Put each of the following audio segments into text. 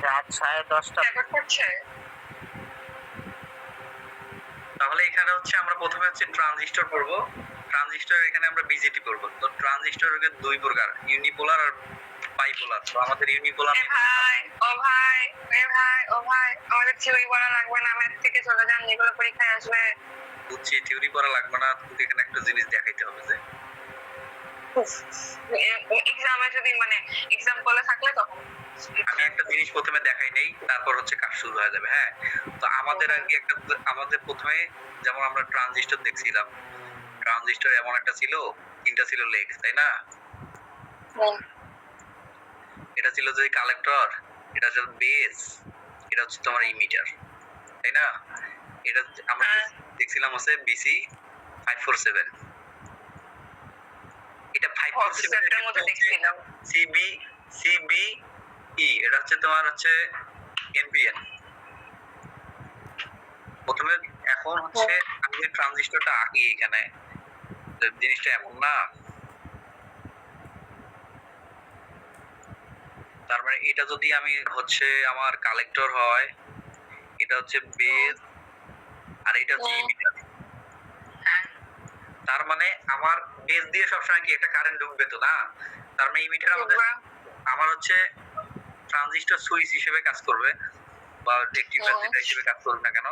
রাত 10:30 রেকর্ড করছে। তাহলে এখানে হচ্ছে আমরা প্রথমে হচ্ছে ট্রানজিস্টর পড়বো। ট্রানজিস্টর এখানে আমরা বিজেটি পড়বো। তো ট্রানজিস্টরের দুই প্রকার, ইউনিপোলার আর বাইপোলার। তো আমাদের ইউনিপোলার এ ভাই ও ভাই এ ভাই ও ভাই আমাদের থিওরি পড়া লাগবে না, ম্যাথ থেকে চলে যান, যেগুলো পরীক্ষায় আসবে। বুঝছি, থিওরি পড়া লাগবে না, তোকে এখানে একটা জিনিস দেখাইতে হবে যে এক্সামে যদি মানে এক্সাম্পলে থাকলে তখন আমি একটা জিনিস প্রথমে দেখাই নেই, তারপর হচ্ছে কাজ শুরু হয়ে যাবে। হ্যাঁ, তো আমাদের আর কি একটা, আমাদের প্রথমে যেমন আমরা ট্রানজিস্টর দেখছিলাম, ট্রানজিস্টর এমন একটা ছিল, তিনটা ছিল লেগ, তাই না? এটা ছিল যে কালেক্টর, এটা ছিল বেস, এটা হচ্ছে তোমার ইমিটার, তাই না? এটা আমরা দেখছিলাম হচ্ছে বিসি 547। এটা 547 এর মধ্যে দেখছিলাম সিবি সিবি ই, এটা হচ্ছে তোমার হচ্ছে এনপিএন। প্রথমে এখন হচ্ছে আমি যে ট্রানজিস্টরটা আঁকি এখানে, জিনিসটা এমন না। তার মানে এটা যদি আমি হচ্ছে আমার কালেক্টর হয়, এটা হচ্ছে বেস, আর এটা হচ্ছে ইমিটার। তার মানে আমার বেস দিয়ে সবসময় কি একটা কারেন্ট ঢুকবে তো না? তার মানে ইমিটার আমার হচ্ছে ট্রানজিস্টর সুইচ হিসেবে কাজ করবে বা রেকটিফায়ার যেটা হিসেবে কাজ করবে না কেন,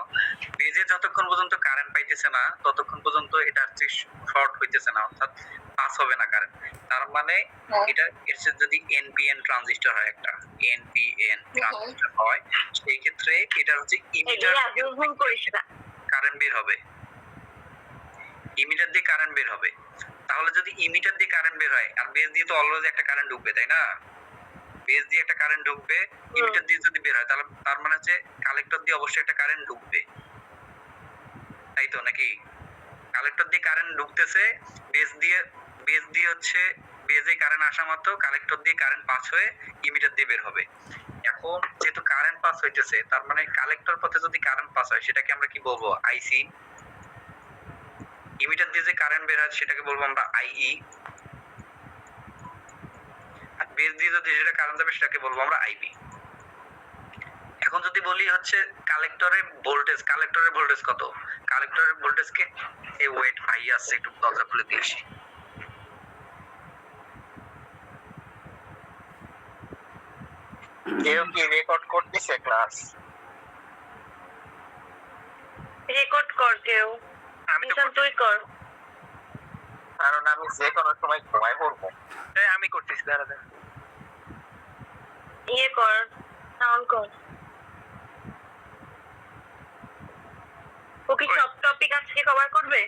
বেজে যতক্ষণ পর্যন্ত কারেন্ট পাইতেছে না ততক্ষণ পর্যন্ত এটা হচ্ছে শর্ট হইতেছে না, অর্থাৎ পাস হবে না কারেন্ট। তার মানে এটা এর যদি এনপিএন ট্রানজিস্টর হয়, একটা এনপিএন ট্রানজিস্টর হয়, সেই ক্ষেত্রে এটা হচ্ছে ইমিটার কারেন্ট বের হবে, ইমিটার দিয়ে কারেন্ট বের হবে। তাহলে যদি ইমিটার দিয়ে কারেন্ট বের হয় আর বেস দিয়ে তো অলওয়েজ একটা কারেন্ট ঢুকবে, তাই না? বেস দিয়ে একটা কারেন্ট ঢুকবে, ইমিটার দিয়ে যদি বের হয়, তাহলে তার মানে হচ্ছে কালেক্টর দিয়ে অবশ্যই একটা কারেন্ট ঢুকবে, তাই তো নাকি? কালেক্টর দিয়ে কারেন্ট ঢুকতেছে, বেস দিয়ে হচ্ছে বেজে কারেন্ট আসা মাত্র কালেক্টর দিয়ে কারেন্ট পাস হয়ে ইমিটার দিয়ে বের হবে। এখন যেহেতু কারেন্ট পাস হইতেছে, তার মানে কালেক্টর পথে যদি কারেন্ট পাস হয় সেটাকে আমরা কি বলবো? আইসি। ইমিটার দিয়ে যে কারেন্ট বের হয় সেটাকে বলবো আমরা আইই। আর বেস দিয়ে যদি যেটা কারেন্ট যাবে সেটাকে বলবো আমরা আইবি। এখন যদি বলি হচ্ছে কালেক্টরের ভোল্টেজ কত? কালেক্টরের ভোল্টেজ কে, এই ওয়েট ভাই আসছে, একটু দরজা খুলে দিয়েছি। কেউ কি রেকর্ড করতেছে ক্লাস? রেকর্ড কর কেউ, তুই কর, কারণ আমি যে কোনো সময় ঘুমায় পড়বো। আমি করতেছি, দাঁড়া ইয়ে কর, সাউন্ড কর। ও কি সব টপিক আজকে কভার করবে?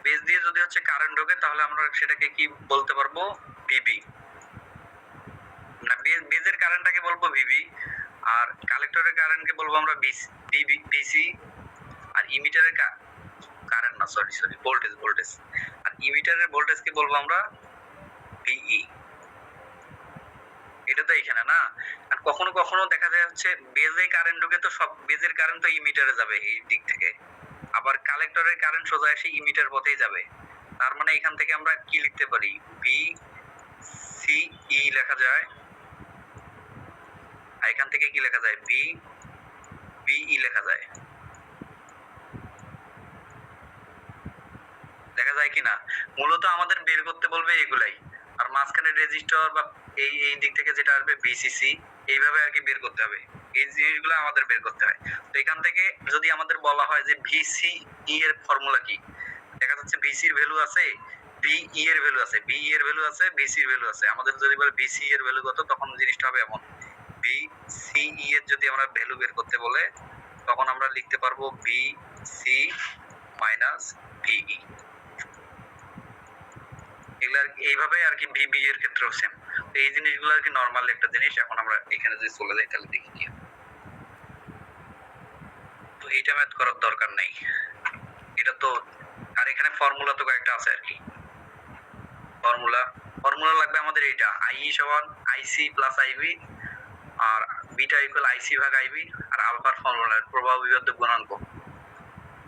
বেস দিয়ে যদি হচ্ছে কারেন্ট ঢোকে তাহলে আমরা সেটাকে কি বলতে পারবো? ভিবি। না, বেজের কারেন্টটাকে বলবো ভিবি, আর কালেক্টরের কারেন্টকে বলবো আমরা বিসি, আর ইমিটারের কারেন্ট না, সরি ভোল্টেজ, আর ইমিটারের ভোল্টেজকে বলবো আমরা ভিই। এটা তো এখানে না। আর কখনো কখনো দেখা যায় হচ্ছে বেজে কারেন্ট ঢুকে, তো সব বেজের কারেন্ট তো ইমিটারে যাবে এই দিক থেকে, আবার কালেক্টরের কারেন্ট সোজা এসে ইমিটার পথেই যাবে। তার মানে এখান থেকে আমরা কি লিখতে পারি? বি সি ই লেখা যায়, আর এখান থেকে কি লেখা যায়? বি বিই লেখা যায়। দেখা যায় কিনা? মূলত আমাদের বের করতে বলবে এগুলাই, আর মাঝখানে রেজিস্টার বা এই এই দিক থেকে যেটা আসবে বিসিসি, এইভাবে আর কি বের করতে হবে। এই জিনিসগুলো আমাদের বের করতে হয়। তো এখান থেকে যদি আমাদের বলা হয় যে ভিসি ই এর ফর্মুলা কি, দেখা যাচ্ছে ভিসি এর ভ্যালু আছে, বিই এর ভ্যালু আছে, বিই এর ভ্যালু আছে, ভিসি এর ভ্যালু আছে। আমাদের যদি বলে ভিসি এর ভ্যালু কত, তখন জিনিসটা হবে এমন, ভিসিই এর যদি আমরা ভ্যালু বের করতে বলে, তখন আমরা লিখতে পারবো ভিসি মাইনাস ভিই। এগুলা এইভাবে আর কি ভিবি এর ক্ষেত্রেও সেম। তো এই জিনিসগুলো আর কি নরমাল একটা জিনিস। এখন আমরা এখানে যদি চলে যাই তাহলে দেখি কি, তো এইটা ম্যাথ করার দরকার নাই, এটা তো। আর এখানে ফর্মুলা তো কয়েকটা আছে আর কি, ফর্মুলা লাগবে আমাদের এইটা, আই সমান আইসি প্লাস আইবি, আর বিটা ইকুয়াল আইসি ভাগ আইবি আর আলফার ফর্মুলার প্রবাহ বিবর্ধক গুণাঙ্ক।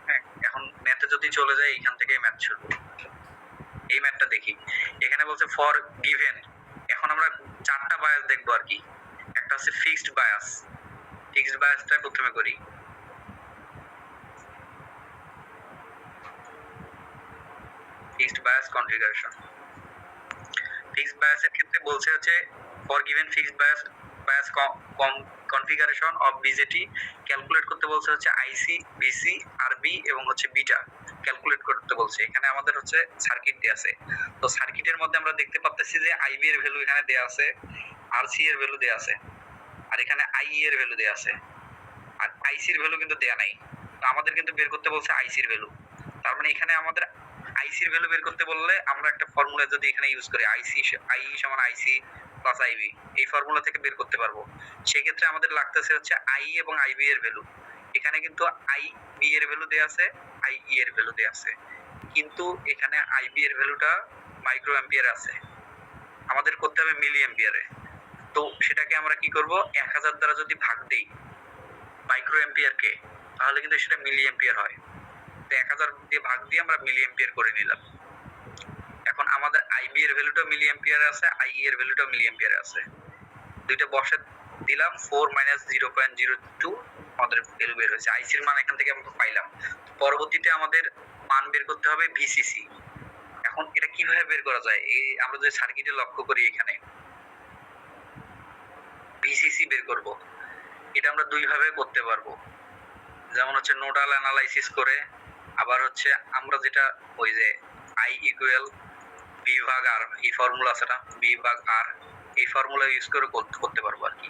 হ্যাঁ, এখন ম্যাথে যদি চলে যায় এখান থেকেই ম্যাথ শুরু। এই ম্যাথটা দেখি, এখানে বলছে ফর গিভেন, এখন আমরা চারটা বায়াস দেখবো আর কি। একটা হচ্ছে ফিক্সড বায়াস, ফিক্সড বায়াসটা প্রথমে করি। ফিক্সড বায়াস কনফিগারেশন, ফিক্সড বায়াসের ক্ষেত্রে বলছে হচ্ছে for given fixed bias configuration of BJT calculate করতে বলছে হচ্ছে আইসি, বিসি, আরবি এবং হচ্ছে বিটা ক্যালকুলেট করতে বলছে। এখানে আমাদের হচ্ছে সার্কিট দেয়া আছে, তো সার্কিটের মধ্যে আমরা দেখতে পাচ্ছি যে আইবি এর ভ্যালু এখানে দেয়া আছে, আরসি এর ভ্যালু দেয়া আছে, আর এখানে আইই এর ভ্যালু দেয়া আছে, আর আইসি এর ভ্যালু কিন্তু দেয়া নাই। তো আমাদের কিন্তু বের করতে বলছে আইসি এর ভ্যালু। তার মানে এখানে আমাদের আইসি এর ভ্যালু বের করতে বললে আমরা একটা ফর্মুলা যদি এখানে ইউজ করি আই সমান আইসি প্লাস আইবি, এই ফর্মুলা থেকে বের করতে পারবো। সেই ক্ষেত্রে আমাদের লাগতেছে হচ্ছে আই এবং আইবি এর ভ্যালু। এখানে কিন্তু আইবি এর ভ্যালু দেয়া আছে, আইই এর ভ্যালু দেয়া আছে, কিন্তু এখানে আইবি এর ভ্যালুটা মাইক্রো অ্যাম্পিয়ার আছে, আমাদের করতে হবে মিলি অ্যাম্পিয়ারে। তো সেটাকে আমরা কি করব, 1000 দ্বারা যদি ভাগ দেই মাইক্রো অ্যাম্পিয়ারকে, তাহলে কিন্তু সেটা মিলি অ্যাম্পিয়ার হয়। তো 1000 দিয়ে ভাগ দিয়ে আমরা মিলি অ্যাম্পিয়ার করে নিলাম। এখন আমাদের আইবি এর ভ্যালুটা মিলি অ্যাম্পিয়ারে আছে, আইই এর ভ্যালুটা মিলি অ্যাম্পিয়ারে আছে, দুইটা বসে দিলাম 4 - 0.02 আমাদের ভ্যালু বের হয়েছে। আইসি এর মান এখান থেকে আমরা পাইলাম। পরবর্তীতে আমাদের মান বের করতে হবে ভিসিসি। এখন এটা কিভাবে বের করা যায়, এই আমরা যে সার্কিটে লক্ষ্য করি এখানে ভিসিসি বের করব, এটা আমরা দুই ভাবে করতে পারবো। যেমন হচ্ছে নোডাল অ্যানালাইসিস করে, আবার হচ্ছে আমরা যেটা ওই যে আই ইকুয়াল বি ভাগ আর, এই ফর্মুলা আছে না, বি ভাগ আর, এই ফর্মুলা ইউজ করে করতে পারবো আর কি।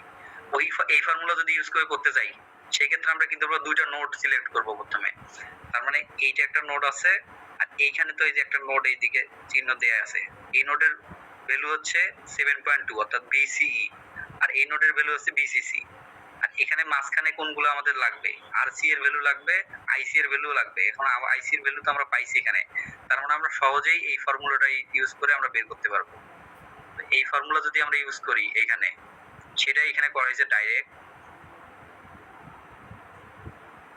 এই ফর্মুলা যদি ইউজ করে করতে যাই, সেই ক্ষেত্রে আমরা কিন্তু দুইটা নোড সিলেক্ট করব প্রথমে। তার মানে এইটা একটা নোড আছে, আর এইখানে তো এই যে একটা নোড এইদিকে চিহ্ন দেয়া আছে, এই নোডের ভ্যালু হচ্ছে 7.2 অর্থাৎ বিসিই, আর এই নোডের ভ্যালু হচ্ছে বিসিসি। আর এখানে মাঝখানে কোনগুলো আমাদের লাগবে, আরসি এর ভ্যালু লাগবে, আইসি এর ভ্যালু লাগবে। এখন আইসি এর ভ্যালু তো আমরা পাইছি এখানে, তার মানে আমরা সহজেই এই ফর্মুলাটা ইউজ করে আমরা বের করতে পারবো। এই ফর্মুলা যদি আমরা ইউজ করি এখানে, সেটা এখানে করা হয়েছে ডাইরেক্ট।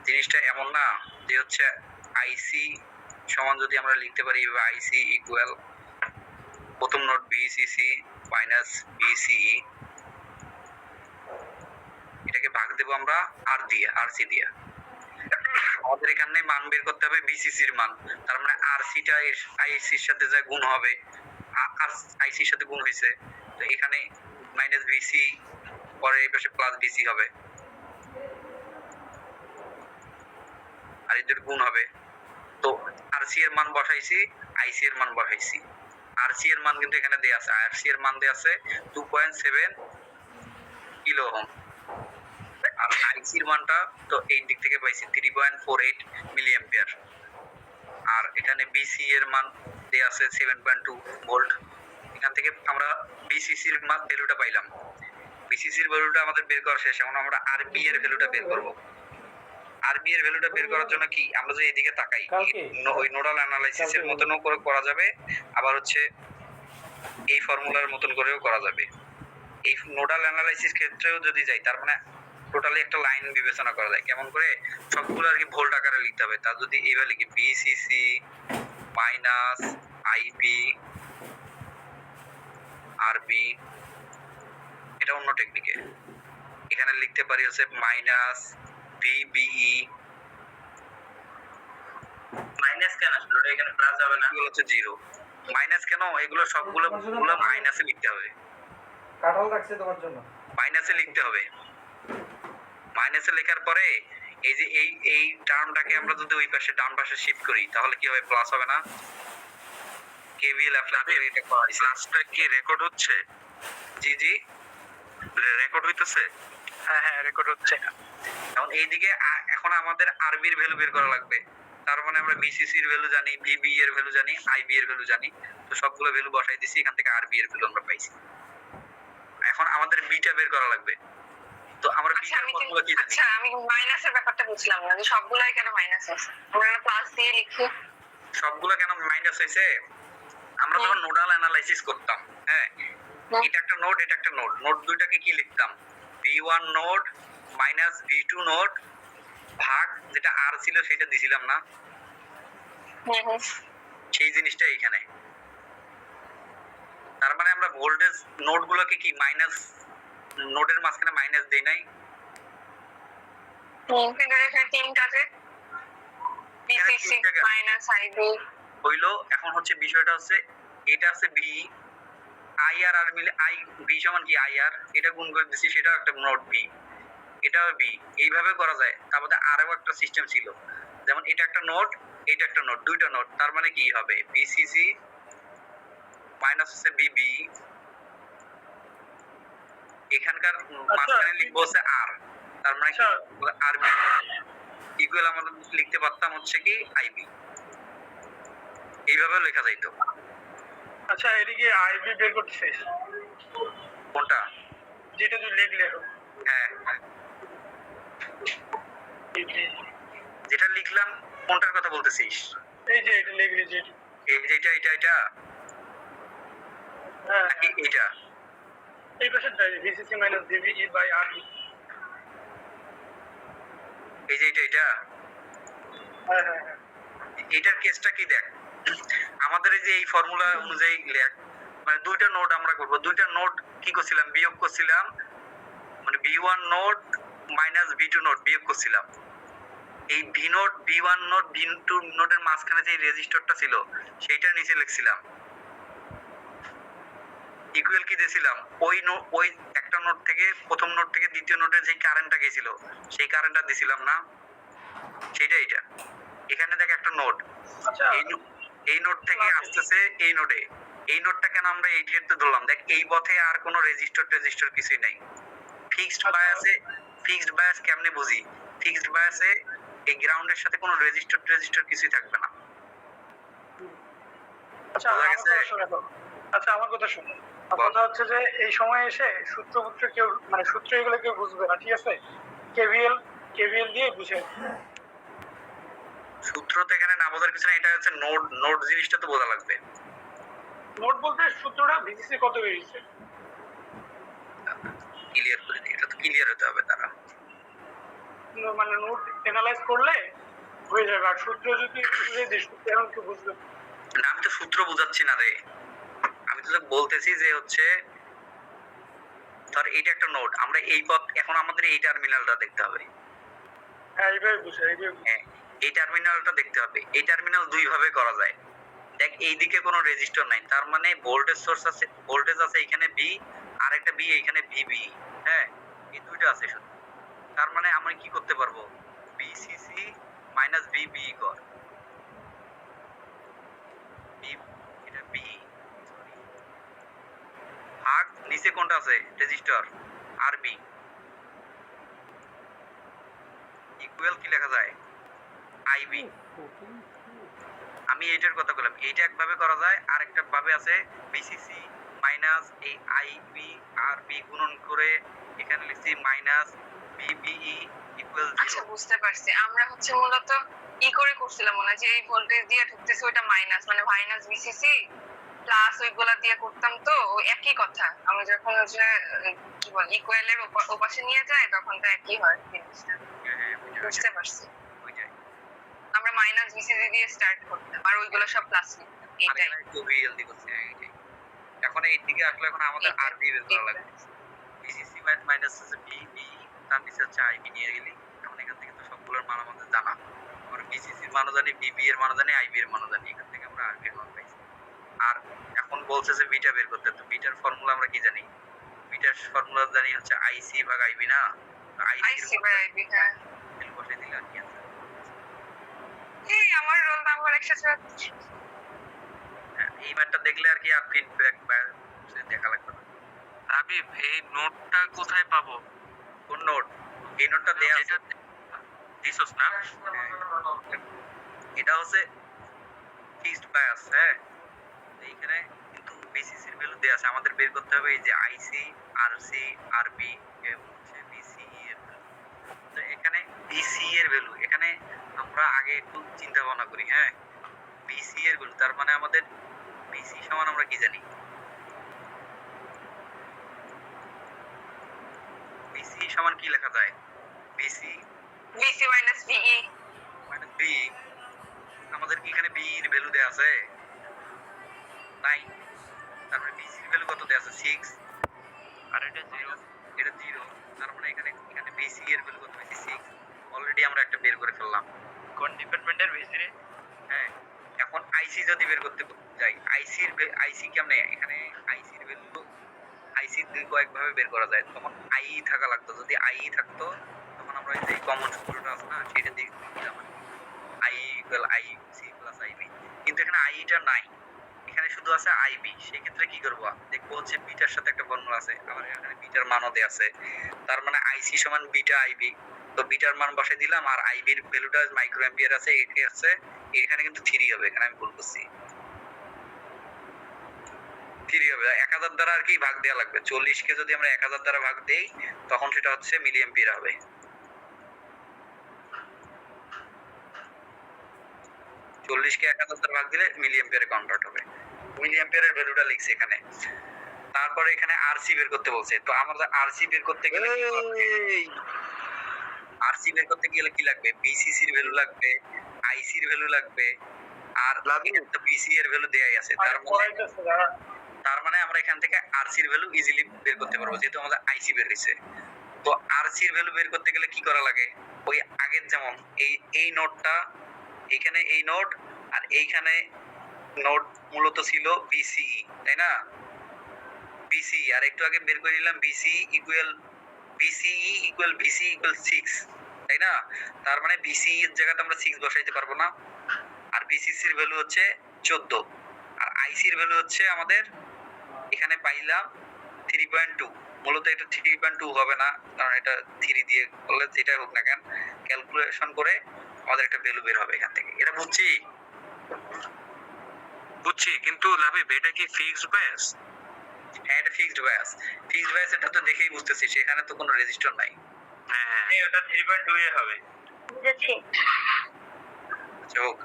জিনিসটা এমন না যে হচ্ছে আইসি সমান যদি আমরা লিখতে পারি আইসি ইকুয়াল প্রথম নোট বিসিসি মাইনাস বিসিই, এটাকে ভাগ দেব আমরা আর দিয়ে, আরসি দিয়ে। আমাদের এখানে মান বের করতে হবে বিসিসির মান, তার মানে আরসিটা আইসির সাথে যা গুণ হবে, আইসির সাথে গুণ হয়েছে, তো এখানে মাইনাস বিসি, পরে এই পাশে প্লাস বিসি হবে, আর এদের গুণ হবে। তো আরসি এর মান বসাইছি, আইসি এর মান বসাইছি। আরসি এর মান কিন্তু এখানে দেয়া আছে, আরসি এর মান দেয়া আছে 2.7 কিলো ওহম, আর আইসি এর মানটা তো এই দিক থেকে পাইছি 3.48 মিলি অ্যাম্পিয়ার, আর এখানে বিসি এর মান দেয়া আছে 7.2 ভোল্ট। এখান থেকে আমরা বিসিসি এর মান ভ্যালুটা পাইলাম। বিসিসি এর ভ্যালুটা আমাদের বের করা শেষ, এখন আমরা আরবি এর ভ্যালুটা বের করব। আরবি এর ভ্যালুটা বের করার জন্য কি আমরা যে এইদিকে তাকাই, ওই নোডাল অ্যানালাইসিস এর মতনও করে করা যাবে, আবার হচ্ছে এই ফর্মুলার মতন করেও করা যাবে। এই নোডাল অ্যানালাইসিস ক্ষেত্রেও যদি যাই, তার মানে টোটালি একটা লাইন বিবেচনা করা যায়, কেমন করে সবগুলো আর কি ভোল্ট আকারে লিখতে হবে। তার যদি এইভাবে লিখি বিসিসি মাইনাস আইবি আরবি, এটা অন্য টেকনিকে। এখানে লিখতে পারি হচ্ছে মাইনাস ভিবিই, মাইনাস কেন আসলে ওটা এখানে প্লাস হবে না, এগুলো হচ্ছে জিরো। মাইনাস কেন, এগুলো সবগুলো মাইনাসে লিখতে হবে, কাটাল রাখছে তোমার জন্য, মাইনাসে লিখতে হবে। মাইনাসে লেখার পরে এই যে এই টার্মটাকে আমরা যদি ওই পাশে ডান পাশে শিফট করি, তাহলে কি হবে, প্লাস হবে না। কেভিএল অ্যাপ্লাই করে এটা করা হয়েছে। ক্লাসটা কি রেকর্ড হচ্ছে? জি জি রেকর্ড হইতেছে, হ্যাঁ হ্যাঁ রেকর্ড হচ্ছে। এখন এইদিকে এখন আমাদের আরবি এর ভ্যালু বের করা লাগবে। তার মানে আমরা বিসিসি এর ভ্যালু জানি, বিবি এর ভ্যালু জানি, আইবি এর ভ্যালু জানি, তো সবগুলো ভ্যালু বসাই দিছি, এখান থেকে আরবি এর ভ্যালু আমরা পাইছি। এখন আমাদের বিটা বের করা লাগবে। তো আমরা বিটার ফর্মুলা কি জানি? আচ্ছা আমি মাইনাসের ব্যাপারটা বুঝলাম না, যে সবগুলাই কেন মাইনাস আছে, আমরা প্লাস দিয়ে লিখি। সবগুলো কেন মাইনাস হইছে, আমরা যখন নোডাল অ্যানালাইসিস করতাম, হ্যাঁ এটা একটা নোড, এটা একটা নোড, নোড দুইটাকে কি লিখতাম, V1 node minus V2 node ভাগ যেটা আর ছিল সেটা দিছিলাম না, সেই জিনিসটা এখানে। তার মানে আমরা ভোল্টেজ নোডগুলোকে কি মাইনাস, নোডের মাঝখানে মাইনাস দেই নাই। কিন্তু এখানে তিনটা আছে, VCC মাইনাস IB হইলো। এখন হচ্ছে বিষয়টা হচ্ছে এটা আছে বি, আই আর আর মিলে আই বি সমান কি আই আর, এটা গুণ করে দিছি, সেটা একটা নোড বি, এটাও বি, এইভাবে করা যায়। তারপরে আরও একটা সিস্টেম ছিল, যেমন এটা একটা নোড, এটা একটা নোড, দুইটা নোড, তার মানে কি হবে বিসিসি মাইনাস হচ্ছে বিবি, এখানকার মাঝখানে লিখবো হচ্ছে আর, তার মানে কি আর বি ইকুয়াল আমরা লিখতে পারতাম হচ্ছে কি আইবি, এইভাবে লেখা যাইতো। আচ্ছা, এদিকে আইবি বের করতেছিস কোনটা? যেটা তুই লিখলে? হ্যাঁ, যেটা লিখলাম কোনটার কথা বলতেছিস? এই যে এটা লিখলি, যে এই যে এটা এটা এটা হ্যাঁ, নাকি এটা? এই পাশেরটা ভিসিসি মাইনাস ডিভিই বাই আরবি। এই যে এটা এটা হ্যাঁ হ্যাঁ হ্যাঁ, এটার কেসটা কি দেখ, আমাদের এই যে এই ফর্মুলা অনুযায়ী লেখ, মানে দুইটা নোড আমরা করব, দুইটা নোড কি করছিলাম বিয়োগ করছিলাম, মানে V1 node minus V2 node বিয়োগ করছিলাম। এই V node V1 node V2 নোডের মাঝখানে যে রেজিস্টরটা ছিল সেইটা নিচে লিখছিলাম, ইকুয়াল কি দিয়েছিলাম ওই একটা নোড থেকে, প্রথম নোড থেকে দ্বিতীয় নোডে যে কারেন্টটা গেছিল সেই কারেন্টটা দিছিলাম না, সেটা এটা। এখানে দেখ একটা নোড, আচ্ছা এই নোড থেকে আসতেছে এই নোডে, এই নোডটা কেন আমরা এই ক্ষেত্রে ধরলাম, দেখ এই পথে আর কোনো রেজিস্টর কিছুই নাই। ফিক্সড বায়াস কেমনে বুঝি? ফিক্সড বায়াসে এই গ্রাউন্ডের সাথে কোনো রেজিস্টর কিছুই থাকবে না। আচ্ছা, বোঝা আমার গেছে? কথা শোনো তো। আচ্ছা, আমার কথা শোনো। কথা হচ্ছে যে এই সময় এসে সূত্র কেউ, মানে সূত্র এগুলো কেউ বুঝবে না, ঠিক আছে? কেভিএল দিয়ে বুঝে। সূত্র তো এখানে না বোঝার কিছু না, এটা হচ্ছে নোড জিনিসটা তো বোঝা লাগবে। নোট বলতে সূত্রটা ভিসিসি কত বেরিয়েছে ক্লিয়ার করে দিই, এটা তো ক্লিয়ার হতে হবে তারা। মানে নোট অ্যানালাইজ করলে হয়ে যাবে। আর সূত্র যদি বুঝে দিই, সূত্র এখন কেউ বুঝবে না। না, আমি তো সূত্র বোঝাচ্ছি না রে, আমি তো তোকে বলতেছি যে হচ্ছে ধর এইটা একটা নোড, আমরা এই পথ, এখন আমাদের এই টার্মিনালটা দেখতে হবে। হ্যাঁ, এইভাবে বুঝে, এইভাবে বুঝে। হ্যাঁ, এই টার্মিনালটা দেখতে হবে। এই টার্মিনাল দুই ভাবে করা যায়। দেখ এইদিকে কোনো রেজিস্টর নাই, তার মানে ভোল্টেজ সোর্স আছে, ভোল্টেজ আছে এখানে বি, আর একটা বি এখানে ভিবি। হ্যাঁ, এই দুইটা আছে শুধু। তার মানে আমরা কি করতে পারবো, বিসিসি মাইনাস বিবি কর, এটা বি, ভাগ নিচে কোনটা আছে রেজিস্টর আরবি, ইকুয়াল কি লেখা যায় আইবি। আমি এইটার কথা বললাম, এইটা একভাবে করা যায়, আর একটা ভাবে আছে বিসিসি মাইনাস এই আইবি আর বি গুণন করে এখানে লিখছি মাইনাস বিবিই ইকুয়াল আচ্ছা 0। বুঝতে পারছি, আমরা হচ্ছে মূলত ই করে করছিলাম মনে হয় যে এই ভোল্টেজ দিয়ে ঢুকতেছে ওইটা মাইনাস, মানে মাইনাস ভিসিসি প্লাস ওইগুলা দিয়ে করতাম, তো ওই একই কথা। আমরা যখন হচ্ছে কি বল ইকুয়ালের ওপাশে নিয়ে যাই তখন তো একই হয় জিনিসটা। হ্যাঁ, বুঝতে পারছি, ওইটাই। আমরা মাইনাস ভিসিসি দিয়ে স্টার্ট করতাম আর ওইগুলো সব প্লাস লিখতাম, আর এটাই। এখানে একটু রিয়েল দিচ্ছে, এইটাই। এখন এই দিকে আসলে এখন আমাদের আরবি বের করা লাগবে। বিসিসি মাইনাস হচ্ছে বিবি, তার নিচে হচ্ছে আইবি নিয়ে গেলি, এখন এখান থেকে তো সবগুলোর মান আমাদের জানা। আমরা বিসিসির মানও জানি, বিবি এর মানও জানি, আইবি এর মানও জানি, এখান থেকে আমরা আরবি এর মান পাইছি। আর এখন বলছে যে বিটা বের করতে, তো বিটার ফর্মুলা আমরা কি জানি? বিটার ফর্মুলা জানি হচ্ছে আইসি ভাগ আইবি না, আইসি বাই আইবি। হ্যাঁ, বসে দিলে আর কি আছে। এই আমার রোল নাম্বার 104। হ্যাঁ, এই ম্যাটটা দেখলে আর কি আর ফিডব্যাক দেখা লাগবে না। রাবিব, এই নোটটা কোথায় পাবো? কোন নোট? এই নোটটা দেয়া আছে, দিছস না? এটা হচ্ছে ফিক্সড বায়াস। হ্যাঁ, এইখানে কিন্তু বিসিসি এর ভ্যালু দেয়া আছে, আমাদের বের করতে হবে এই যে আইসি আরসি আরবি এবং হচ্ছে বিসি এর ভ্যালু। তো এখানে বিসি এর ভ্যালু, এখানে আমরা আগে একটু চিন্তা ভাবনা করি। হ্যাঁ, বিসি এর ভ্যালু, তার মানে আমাদের বিসি সমান আমরা কি জানি? বিসি সমান কি লেখা যায়? V C V C minus V E. Minus V. আমাদের কি এখানে বি এর ভ্যালু দেয়া আছে? নাই। তারপরে বিসি এর ভ্যালু কত দেয়া আছে? 6। আর এটা 0। এটা 0। তার মানে এখানে এখানে বিসি এর ভ্যালু কত হয়েছে? 6। অলরেডি আমরা একটা বের করে ফেললাম। কোন ডিপার্টমেন্টের ভিসি রে? হ্যাঁ, এখন আইসি যদি বের করতে যাই, আইসি কেমনে? এখানে আইসির ভ্যালু আইসির দুই কয়েকভাবে বের করা যায়। তখন আই থাকা লাগতো। যদি আই থাকতো তখন আমরা এই যে কমন সূত্রটা আছে না সেটা দিয়ে দিতাম I equal I C plus I B. কিন্তু এখানে আইটা নাই, এখানে শুধু আছে আইবি। সেই ক্ষেত্রে কি করব? দেখবো হচ্ছে বিটার সাথে একটা ফর্মুলা আছে, আবার এখানে বিটার মানও দেয়া আছে। তার মানে আইসি সমান বিটা আইবি। তো বিটার মান বসাই দিলাম, আর আইবির ভ্যালুটা মাইক্রো অ্যাম্পিয়ার আছে, এখানে কিন্তু 3 হবে। এখানে আমি ভুল করছি, 3 হবে। 1000 দ্বারা আর কি ভাগ দেওয়া লাগবে। 40 কে যদি আমরা 1000 দ্বারা ভাগ দেই তখন সেটা হচ্ছে মিলি অ্যাম্পিয়ার হবে। 40 কে 1000 দ্বারা ভাগ দিলে মিলি অ্যাম্পিয়ারে কনভার্ট হবে। মিলি অ্যাম্পিয়ারের ভ্যালুটা লিখছি এখানে। তারপরে এখানে আরসি বের করতে বলছে। তো আমাদের আরসি বের করতে গেলে কি লাগবে? আরসি বের করতে গেলে কি লাগবে? বিসিসি এর ভ্যালু লাগবে, আইসি এর ভ্যালু লাগবে, আর তো বিসি এর ভ্যালু দেয়াই আছে। তার মানে আমরা এখান থেকে আরসি এর ভ্যালু ইজিলি বের করতে পারবো, যেহেতু আমাদের আইসি বের হইছে। তো আরসি এর ভ্যালু বের করতে গেলে কি করা লাগে? ওই আগের যেমন এই নোটটা, এখানে এই নোট আর এইখানে নোট মূলত ছিল বিসিই, তাই না? বিসিই আর একটু আগে বের করে নিলাম বিসিই ইকুয়াল বিসি ইকুয়াল 6, তাই না? তার মানে বিসিই এর জায়গাতে আমরা 6 বসাইতে পারবো না। আর বিসিসি এর ভ্যালু হচ্ছে 14, আর আইসি এর ভ্যালু হচ্ছে আমাদের এখানে পাইলাম 3.2। মূলত এটা 3.2 হবে না, কারণ এটা 3 দিয়ে করলে যেটাই হোক না কেন ক্যালকুলেশন করে আমাদের একটা ভ্যালু বের হবে এখান থেকে। এটা বুঝছি, কিন্তু লাবিব এটা কি ফিক্সড বায়াস? হ্যাঁ, এটা ফিক্সড বায়াস। ফিক্সড বায়াস এটা তো দেখেই বুঝতেছি, সেখানে তো কোনো রেজিস্টার নাই। হ্যাঁ, ওটা 3.2 এ হবে। বুঝেছি। আচ্ছা হোক,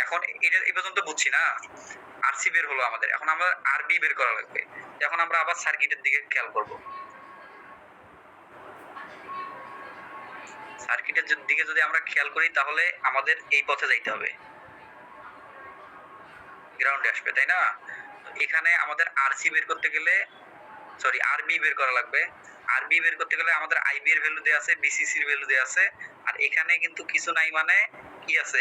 এখন এটা এই পর্যন্ত বুঝছি না। আরসি বের হলো আমাদের, এখন আমরা আরবি বের করা লাগবে। এখন আমরা আবার সার্কিটের দিকে খেয়াল করব। সার্কিটের দিকে যদি আমরা খেয়াল করি তাহলে আমাদের এই পথে যাইতে হবে, গ্রাউন্ডে আসবে, তাই না? এখানে আমাদের আরসি বের করতে গেলে আরবি বের করা লাগবে। আরবি বের করতে গেলে আমাদের আইবি এর ভ্যালু দেয়া আছে, বিসিসি এর ভ্যালু দেয়া আছে, আর এখানে কিন্তু কিছু নাই, মানে কি আছে?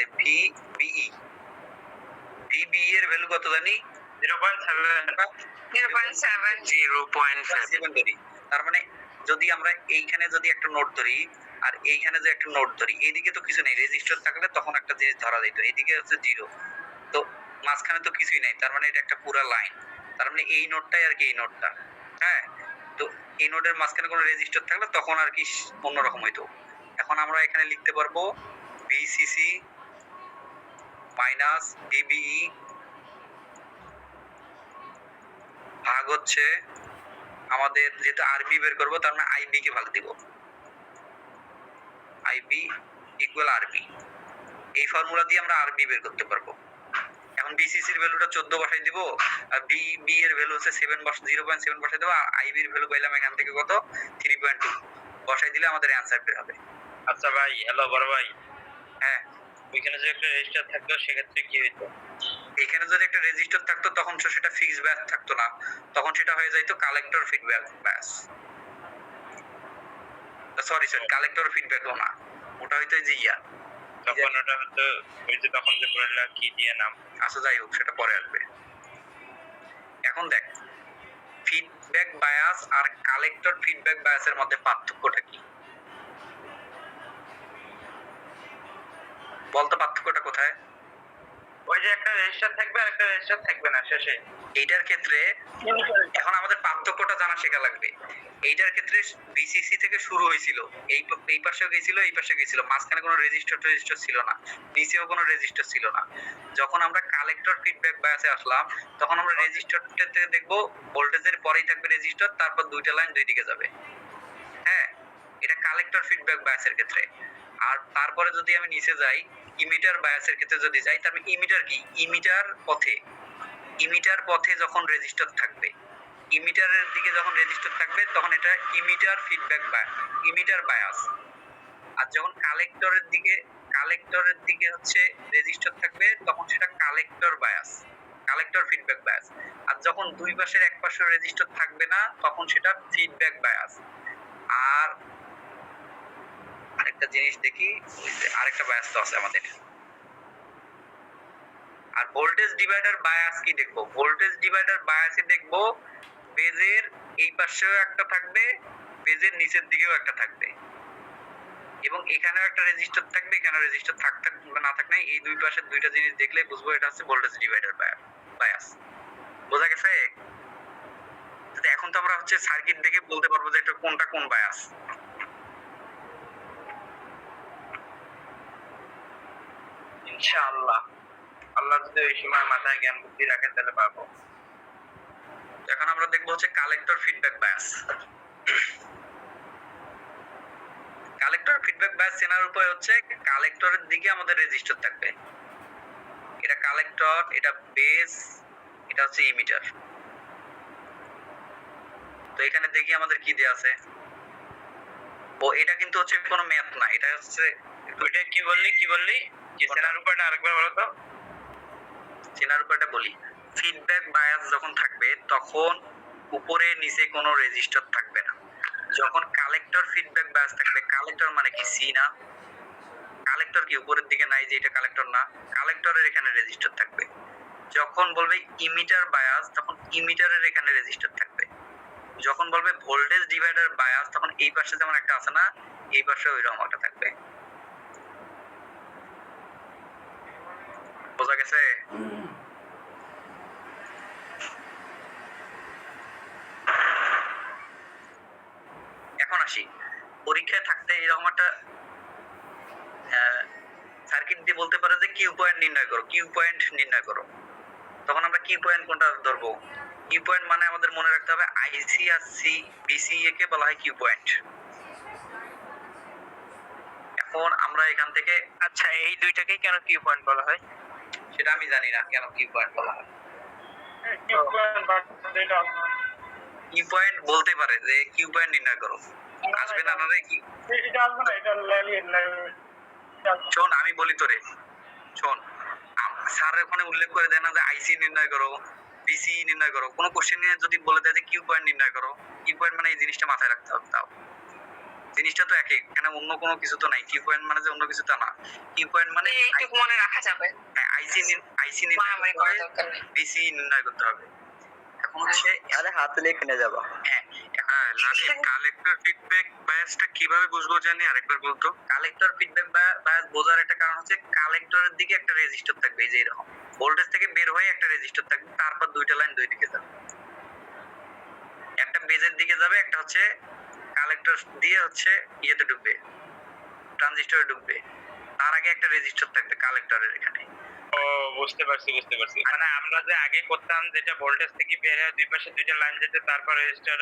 ভিবিই এর ভ্যালু কত জানি? 0.7 ধরি। তার মানে যদি আমরা এইখানে যদি একটা নোট ধরি আর এইখানে যে একটা নোট ধরি, এইদিকে তো কিছু নেই, রেজিস্টার থাকলে তখন একটা জিনিস ধরা যেত। এইদিকে হচ্ছে 0, তো মাঝখানে তো কিছুই নাই, তার মানে এটা একটা পুরো লাইন। তার মানে এই নোটটাই আর কি এই নোটটা। হ্যাঁ, তো এই নোটের মাঝখানে কোনো রেজিস্টার থাকলে তখন আর কি অন্যরকম হইতো। এখন আমরা এখানে লিখতে পারবো বিসিসি মাইনাস বিবিই ভাগ হচ্ছে আমাদের, যেহেতু আরবি বের করবো তার মানে আইবি কে ভাগ দিব, আইবি ইকুয়াল আরবি। এই ফর্মুলা দিয়ে আমরা আরবি বের করতে পারবো। এখন বিসিসি এর ভ্যালুটা 14 বসাই দিব, আর বি এর ভ্যালু হচ্ছে 0.7 বসাই দেব, আর আইবি এর ভ্যালু পাইলাম এখান থেকে কত? 3.2 বসাই দিলে আমাদের অ্যানসার বের হবে। আচ্ছা ভাই, হ্যালো বড় ভাই, হ্যাঁ, ওইখানে যে একটা রেজিস্টার থাকতো সেক্ষেত্রে কি হইতো? এখানে যদি একটা রেজিস্টার থাকতো তখন তো সেটা ফিক্সড বায়াস থাকতো না, তখন সেটা হয়ে যাইতো collector feedback bias. Sorry collector ফিডব্যাকও না, ওটা হইতো এই যে তখন ওটা হয়তো ওই যে তখন যে পড়লা কি দিয়ে নাম। আচ্ছা যাই হোক, সেটা পরে আসবে। এখন দেখ, ফিডব্যাক বায়াস আর কালেক্টর ফিডব্যাক বায়াসের মধ্যে পার্থক্যটা কি? বলতো পার্থক্যটা কোথায়? ওই যে একটা রেজিস্টার থাকবে আর একটা রেজিস্টার থাকবে না শেষে। এইটার ক্ষেত্রে এখন আমাদের পার্থক্যটা জানা শেখা লাগবে। এইটার ক্ষেত্রে বিসিসি থেকে শুরু হয়েছিল, এই পাশে গেছিল, এই পাশে গেছিল, মাঝখানে কোনো রেজিস্টার ছিল না, নিচেও কোনো রেজিস্টার ছিল না। যখন আমরা কালেক্টর ফিডব্যাক বায়াসে আসলাম তখন আমরা রেজিস্টারটাতে দেখবো ভোল্টেজের পরেই থাকবে রেজিস্টার, তারপর দুইটা লাইন দুই দিকে যাবে। হ্যাঁ, এটা কালেক্টর ফিডব্যাক বায়াসের ক্ষেত্রে। আর তারপরে যদি আমি নিচে যাই ইমিটার বায়াসের ক্ষেত্রে যদি যাই, তারপরে ইমিটার কি? ইমিটার পথে যখন রেজিস্টার থাকবে ইমিটারের দিকে যখন রেজিস্টার থাকবে তখন এটা ইমিটার ফিডব্যাক ইমিটার বায়াস। আর যখন কালেক্টরের দিকে হচ্ছে রেজিস্টার থাকবে তখন সেটা collector bias, collector feedback bias. আর যখন দুই পাশের এক পাশে রেজিস্টার থাকবে না তখন সেটা ফিডব্যাক বায়াস। আর আরেকটা জিনিস দেখি, আরেকটা বায়াস তো আছে আমাদের। আর ভোল্টেজ ডিভাইডার বায়াস কি দেখবো? ভোল্টেজ ডিভাইডার বায়াসে দেখবো বেজের এই পাশেও একটা থাকবে, বেজের নিচের দিকেও একটা থাকবে, এবং এখানেও একটা রেজিস্টার থাকবে, এখানেও রেজিস্টার থাক বা না থাক নাই, এই দুই পাশের দুইটা জিনিস দেখলে বুঝবো এটা হচ্ছে ভোল্টেজ ডিভাইডার বায়াস। বোঝা গেছে? এখন তো আমরা হচ্ছে সার্কিট দেখে বলতে পারবো যে এটা কোনটা কোন বায়াস। ইনশাআল্লাহ আল্লাহ যদি ওই সময় মাথায় জ্ঞান বুদ্ধি রাখে তাহলে পাবো। এখন আমরা দেখবো হচ্ছে collector feedback bias. Collector feedback bias চেনার উপায় হচ্ছে কালেক্টরের দিকে আমাদের রেজিস্টার থাকবে, এটা কালেক্টর, এটা বেস, এটা হচ্ছে ইমিটার। তো এখানে দেখি আমাদের কি দেয়া আছে। ও এটা কিন্তু হচ্ছে কোনো ম্যাথ না, এটা হচ্ছে ওইটা কি বললি কি চেনার উপায়টা আরেকবার বলো তো। চেনার উপায়টা বলি। ফিডব্যাক বায়াস যখন থাকবে তখন উপরে নিচে কোনো রেজিস্টার থাকবে না। যখন কালেক্টর ফিডব্যাক বায়াস থাকবে, কালেক্টর মানে কি সি না? কালেক্টর কি উপরের দিকে নাই যে এটা কালেক্টর না? কালেক্টরের এখানে রেজিস্টার থাকবে। যখন বলবে ইমিটার বায়াস তখন ইমিটারের এখানে রেজিস্টার থাকবে। যখন বলবে ভোল্টেজ ডিভাইডার বায়াস তখন এই পাশে যেমন একটা আছে না, এই পাশে ওইরকম একটা থাকবে। বোঝা গেছে? এখন আসি, পরীক্ষায় থাকতে এরকম একটা সার্কিট দিয়ে বলতে পারে যে কিউ পয়েন্ট নির্ণয় করো, কিউ পয়েন্ট নির্ণয় করো। তখন আমরা কিউ পয়েন্ট কোনটা ধরবো? কিউ পয়েন্ট মানে আমাদের মনে রাখতে হবে আইসি আর সি বিসিএ কে বলা হয় কিউ পয়েন্ট। এখন আমরা এখান থেকে, আচ্ছা এই দুইটাকেই কেন কিউ পয়েন্ট বলা হয়? সেটা আমি জানি না কেন কিউ পয়েন্ট বলা হয়। কিউ পয়েন্ট বলতে পারে যে কিউ পয়েন্ট নির্ণয় করো, আসবে না রে কি? এটা আসবে না, এটা শোন আমি বলি তোরে, শোন স্যার ওখানে উল্লেখ করে দেয় না যে আইসি নির্ণয় করো, বিসি নির্ণয় করো। কোনো কোশ্চেন নিয়ে যদি বলে দেয় যে কিউ পয়েন্ট নির্ণয় করো, কিউ পয়েন্ট মানে এই জিনিসটা মাথায় রাখতে হবে। তাও জিনিসটা তো একই, এখানে অন্য কোনো কিছু তো নাই। কিউ পয়েন্ট মানে যে অন্য কিছু তা না, কিউ পয়েন্ট মানে এইটুকু মনে রাখা যাবে, আইসি নির্ণয় মারামারি করতে করার হবে, দরকার নেই। বিসি নির্ণয় করতে হবে। এখন হচ্ছে আরে হাতে লিখে নিয়ে যাবো। হ্যাঁ, কালেক্টর ফিডব্যাক বায়াসটা কিভাবে বুঝবো জানি আরেকবার বলতো। কালেক্টর ফিডব্যাক বায়াস বোঝার একটা কারণ হচ্ছে কালেক্টরের দিকে একটা রেজিস্টার থাকবে, এই যে এরকম ভোল্টেজ থেকে বের হয়ে একটা রেজিস্টার থাকবে, তারপর দুইটা লাইন দুই দিকে যাবে, একটা বেজের দিকে যাবে, একটা হচ্ছে কালেক্টর দিয়ে হচ্ছে ইয়েতে ঢুকবে, ট্রানজিস্টরে ঢুকবে। তার আগে একটা রেজিস্টার থাকবে কালেক্টরের এখানে। ও বুঝতে পারছি। মানে আমরা যে আগে করতাম যেটা ভোল্টেজ থেকে বের হয় দুই পাশে দুইটা লাইন যেত, তারপর রেজিস্টার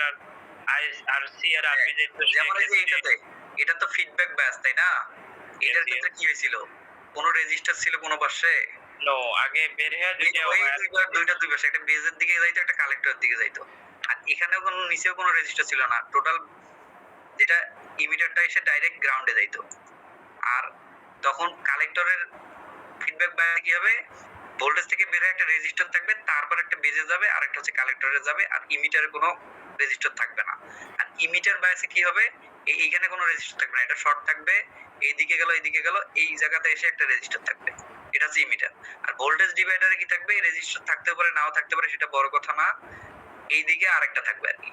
আর সি আর আরবি যেত। যেমন এই যে এটাতে, এটা তো ফিডব্যাক বায়াস তাই না? এটার Yes, ক্ষেত্রে কি হয়েছিল? কোনো রেজিস্টার ছিল কোনো পাশে? নো, আগে বের হয় দুইটা দুই পাশে, একটা বেজের দিকে যাইতো, একটা কালেক্টরের দিকে যাইতো। আর এখানেও কোনো নিচেও কোনো রেজিস্টার ছিল না, টোটাল যেটা ইমিটারটা এসে ডাইরেক্ট গ্রাউন্ডে যাইতো। আর তখন কালেক্টরের ফিডব্যাক বায়াসে কি হবে? ভোল্টেজ থেকে বের হয়ে একটা রেজিস্টার থাকবে, তারপর একটা বেজে যাবে, আর একটা হচ্ছে কালেক্টরে যাবে, আর ইমিটারে কোনো রেজিস্টার থাকবে না। আর ইমিটার বায়াসে কি হবে? এইখানে কোনো রেজিস্টার থাকবে না, এটা শর্ট থাকবে, এইদিকে গেল এই জায়গাতে এসে একটা রেজিস্টার থাকবে, এটা হচ্ছে ইমিটার। আর ভোল্টেজ ডিভাইডারে কি থাকবে? রেজিস্টার থাকতে পারে নাও থাকতে পারে, সেটা বড় কথা না, এইদিকে আরেকটা থাকবে আর কি,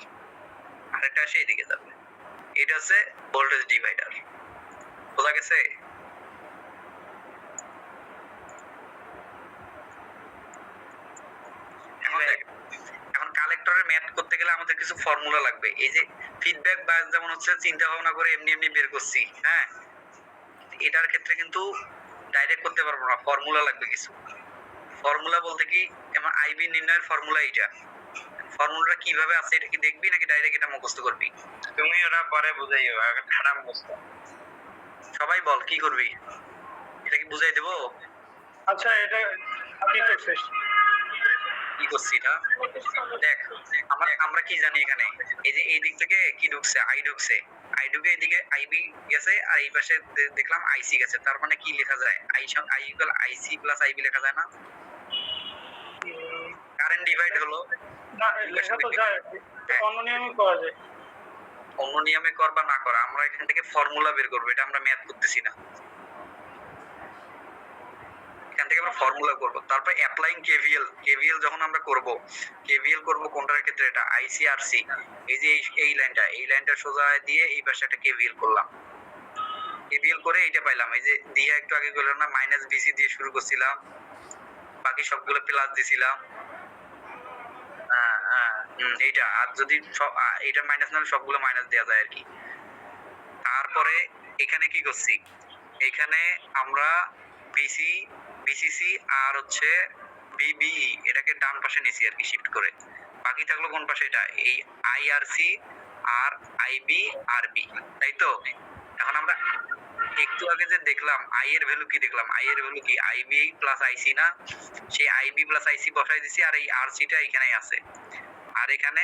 আরেকটা এসে এইদিকে যাবে, এটা হচ্ছে ভোল্টেজ ডিভাইডার। বোঝা গেছে? এখন কালেক্টরের ম্যাথ করতে গেলে আমাদের কিছু ফর্মুলা লাগবে। এই যে ফিডব্যাক বায়াস যেমন হচ্ছে চিন্তা ভাবনা করে এমনি বের করছি, হ্যাঁ, এটার ক্ষেত্রে কিন্তু ডাইরেক্ট করতে পারবো না, ফর্মুলা লাগবে কিছু। ফর্মুলা বলতে কি, যেমন আইবি নির্ণয়ের ফর্মুলা এইটা, ফর্মুলাটা কিভাবে আছে এটা কি দেখবি নাকি ডাইরেক্ট এটা মুখস্থ করবি? তুমি ওরা পরে বুঝাইও, আগে ঠাড়া মুখস্থ। সবাই বল কি করবি, এটা কি বুঝাই দেবো? আচ্ছা এটা কি করছিস? কি করছি না দেখ আমরা কি জানি এখানে এই যে এই দিক থেকে কি ঢুকছে আই ঢুকছে আই ঢুকে এদিকে আইবি গেছে আর এই পাশে দেখলাম আইসি গেছে তার মানে কি লেখা যায় I equal IC plus I B লেখা যায় না কারেন্ট ডিভাইড হলো না লেখা তো যায় অন্য নিয়মই করা যায় অন্য নিয়মে কর বা না করা আমরা এখান থেকে ফর্মুলা বের করবো এটা আমরা ম্যাথ করতেছি না এখান থেকে আমরা ফর্মুলা করব তারপর অ্যাপ্লাইং কেভিএল যখন আমরা করব কেভিএল করব কোনটার ক্ষেত্রে এটা আইসিআরসি এই যে এই লাইনটা সোজা দিয়ে এই পাশে একটা কেভিএল করলাম কেভিএল করে এটা পাইলাম এই যে দিয়ে একটু আগে বললাম না মাইনাস বিসি দিয়ে শুরু করছিলাম বাকি সবগুলো প্লাস দিছিলাম এইটা আর যদি এটা মাইনাস না সবগুলো মাইনাস দেওয়া যায় আর কি তারপরে এখানে কি করছি এখানে আমরা বিসিসি আর হচ্ছে বিবিই এটাকে ডান পাশে নিছি আর কি শিফট করে বাকি থাকলো কোন পাশে এটা এই আইআরসি আর আইবি আরবি তাই তো এখন আমরা একটু আগে যে দেখলাম আই এর ভ্যালু কি দেখলাম আই এর ভ্যালু কি আইবি প্লাস আইসি না সেই আইবি প্লাস আইসি বসাই দিছি আর এই আরসিটা এখানেই আছে আর এখানে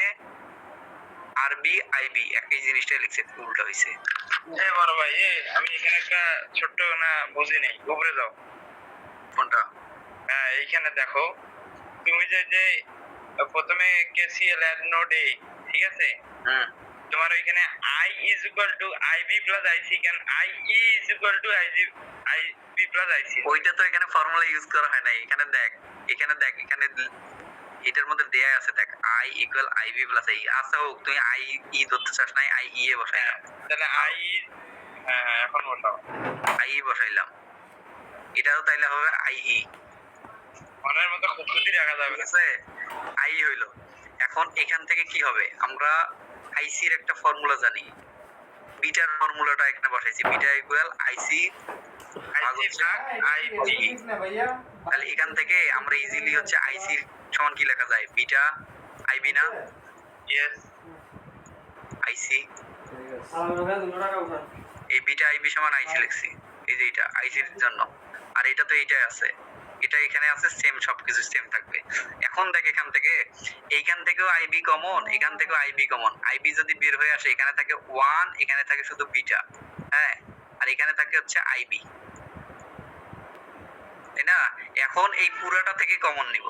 আরবি আইবি একই জিনিসটাই লিখছে উল্টো হইছে বড় ভাই আমি এখানে একটা ছোট্ট না বুঝি নেই উপরে যাও কোনটা হ্যাঁ এইখানে দেখো তুমি যে প্রথমে কেসিএল এট নোড এ ঠিক আছে তোমার ওইখানে I is equal to IB plus IC কেন I is equal to IB plus IC ওইটা তো এখানে ফর্মুলা ইউজ করা হয় না এখানে দেখ এখানে এটার মধ্যে দেয়া আছে দেখ I equal I B plus I আচ্ছা হোক তুই আই ই ধরতে চাস না আই ই এ বসাইলাম তাহলে আই হ্যাঁ এখন বসাও আই ই বসাইলাম এটাও তাইলে হবে আই ই মনের মতো খুঁজে রাখা যাবে ঠিক আছে আই হইলো এখন এখান থেকে কি হবে আমরা আইসির একটা ফর্মুলা জানি বিটার ফর্মুলাটা এখানে বসাইছি বিটা ইকুয়াল আইসি তাহলে এখান থেকে আমরা ইজিলি হচ্ছে আইসি সমান কি লেখা যায় বিটা আইবি না ইয়েস আইসি এই বিটা আইবি সমান আইসি লিখছি এই যে এটা আইসির জন্য আর এটা তো এইটাই আছে এটা এখানে আছে সেম সবকিছু সেম থাকবে এখন দেখ এইখান থেকেও আইবি কমন এখান থেকেও আইবি কমন আইবি যদি বের হয়ে আসে এখানে থাকে 1 এখানে থাকে শুধু বিটা হ্যাঁ আর এখানে থাকে হচ্ছে আইবি তাই না এখন এই পুরাটা থেকে কমন নিব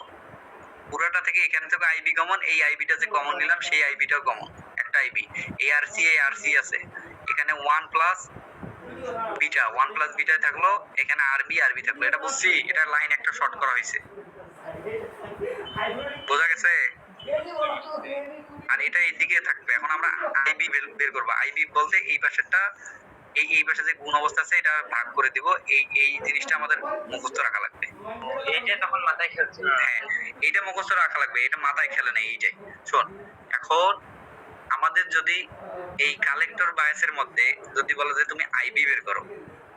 পুরাটা থেকে এখান থেকে আইবি কমন এই আইবিটা যে কমন নিলাম সেই আইবিটাও কমন একটা আইবি এই আরসি আছে এখানে 1 প্লাস বিটা থাকলো এখানে আরবি থাকলো এটা বুঝছি এটা লাইন একটা শর্ট করা হয়েছে বোঝা গেছে আর এটা এইদিকে থাকবে এখন আমরা আইবি বের করব আইবি বলতে এই পাশেরটা এই পাশে যে গুণ অবস্থা আছে এটা ভাগ করে দিব এই জিনিসটা আমাদের মুখস্থ রাখা লাগবে এইটা তখন মাথায় খেলছে হ্যাঁ এইটা মুখস্থ রাখা লাগবে এটা মাথায় খেলে না এইটাই শোন এখন আমাদের যদি এই কালেক্টর বায়াসের মধ্যে যদি বলে যে তুমি আইবি বের করো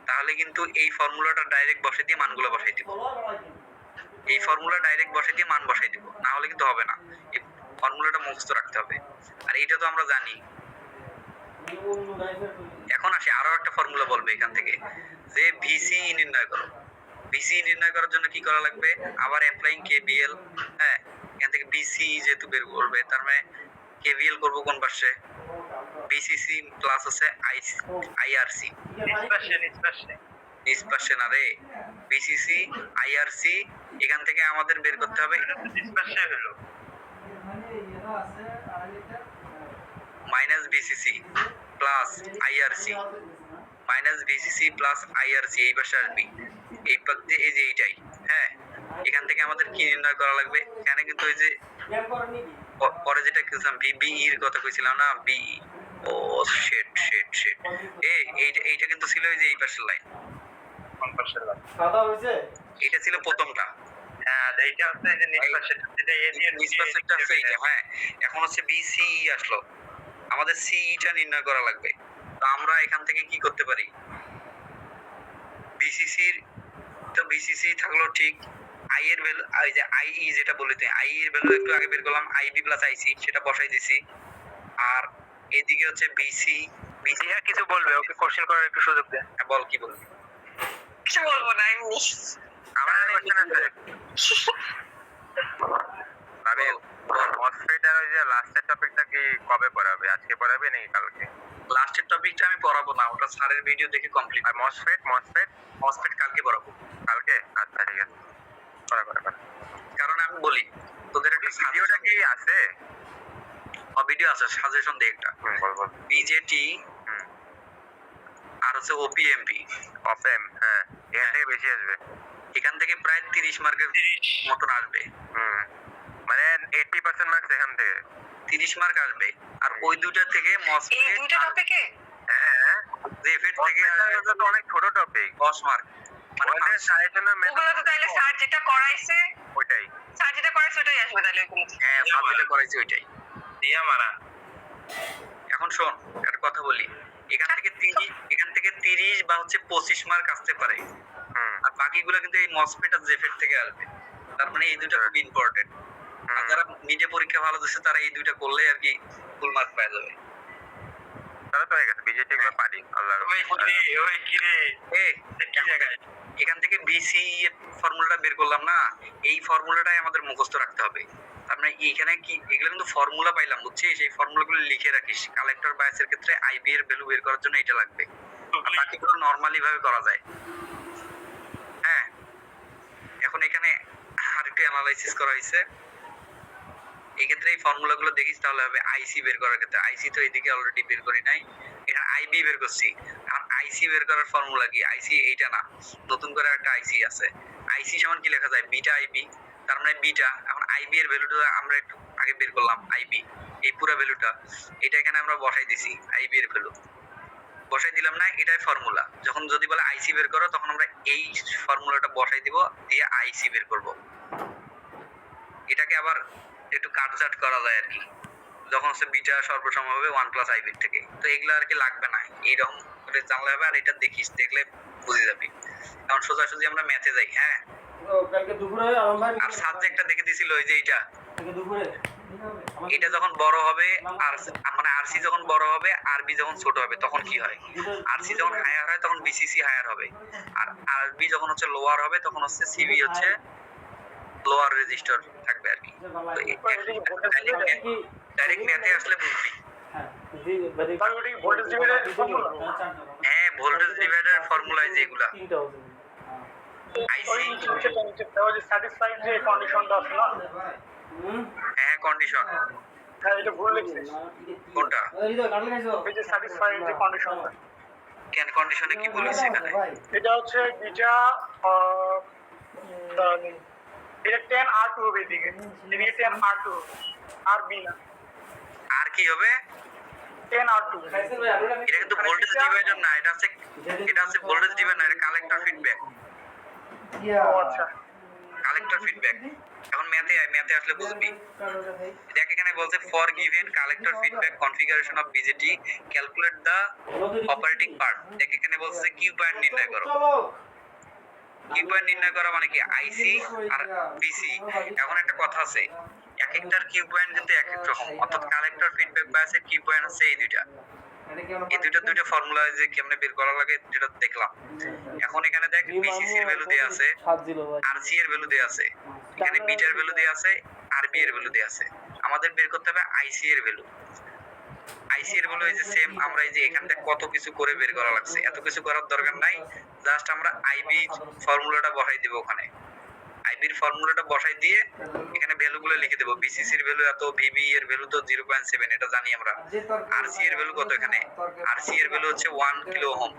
তাহলে কিন্তু এই ফর্মুলাটা ডাইরেক্ট বসে দিয়ে মানগুলো বসাই দিব এই ফর্মুলা ডাইরেক্ট বসে দিয়ে মান বসাই দিব না হলে কিন্তু হবে না এই ফর্মুলাটা মুখস্থ রাখতে হবে আর এইটা তো আমরা জানি এখন আসি আরো একটা ফর্মুলা বলবে এখান থেকে যে ভিসি নির্ণয় করো ভিসি নির্ণয় করার জন্য কি করা লাগবে আবার অ্যাপ্লাইং কেভিএল হ্যাঁ এখান থেকে বিসি যেহেতু বের করবে তার মানে কেভিএল করব কোন পাশে বিসিসি প্লাস আছে আইআরসি নিষ্পাশে না রে বিসিসি আইআরসি এখান থেকে আমাদের বের করতে হবে নিষ্পাশে হলো মাইনাস বিসিসি প্লাস আইআরসি এই পাশে আসবি এই পাশে এই যে এইটাই হ্যাঁ এখান থেকে আমাদের কি নির্ণয় করা লাগবে এখানে কিন্তু ওই যে পরে যেটা কইছিলাম বিই এর কথা কইছিলাম না বিই ও শিট এইটা কিন্তু ছিল ওই যে এই পাশের লাইন কোন পাশের লাইন খাওয়া হয়েছে এটা ছিল প্রথমটা হ্যাঁ এইটা হচ্ছে যে নিষ্পাশে এটা এ দিয়ে নিষ্পাশটা হচ্ছে এইটা হ্যাঁ এখন হচ্ছে বিসিই আসলো আমাদের সিইটা নির্ণয় করা লাগবে তো আমরা এখান থেকে কি করতে পারি বিসিসি থাকলো ঠিক আই এর ভ্যালু এই যে আইই যেটা বলিতে আই এর ভ্যালু একটু আগে বের করলাম আইবি প্লাস আইসি সেটা বসাই দিছি আর এদিকে হচ্ছে বিসি হ্যাঁ কিছু বলবে ওকে কোশ্চেন করার একটু সুযোগ দে বল কি বলবি কিছু বলবো না এমনি আমার কোশ্চেন আছে আরে মসফেট আর ওই যে লাস্টের টপিকটা কি কবে পড়াবে? আজকে পড়াবে নাকি কালকে? লাস্টের টপিকটা আমি পড়াবো না, ওটা স্যারের ভিডিও দেখে কমপ্লিট। আর মসফেট কালকে পড়াবো। কালকে? আচ্ছা ঠিক আছে, করা। কারণ আমি বলি তোদের একটা ভিডিওটা কি আছে? ভিডিও আছে, সাজেশন দে একটা। বল। বিজেটি আর হচ্ছে ওপিএমপি অপেম, হ্যাঁ এখান থেকে বেশি আসবে। এখান থেকে প্রায় 30 মার্কের মতন আসবে। মানে 80% মার্কস এখান থেকে। 30 মার্ক আসবে। আর ওই দুইটা থেকে এই মসফেট দুইটা টপিকে হ্যাঁ, জেফেট থেকে এটা তো অনেক ছোট টপিক। 10 মার্ক। আমাদের সাজেশনের ওগুলো তো তাইলে স্যার যেটা করাইছে ওইটাই। ওটাই আসবে তাহলে ওগুলো থেকে। হ্যাঁ, সাবজেক্টে করাইছি ওইটাই। দিয়া মারা এখন শোন, একটা কথা বলি, এখান থেকে 30 বা হচ্ছে 25 মার্ক আসতে পারে। আর বাকিগুলো কিন্তু এই মসফেট আর জেফেট থেকে আসবে। তার মানে এই দুটো খুব ইম্পর্টেন্ট। আর যারা নিজে পরীক্ষা ভালো দিচ্ছে তারা এই দুইটা করলে আর কি ফুল মার্ক পেয়ে যাবে। তাহলে তো হয়ে গেছে, বিজেপি গুলো পারি আল্লাহ। ওই কিরে কি জায়গায় এখান থেকে বিসি ফর্মুলাটা বের করলাম না, এই ফর্মুলাটাই আমাদের মুখস্থ রাখতে হবে। আমরা এখানে কি এগুলো কিন্তু ফর্মুলা পাইলাম, বুঝছিস? এই ফর্মুলাগুলো লিখে রাখিস। কালেক্টর বায়াসের ক্ষেত্রে আইবি এর ভ্যালু বের করার জন্য এটা লাগবে। আর বাকিগুলো নরমালি ভাবে করা যায়। হ্যাঁ, এখন এখানে আরেকটু অ্যানালাইসিস করা হয়েছে। এই ক্ষেত্রে এই ফর্মুলাগুলো দেখিস তাহলে হবে। আইসি বের করার ক্ষেত্রে আইসি তো এদিকে অলরেডি বের করি নাই, এখানে আইবি বের করছি। এখন আইসি বের করার ফর্মুলা কি? আইসি এইটা না, নতুন করে একটা আইসি আছে। আইসি সমান কি লেখা যায়? বিটা আইবি, তার মানে বিটা। এখন আইবি এর ভ্যালুটা আমরা একটু আগে বের করলাম। আইবি এই পুরো ভ্যালুটা এটা এখানে আমরা বসাই দিছি। আইবি এর ভ্যালু বসাই দিলাম না, এটাই ফর্মুলা। যখন যদি বলে আইসি বের করো তখন আমরা এই ফর্মুলাটা বসাই দিব, দিয়ে আইসি বের করব। এটাকে আবার একটু কাটছাট করা যায় আর কি, যখন হচ্ছে বিটা সর্বসম হবে 1 + আইবি থেকে। তো এগুলো আর কি লাগবে না, এইরকম করে জানলে হবে। আর এটা দেখিস, দেখলে বুঝে যাবি। কারণ সোজাসুজি আমরা ম্যাথে যাই। হ্যাঁ, তো কালকে দুপুরে আলম ভাই আর সাবজেক্টটা দেখে দিছিল ওই যে এইটা, কালকে দুপুরে এটা যখন বড় হবে আর মানে আরসি যখন বড় হবে, আরবি যখন ছোট হবে তখন কি হয়? আরসি যখন হায়ার হয় তখন বিসিসি হায়ার হবে, আর আরবি যখন হচ্ছে লোয়ার হবে তখন হচ্ছে সিবি হচ্ছে লোয়ার রেজিস্টার থাকবে আর কি। তো ডাইরেক্ট ম্যাথে আসলে বুঝবি। হ্যাঁ জি বাড়ি তাহলে ওটা কি ভোল্টেজ ডিভাইডার ফর্মুলা? হ্যাঁ, ভোল্টেজ ডিভাইডার ফর্মুলা যেগুলা 3000 আইসি। ওই যে স্যাটিসফাইড যে কন্ডিশনটা আছে না, হ্যাঁ, কন্ডিশন হ্যাঁ এটা ভুল লিখছিস। কোনটা? এই তো কাটলে খাইছো ওই যে স্যাটিসফাইড যে কন্ডিশনটা, কেন কন্ডিশনে কি বলিস এখানে? এটা হচ্ছে বিটা এটা 10 R2 হবে, এদিকে 10 R2 আর বি না, আর কি হবে? 10 R2। খাইছেন ভাই আপনারা এটা কিন্তু ভোল্টেজ ডিভাইডার না, এটা হচ্ছে ভোল্টেজ ডিভাইডার না, এটা কালেক্টর ফিডব্যাক। ও আচ্ছা, কালেক্টর ফিডব্যাক। এখন ম্যাথে আসলে বুঝবি। দেখ এখানে বলছে for given collector feedback configuration of BJT calculate the operating part. দেখ এখানে বলছে কিউ পয়েন্ট নির্ণয় করো। কিউ পয়েন্ট নির্ণয় করা মানে কি? আইসি আর বিসি। এখন একটা কথা আছে, এক একটার কিউ পয়েন্ট কিন্তু এক এক রকম। অর্থাৎ কালেক্টর ফিডব্যাক বায়াসের কিউ পয়েন্ট হচ্ছে এই দুইটা। এই দুইটা ফর্মুলা যে কেমনে বের করা লাগে যেটা দেখলাম। এখন এখানে দেখ বিসিসি এর ভ্যালু দেয়া আছে, আরসি এর ভ্যালু দেয়া আছে, এখানে বিটার ভ্যালু দেয়া আছে, আরবি এর ভ্যালু দেয়া আছে। আমাদের বের করতে হবে আইসি এর ভ্যালু। আইসি এর ভ্যালু এই যে সেম, আমরা এই যে এখানটা কত কিছু করে বের করা লাগছে, এত কিছু করার দরকার নাই। জাস্ট আমরা আইবি ফর্মুলাটা বসাই দেব ওখানে। আইবির ফর্মুলাটা বসাই দিয়ে এখানে ভ্যালুগুলো লিখে দেব। বিসিসি এর ভ্যালু এত, ভিবি এর ভ্যালু তো 0.7, এটা জানি আমরা। আরসি এর ভ্যালু কত? এখানে আরসি এর ভ্যালু হচ্ছে 1 কিলো ওহম।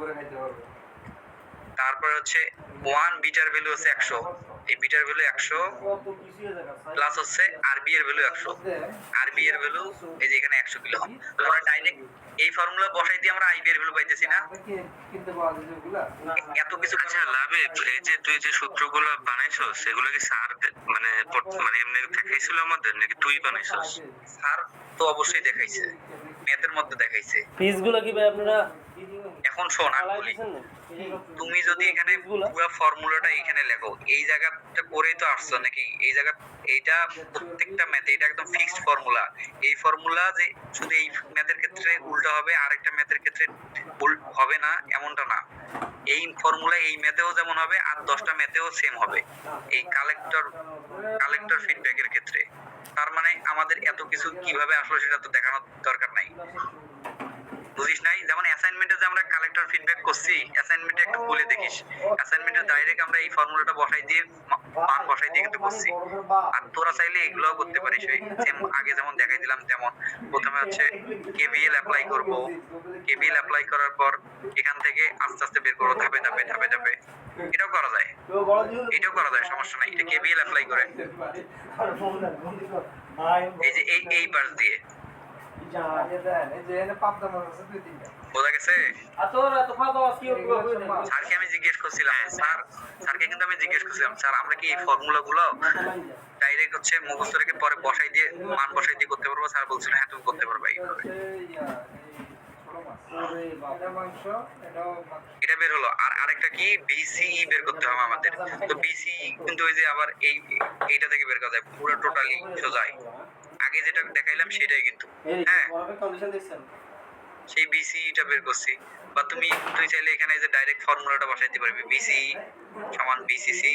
তারপর হচ্ছে 1 বিটার ভ্যালু হচ্ছে 100, এই বিটার ভ্যালু 100 প্লাস হচ্ছে আরবি এর ভ্যালু 100। আরবি এর ভ্যালু এই যে এখানে 100 কিলো ওহম। আমরা ডাইরেক্ট এই ফর্মুলা বসাই দিয়ে আমরা আইবি এর ভ্যালু পাইতেছি না। এত কিছু। আচ্ছা লাভে, এই যে তুই যে সূত্রগুলো বানাইছস সেগুলো কি স্যার মানে এমনি দেখাইছিল আমাদের, নাকি তুই বানাইছস? স্যার তো অবশ্যই দেখাইছে, ম্যাথের মধ্যে দেখাইছে। পিসগুলো কি ভাই আপনারা এখন শোন আমি বলি, তুমি যদি এখানে পুরো ফর্মুলাটা এখানে লেখো, এই জায়গাটা করেই তো আসছো নাকি? এই জায়গা এইটা প্রত্যেকটা ম্যাথে এটা একদম ফিক্সড ফর্মুলা। এই ফর্মুলা যে শুধু এই ম্যাথের ক্ষেত্রে উল্টা হবে, আরেকটা ম্যাথের ক্ষেত্রে হবে না এমনটা না। এই ফর্মুলা এই ম্যাথেও যেমন হবে আর 10টা ম্যাথেও সেম হবে এই কালেক্টর ফিডব্যাকের ক্ষেত্রে। তার মানে আমাদের এত কিছু কিভাবে আসলো সেটা তো দেখানোর দরকার নাই, বুঝিস নাই? যেমন অ্যাসাইনমেন্টে যে আমরা কালেক্টর ফিডব্যাক করছি, অ্যাসাইনমেন্টে একটু বলে দেখিস, অ্যাসাইনমেন্টে ডাইরেক্ট আমরা এই ফর্মুলাটা বসাই দিয়ে মান বসাই দিয়ে কিন্তু করছি। আর তোরা চাইলে এগুলোও করতে পারিস, ওই আগে যেমন দেখাই দিলাম তেমন। প্রথমে হচ্ছে কেভিএল অ্যাপ্লাই করব, কেভিএল অ্যাপ্লাই করার পর এখান থেকে আস্তে আস্তে বের করবো ধাপে ধাপে ধাপে ধাপে। এটাও করা যায়, এটাও করা যায়, সমস্যা নাই। এটা কেভিএল অ্যাপ্লাই করে এই যে এই পাশ দিয়ে, বোঝা গেছে? স্যারকে আমি জিজ্ঞেস করছিলাম, স্যারকে কিন্তু আমি জিজ্ঞেস করছিলাম, স্যার আমরা কি এই ফর্মুলা গুলো ডাইরেক্ট হচ্ছে মুখস্থ রেখে পরে বসাই দিয়ে মান বসাই দিয়ে করতে পারবো? স্যার বলছিল হ্যাঁ তুমি করতে পারবে এইভাবে। এটা বের হলো। আর আরেকটা কি বিসিই বের করতে হবে আমাদের। তো বিসিই কিন্তু ওই যে আবার এইটা থেকে বের করা যায় পুরো টোটালি সোজাই, আগে যেটা দেখাইলাম সেটাই কিন্তু। হ্যাঁ, সেই বিসিইটা বের করছি। বা তুই চাইলে এখানে যে ডাইরেক্ট ফর্মুলাটা বসাইতে পারবি, বিসিই সমান V CC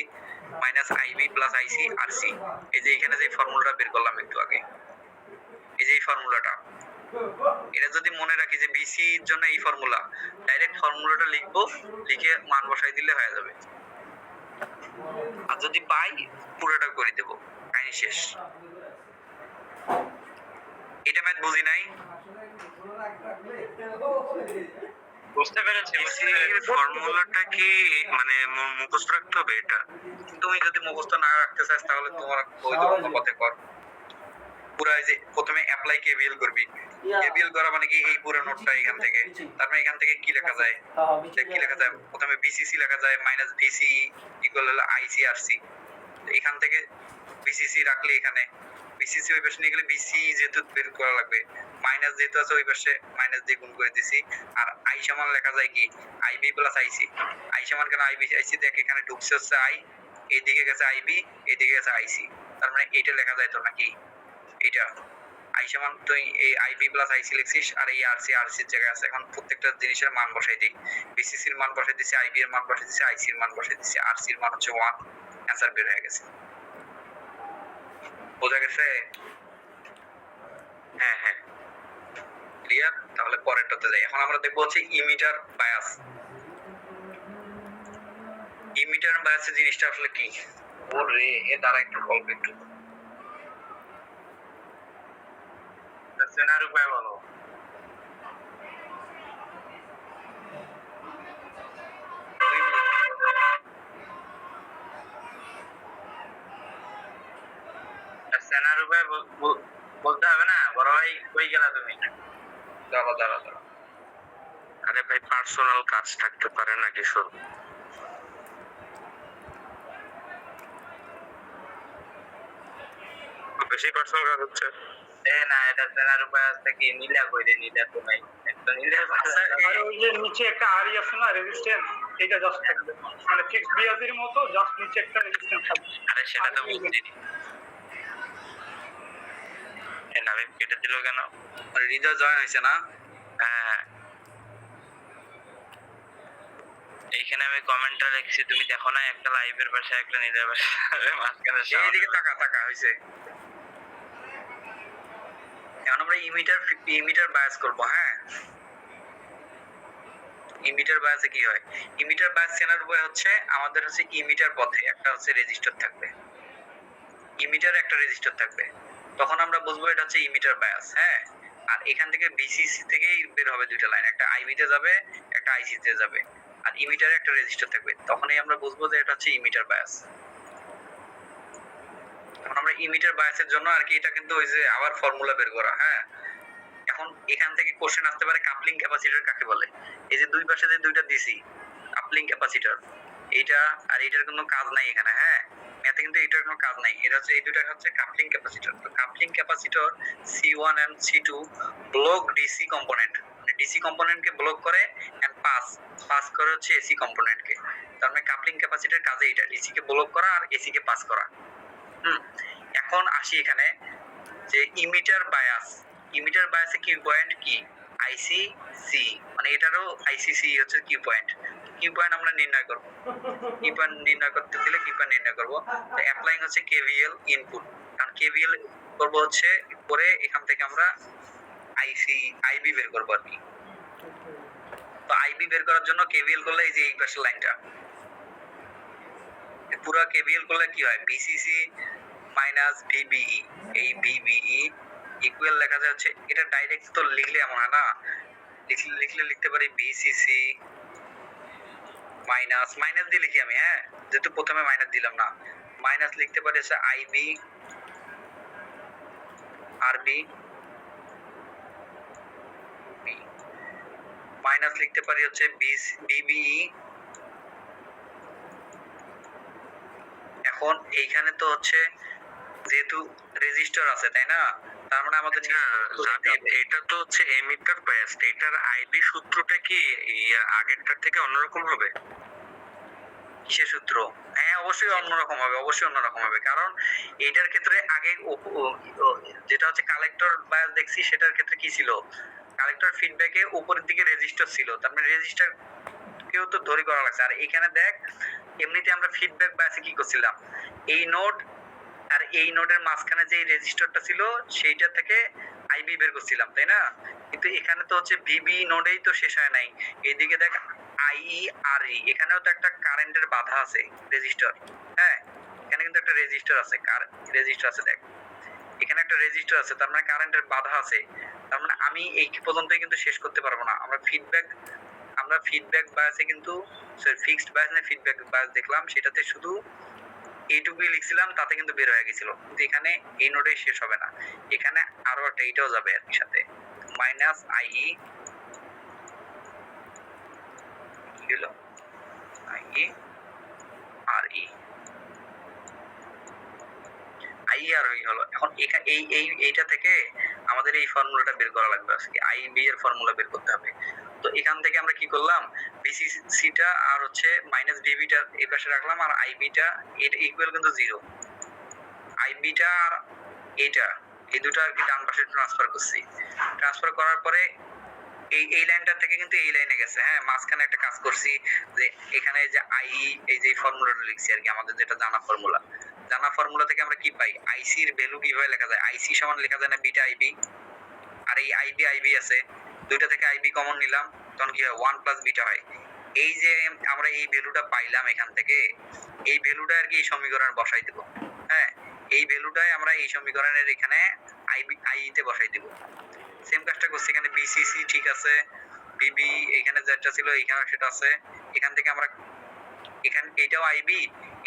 minus I B plus I C R C. এই যে এখানে যে ফর্মুলাটা বের করলাম একটু আগে, এই যে এই ফর্মুলাটা, এটা যদি মনে রাখি যে বিসি এর জন্য এই ফর্মুলা, ডাইরেক্ট ফর্মুলাটা লিখবো, লিখে মান বসাই দিলে হয়ে যাবে। আর যদি পাই পুরোটা করে দেবো, কাহিনী শেষ। এটা ম্যাথ বুঝি নাই, বুঝতে পেরেছি। বিসির ফর্মুলাটা কি মানে মুখস্থ রাখতে হবে? এটা তুমি যদি মুখস্থ না রাখতে চাস তাহলে তোমার ওই অন্য পথে কর। পুরো এই যে প্রথমে অ্যাপ্লাই কেভিএল করবি, কেভিএল করা মানে কি এই পুরো নোটটা এখান থেকে, তারপরে এখান থেকে কি লেখা যায়, কি লেখা যায়, প্রথমে বিসিসি লেখা যায় মাইনাস বিসি ইকুয়াল হলো আইসি আরসি। এখান থেকে বিসিসি রাখলে এখানে বিসিসি ওই পাশে নিয়ে গেলে বিসি যেহেতু বের করা লাগবে, মাইনাস যেহেতু আছে ওই পাশে মাইনাস দিয়ে গুণ করে দিছি। আর আই সমান লেখা যায় কি আইবি প্লাস আইসি। আই সমান কেন আইবি আইসি, দেখ এখানে ঢুকছে হচ্ছে আই, এইদিকে গেছে আইবি, এইদিকে গেছে আইসি, তার মানে এইটা লেখা যায় তো নাকি এইটা আই সমান তুই এই আইবি প্লাস আইসি লিখছিস, আর এই আরসি আরসির জায়গায় আছে। এখন প্রত্যেকটা জিনিসের মান বসাই দিই, বিসিসির মান বসাই দিছি, আইবি এর মান বসাই দিছি, আইসির মান বসাই দিছি, আরসির মান হচ্ছে 1, অ্যানসার বের হয়ে গেছে। বোঝা গেছে? হ্যাঁ হ্যাঁ ক্লিয়ার? তাহলে পরেরটাতে যাই। এখন আমরা দেখবো হচ্ছে ইমিটার বায়াস। ইমিটার বায়াসের জিনিসটা আসলে কি? ওরে এ দ্বারা একটু গল্প একটু চেনার উপায় বলো। চেনার উপায় বলতে হবে না, বড় ভাই কই গেলা তুমি? দাঁড়া দাঁড়া দাঁড়া, আরে ভাই পার্সোনাল কাজ থাকতে পারে না কিশোর? বেশি পার্সোনাল কাজ হচ্ছে। না, এটা চেনার উপায় আছে কি? নীলা কইরে, নীলা তো নাই, একটা নীলা আচ্ছা, আর ওই যে নিচে একটা আরি আছে না রেজিস্ট্যান্স, এটা জাস্ট থাকবে, মানে ফিক্সড বিয়াজের মতো জাস্ট নিচে একটা রেজিস্ট্যান্স থাকবে। আরে সেটা তো বুঝছি। এই নামে কেটে দিল কেন? হৃদয় জয়েন হয়েছে না? হ্যাঁ, এইখানে আমি কমেন্টটা লিখছি, তুমি দেখো না? একটা লাইভের পাশে একটা নীলের পাশে মাঝখানে এইদিকে তাকা তাকা হয়েছে। এখন আমরা ইমিটার বায়াস করব। হ্যাঁ, ইমিটার বায়াসে কি হয়? ইমিটার বায়াস চেনার উপায় হচ্ছে আমাদের হচ্ছে ইমিটার পথে একটা হচ্ছে রেজিস্টার থাকবে, ইমিটার একটা রেজিস্টার থাকবে, তখন আমরা বুঝবো এটা হচ্ছে ইমিটার বায়াস। হ্যাঁ, আর এখান থেকে বিসিসি থেকেই বের হবে দুইটা লাইন, একটা আইবি তে যাবে, একটা আইসি তে যাবে, আর ইমিটারে একটা রেজিস্টার থাকবে, তখনই আমরা বুঝবো যে এটা হচ্ছে ইমিটার বায়াস। এখন আমরা ইমিটার বায়াসের জন্য আর কি এটা কিন্তু ওই যে আবার ফর্মুলা বের করা। হ্যাঁ, এখন এখান থেকে কোশ্চেন আসতে পারে কাপলিং ক্যাপাসিটর কাকে বলে। এই যে দুই পাশে যে দুইটা দিছি কাপলিং ক্যাপাসিটর, এইটা আর এইটার কোনো কাজ নাই এখানে। হ্যাঁ, ম্যাথে কিন্তু এইটার কোনো কাজ নাই, এটা হচ্ছে এই দুইটা হচ্ছে কাপলিং ক্যাপাসিটর। তো coupling capacitor C1 and C2 block DC component, মানে ডিসি কম্পোনেন্টকে ব্লক করে এন্ড পাস করে হচ্ছে এসি কম্পোনেন্টকে। তার মানে কাপলিং ক্যাপাসিটর কাজে এটা ডিসি কে ব্লক করা আর এসি কে পাস করা। এখন আসি এখানে যে ইমিটার বায়াস, ইমিটার বায়াসে কি পয়েন্ট কি আইসিসি, মানে এটারও আইসিসি হচ্ছে কি পয়েন্ট। কি পয়েন্ট আমরা নির্ণয় করব, কি পয়েন্ট নির্ণয় করতে দিলে কি পয়েন্ট নির্ণয় করব। তো অ্যাপ্লাইং হচ্ছে কেভিএল ইনপুট, কারণ কেভিএল করব হচ্ছে করে এখান থেকে আমরা আইবি বের করবো আর কি। তো আইবি বের করার জন্য কেভিএল করলে এই যে এই পাশের লাইনটা পুরো কেভিএল করলে কি হয়, বিসিসি মাইনাস বিবিই, এই বিবিই ইকুয়াল লেখা যায় হচ্ছে, এটা ডাইরেক্ট তো লিখলে এমন হয় না, লিখতে পারি বিসিসি মাইনাস দিয়ে লিখি আমি, হ্যাঁ যেহেতু প্রথমে মাইনাস দিলাম না, মাইনাস লিখতে পারি হচ্ছে আইবি আরবি, মাইনাস লিখতে পারি হচ্ছে বিবিই। এখন এইখানে তো হচ্ছে যেহেতু রেজিস্টার আছে তাই না, তার মানে আমাদের এটা তো হচ্ছে এমিটার বায়াস, এটার আইবি সূত্রটা কি আগেরটার থেকে অন্যরকম হবে? কিসের সূত্র? হ্যাঁ অবশ্যই অন্যরকম হবে, কারণ এটার ক্ষেত্রে আগে যেটা হচ্ছে কালেক্টর বায়াস দেখছি, সেটার ক্ষেত্রে কি ছিল, কালেক্টর ফিডব্যাকে উপরের দিকে রেজিস্টার ছিল, তার মানে রেজিস্টার কেউ তো ধরে করা লাগছে। আর এখানে দেখ এমনিতে আমরা ফিডব্যাক বায়াসে কি করছিলাম, এই নোড আর এই নোডের মাঝখানে যে রেজিস্টারটা ছিল সেইটা থেকে আইবি বের করছিলাম তাই না, কিন্তু এখানে তো হচ্ছে বিবি নোডেই তো শেষ হয় নাই, এইদিকে দেখ আইই আর ই, এখানেও তো একটা কারেন্টের বাধা আছে রেজিস্টার, হ্যাঁ এখানে কিন্তু একটা রেজিস্টার আছে দেখ এখানে একটা রেজিস্টার আছে, তার মানে কারেন্টের বাধা আছে, তার মানে আমি এই পর্যন্তই কিন্তু শেষ করতে পারবো না। আমরা ফিডব্যাক বায়াসে কিন্তু ফিক্সড বায়াস না ফিডব্যাক বায়াস দেখলাম, সেটাতে শুধু এইটুকুই লিখছিলাম, তাতে কিন্তু বের হয়ে গেছিল, কিন্তু এখানে এই নোডে শেষ হবে না, এখানে আরো একটা এইটাও যাবে আর কি সাথে মাইনাস আইই কি হলো আইই আর ই হলো। এখন এইটা থেকে আমাদের এই ফর্মুলাটা বের করা লাগবে, আজকে আইবি এর ফর্মুলা বের করতে হবে। তো এখান থেকে আমরা কি করলাম, বিসিসিটা আর হচ্ছে মাইনাস বিবিটা এই পাশে রাখলাম, আর আইবিটা এটা ইকুয়াল কিন্তু 0, আইবিটা আর এটা এই দুটো আর কি ডান পাশে ট্রান্সফার করছি, ট্রান্সফার করার পরে এই লাইনটা থেকে কিন্তু এই লাইনে গেছে, হ্যাঁ মাঝখানে একটা কাজ করছি যে এখানে যে এই যে ফর্মুলাটা লিখছি আর কি, আমাদের যেটা জানা ফর্মুলা থেকে আমরা কি পাই, আইসি এর ভ্যালু কিভাবে লেখা যায়, আইসি সমান লেখা যায় না বিটা আইবি, আর এই আইবি আছে, দুইটা থেকে আইবি কমন নিলাম, তখন কি হয় 1 প্লাস বিটা হয়। এই যে আমরা এই ভ্যালুটা পাইলাম এখান থেকে, এই ভ্যালুটা আর কি এই সমীকরণে বসাই দেব, হ্যাঁ এই ভ্যালুটাই আমরা এই সমীকরণের এখানে আইতে বসাই দেব। সেম কাজটা করছি এখানে, বিসিসি ঠিক আছে, বিবি এখানে যেটা ছিল এখানে সেটা আছে, এখান থেকে আমরা এটাও আইবি,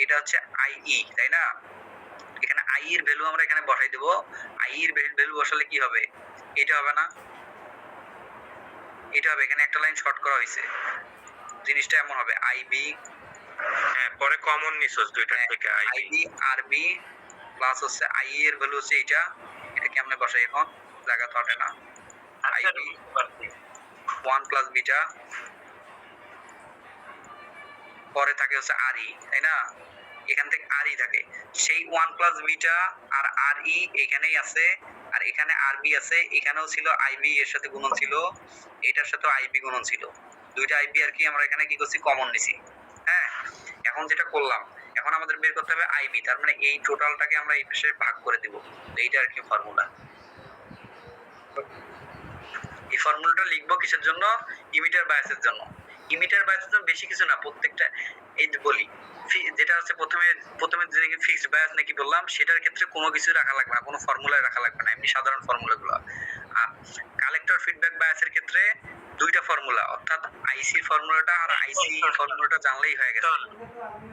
এটা হচ্ছে আইই তাই না, এখানে আই এর ভ্যালু আমরা এখানে বসাই দেব, আই এর ভ্যালু বসালে কি হবে, এটা হবে না, এটা হবে, এখানে একটা লাইন শর্ট করা হয়েছে, জিনিসটা এমন হবে আইবি, হ্যাঁ পরে কমন নিছস দুইটা থেকে আইবি আরবি প্লাস হচ্ছে আই এর ভ্যালু হচ্ছে এটা কেমনে বসাই, এখন জায়গা তো আটে না, আইবি 1 প্লাস বিটা, পরে থাকে হচ্ছে আর ই তাই না, এখান থেকে আর ই থাকে, সেই 1 প্লাস বিটা আর আর ই এখানেই আছে, আর এখানে আরবি আছে, এখানেও ছিল আইবি এর সাথে গুণন ছিল, এটার সাথে আইবি গুণন ছিল, দুইটা আইবি আর কি আমরা এখানে কি করছি কমন নিছি, হ্যাঁ এখন যেটা করলাম, এখন আমাদের বের করতে হবে আইবি, তার মানে এই টোটালটাকে আমরা এই পাশে ভাগ করে দিব, এইটা আর কি ফর্মুলা। এই ফর্মুলাটা লিখবো কিসের জন্য, ইমিটার বায়াসের জন্য, বেশি কিছু না, প্রত্যেকটা এই বলি যেটা হচ্ছে প্রথমে যে ফিক্সড বায়াস নাকি বললাম, সেটার ক্ষেত্রে কোনো কিছু রাখা লাগবে না, কোনো ফর্মুলায় রাখা লাগবে না, এমনি সাধারণ ফর্মুলাগুলো। আর কালেক্টর ফিডব্যাক বায়াসের ক্ষেত্রে দুইটা ফর্মুলা, অর্থাৎ আইসি ফর্মুলাটা আর আইসি ফর্মুলাটা জানলেই হয়ে গেছে।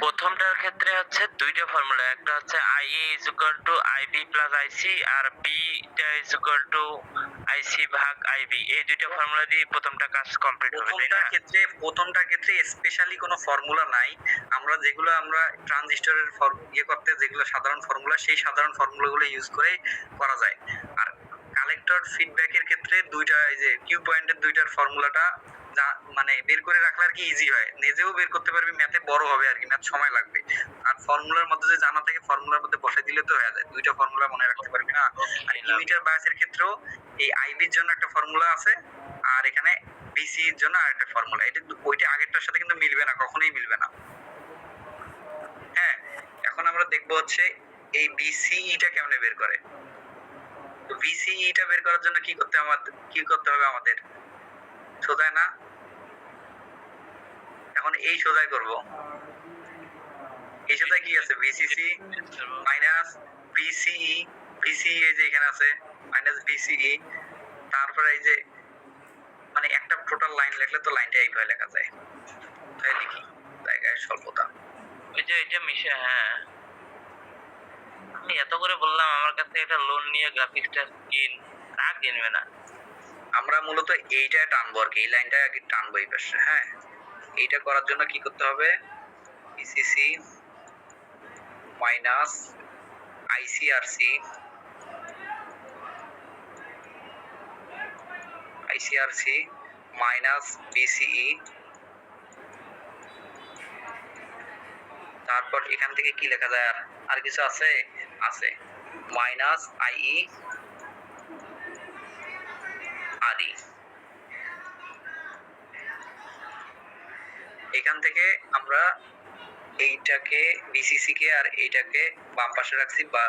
প্রথমটার ক্ষেত্রে হচ্ছে দুইটা ফর্মুলা, একটা হচ্ছে I E is equal to IB plus I C, আর beta is equal to I C ভাগ আইবি, এই দুইটা ফর্মুলা দিয়ে প্রথমটা কাজ কমপ্লিট হবে। প্রথমটার ক্ষেত্রে স্পেশালি কোনো ফর্মুলা নাই, যেগুলো আমরা ট্রানজিস্টরের করতে যেগুলো সাধারণ ফর্মুলা, সেই সাধারণ ফর্মুলাগুলো ইউজ করে করা যায়। আর কালেক্টর ফিডব্যাকের ক্ষেত্রে দুইটা এই যে কিউ পয়েন্টের দুইটার ফর্মুলাটা মানে বের করে রাখলে আর কি ইজি হয়, নিজেও বের করতে পারবি, ম্যাথে বড় হবে আর কি, ম্যাথ সময় লাগবে, আর ফর্মুলার মধ্যে যে জানা থাকে ফর্মুলার মধ্যে বসাই দিলে তো হয়ে যায়, দুইটা ফর্মুলা মনে রাখতে পারবি না। আর ইমিটার বায়াসের ক্ষেত্রেও এই আইবির জন্য একটা ফর্মুলা আছে, আর এখানে বিসি এর জন্য আরেকটা ফর্মুলা, এটা ওইটা আগেরটার সাথে কিন্তু মিলবে না, কখনোই মিলবে না। হ্যাঁ এখন আমরা দেখবো হচ্ছে এই বিসিইটা কেমনে বের করে, তো VCE টা বের করার জন্য কি করতে হবে আমাদের? সোজায় না? এখন এই সোজায় করব। এই সোজায় কি আছে? VCC মাইনাস VCE, VCE এই যে এখানে আছে মাইনাস VCE, তারপরে এই যে মানে একটা টোটাল লাইন লিখলে তো লাইনটা এইভাবে লেখা যায়। তাই লিখি জায়গায় স্বল্পতা। ওই যে এটা মিশে, হ্যাঁ আমি এত করে বললাম আমার কাছে একটা লোন নিয়ে গ্রাফিক্সটা কিন, তা কিনবে না। আমরা মূলত এইটা টানবো আর কি, এই লাইনটা আগে টানবো এই পাশে। হ্যাঁ, এইটা করার জন্য কি করতে হবে? VCC minus ICRC minus VCE, তারপর এখান থেকে কি লেখা যায়? আর কিছু আছে? আছে মাইনাস IE RE। এখান থেকে আমরা এইটাকে VCC কে আর এইটাকে বাম পাশে রাখছি, বা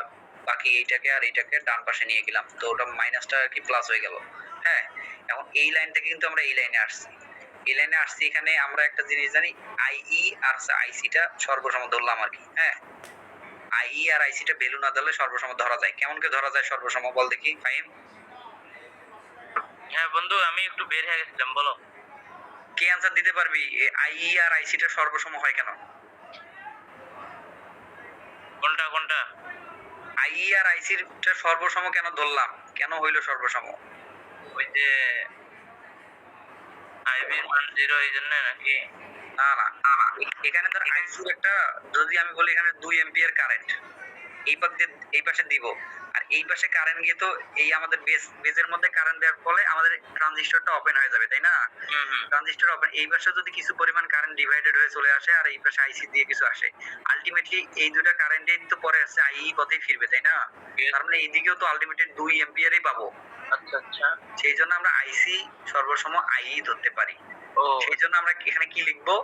বাকি এইটাকে আর এইটাকে ডান পাশে নিয়ে গেলাম, তো ওটা মাইনাসটা আর কি প্লাস হয়ে গেল। হ্যাঁ, এখন এই লাইন থেকে কিন্তু আমরা এই লাইনে আসছি, এখানে আমরা একটা জিনিস জানি, IE আর IC টা সর্বসম ধরলাম আর কি। হ্যাঁ, IE আর IC টা ভ্যালু না ধরলে সর্বসম ধরা যায়। কেমন করে ধরা যায় সর্বসম বল দেখি ফাহিম? হ্যাঁ বন্ধু, আমি একটু বের হয়ে গেছিলাম, বলো। কে অ্যানসার দিতে পারবি IE আর IC টা সর্বসম হয় কেন? কোনটা? IE আর IC টা সর্বসম কেন ধরলাম? কেন হইল সর্বসম? ওই যে IB এর মান 0 এই জন্য নাকি? না, এখানে ধর IC একটা, যদি আমি বলি এখানে 2 এম্পিয়ার কারেন্ট এই পাশে দিব, আর এই পাশে কারেন্ট গিয়ে তো এই আমাদের বেজের মধ্যে কারেন্ট দেওয়ার ফলে আমাদের ট্রানজিস্টরটা ওপেন হয়ে যাবে, তাই না? ট্রানজিস্টর ওপেন, এই পাশে যদি কিছু পরিমাণ কারেন্ট ডিভাইডেড হয়ে চলে আসে আর এই পাশে IC দিয়ে কিছু আসে, আলটিমেটলি এই দুটো কারেন্টই তো পরে আসছে IE পথেই ফিরবে, তাই না? তার মানে এইদিকেও তো আলটিমেটলি 2 এম্পিয়ারই পাবো। আচ্ছা, সেই জন্য আমরা IC সর্বসম IE ধরতে পারি। ও সেই জন্য আমরা এখানে কি লিখবো?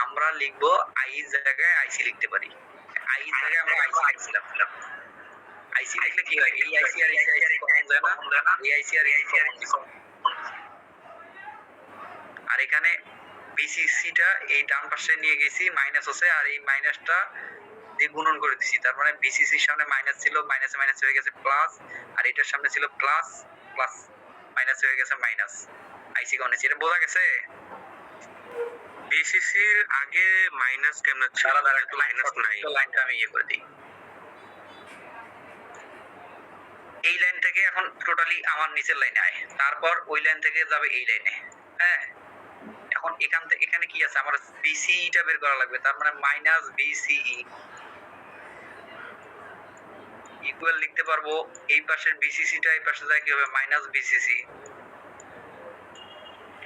আমরা লিখবো IE জায়গায় IC লিখতে পারি। IE জায়গায় আমরা IC লিখছিলাম। IC লিখলে কি হয়? এই IC আর এই IC কমন যায় না? এই IC আর এই কমন। আর এখানে VCC টা এই ডান পাশে নিয়ে গেছি, মাইনাস আছে, আর এই মাইনাসটা দিয়ে গুণন করে দিছি। তার মানে VCC এর সামনে মাইনাস ছিল, মাইনাস হয়ে গেছে প্লাস, আর এটার সামনে ছিল প্লাস, মাইনাস হয়ে গেছে মাইনাস। IC কমন হয়েছে, এটা বোঝা গেছে? VCC এর আগে মাইনাস কেমন ছিল? আলাদা তো মাইনাস নাই। লাইনটা আমি করে দিই। এই লাইন থেকে এখন টোটালি আমার নিচের লাইনে আয়, তারপর ওই লাইন থেকে যাবে এই লাইনে। হ্যাঁ, এখন এখানে কি আছে? আমার VCE টা বের করা লাগবে, তার মানে মাইনাস VCE ইকুয়াল লিখতে পারবো এই পাশের VCC টা এই পাশে যায় কি হবে? Minus VCC।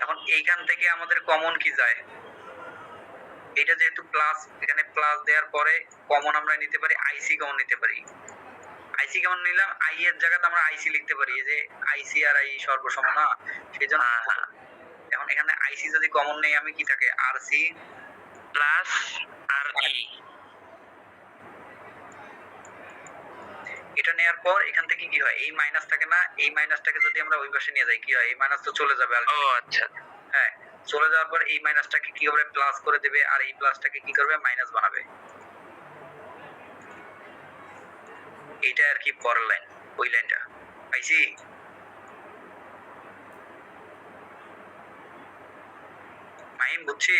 এখন এইখান থেকে আমাদের কমন কি যায়? এটা যেহেতু প্লাস, এখানে প্লাস দেওয়ার পরে কমন আমরা নিতে পারি IC কমন নিতে পারি। IC কমন নিলাম, I এর জায়গাতে আমরা IC লিখতে পারি, এই যে IC আর I সর্বসম না, সেজন্য এখন এখানে IC যদি কমন নেই আমি কি থাকে? RC plus RE। এটা নেয়ার পর এখান থেকে কি হয়? এই মাইনাস থাকে না, এই মাইনাসটাকে যদি আমরা ওই পাশে নিয়ে যাই কি হয়? এই মাইনাস তো চলে যাবে। ও আচ্ছা, হ্যাঁ, চলে যাওয়ার পর এই মাইনাসটাকে কি হবে? প্লাস করে দেবে, আর এই প্লাসটাকে কি করবে? মাইনাস বানাবে। এইটা আর কি পরের লাইন, ওই লাইনটা পাইছি। মাহিম বুঝছি?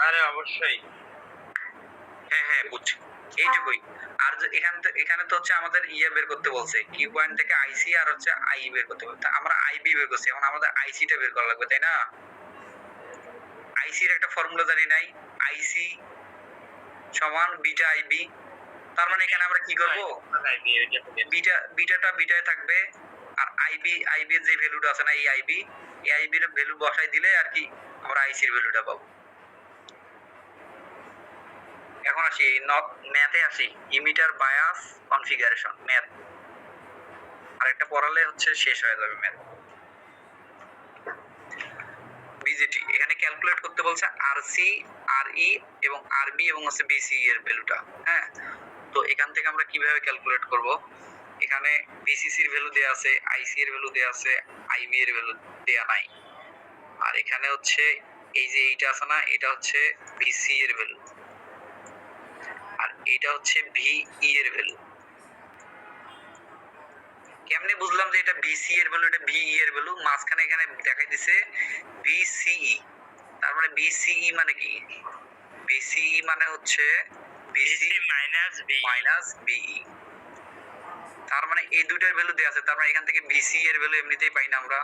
আরে অবশ্যই। হ্যাঁ বুঝছি। এইটুকুই। আর এখানে তো হচ্ছে আমাদের ইয়ে বের করতে বলছে, কিউ পয়েন্ট থেকে IC আর হচ্ছে IE বের করতে বলছে। আমরা IB বের করছি, এখন আমাদের IC টা বের করা লাগবে, তাই না? IC এর একটা ফর্মুলা জানি নাই, IC সমান বিটা IB। তার মানে এখানে আমরা কি করব? বিটাটা বিটায় থাকবে, আর IB এর যে ভ্যালুটা আছে না, এই IB এর ভ্যালু বসাই দিলে আর কি আমরা IC এর ভ্যালুটা পাবো। এখন আসি ম্যাথে আসি, ইমিটার বায়াস কনফিগারেশন ম্যাথ। আরেকটা পড়ালে হচ্ছে শেষ হয়ে যাবে ম্যাথ। বিজেটি এখানে ক্যালকুলেট করতে বলছে RC, RE এবং RB এবং হচ্ছে BCE এর ভ্যালুটা। হ্যাঁ, তো এখান থেকে আমরা কিভাবে ক্যালকুলেট করব? এখানে বিসিসি এর ভ্যালু দেয়া আছে, আইসি এর ভ্যালু দেয়া আছে, আইবি এর ভ্যালু দেয়া নাই। আর এখানে হচ্ছে এই যে এইটা আছে না, এটা হচ্ছে ভিসি এর ভ্যালু, আর এটা হচ্ছে ভিই এর ভ্যালু। কেমনে বুঝলাম যে এটা বিসি এর ভ্যালু, এটা ভিই এর ভ্যালু? মাঝখানে এখানে দেখাই দিছে বিসিই, তার মানে বিসিই মানে কি? বিসিই মানে হচ্ছে বিসি মাইনাস বি। মাইনাস বিই। তার মানে এই দুইটার ভ্যালু দেয়া আছে, তার মানে এখান থেকে বিসি এর ভ্যালু এমনিতেই পাই না আমরা,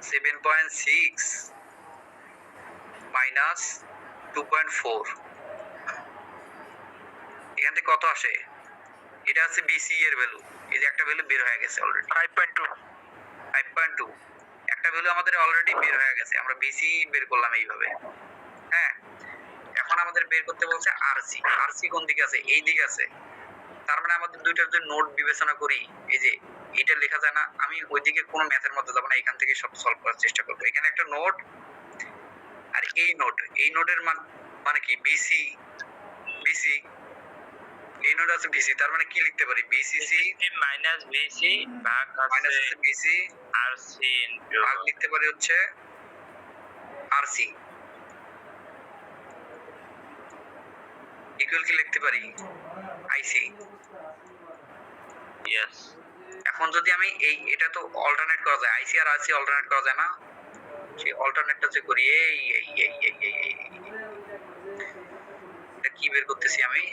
7.6 মাইনাস 2.4। এখান থেকে কত আসে? এটা হচ্ছে বিসি এর ভ্যালু, এই যে একটা ভ্যালু বের হয়ে গেছে অলরেডি 5.2। একটা ভ্যালু আমাদের অলরেডি বের হয়ে গেছে, আমরা বিসি বের করলাম এইভাবে। হ্যাঁ, এখন আমাদের বের করতে বলছে আরসি। আরসি কোন দিকে আছে? এই দিকে আছে। তার মানে আমাদের দুইটার যে নোট বিবেচনা করি, এই যে এটা লেখা যায় না, আমি ওইদিকে কোনো ম্যাথের মধ্যে যাব না, এখান থেকে সব সলভ করার চেষ্টা করব। এখানে একটা নোট আর এই নোট, এই নোটের মানে কি? বিসি, বিসি, এই নোট আছে বিসি, তার মানে কি লিখতে পারি? বিসিসি মাইনাস বিসি ভাগ মাইনাস হচ্ছে বিসি আরসি ইনটু ভাগ লিখতে পারি হচ্ছে আরসি ইকুয়াল কি লিখতে পারি? আইসি। ইয়েস। এখন যদি আমি এটা তো অল্টারনেট করা যায়, আইসি আর আরসি অল্টারনেট করা যায় না? সেই অল্টারনেটটা যে করি, এটা কি বের করতেছি আমি?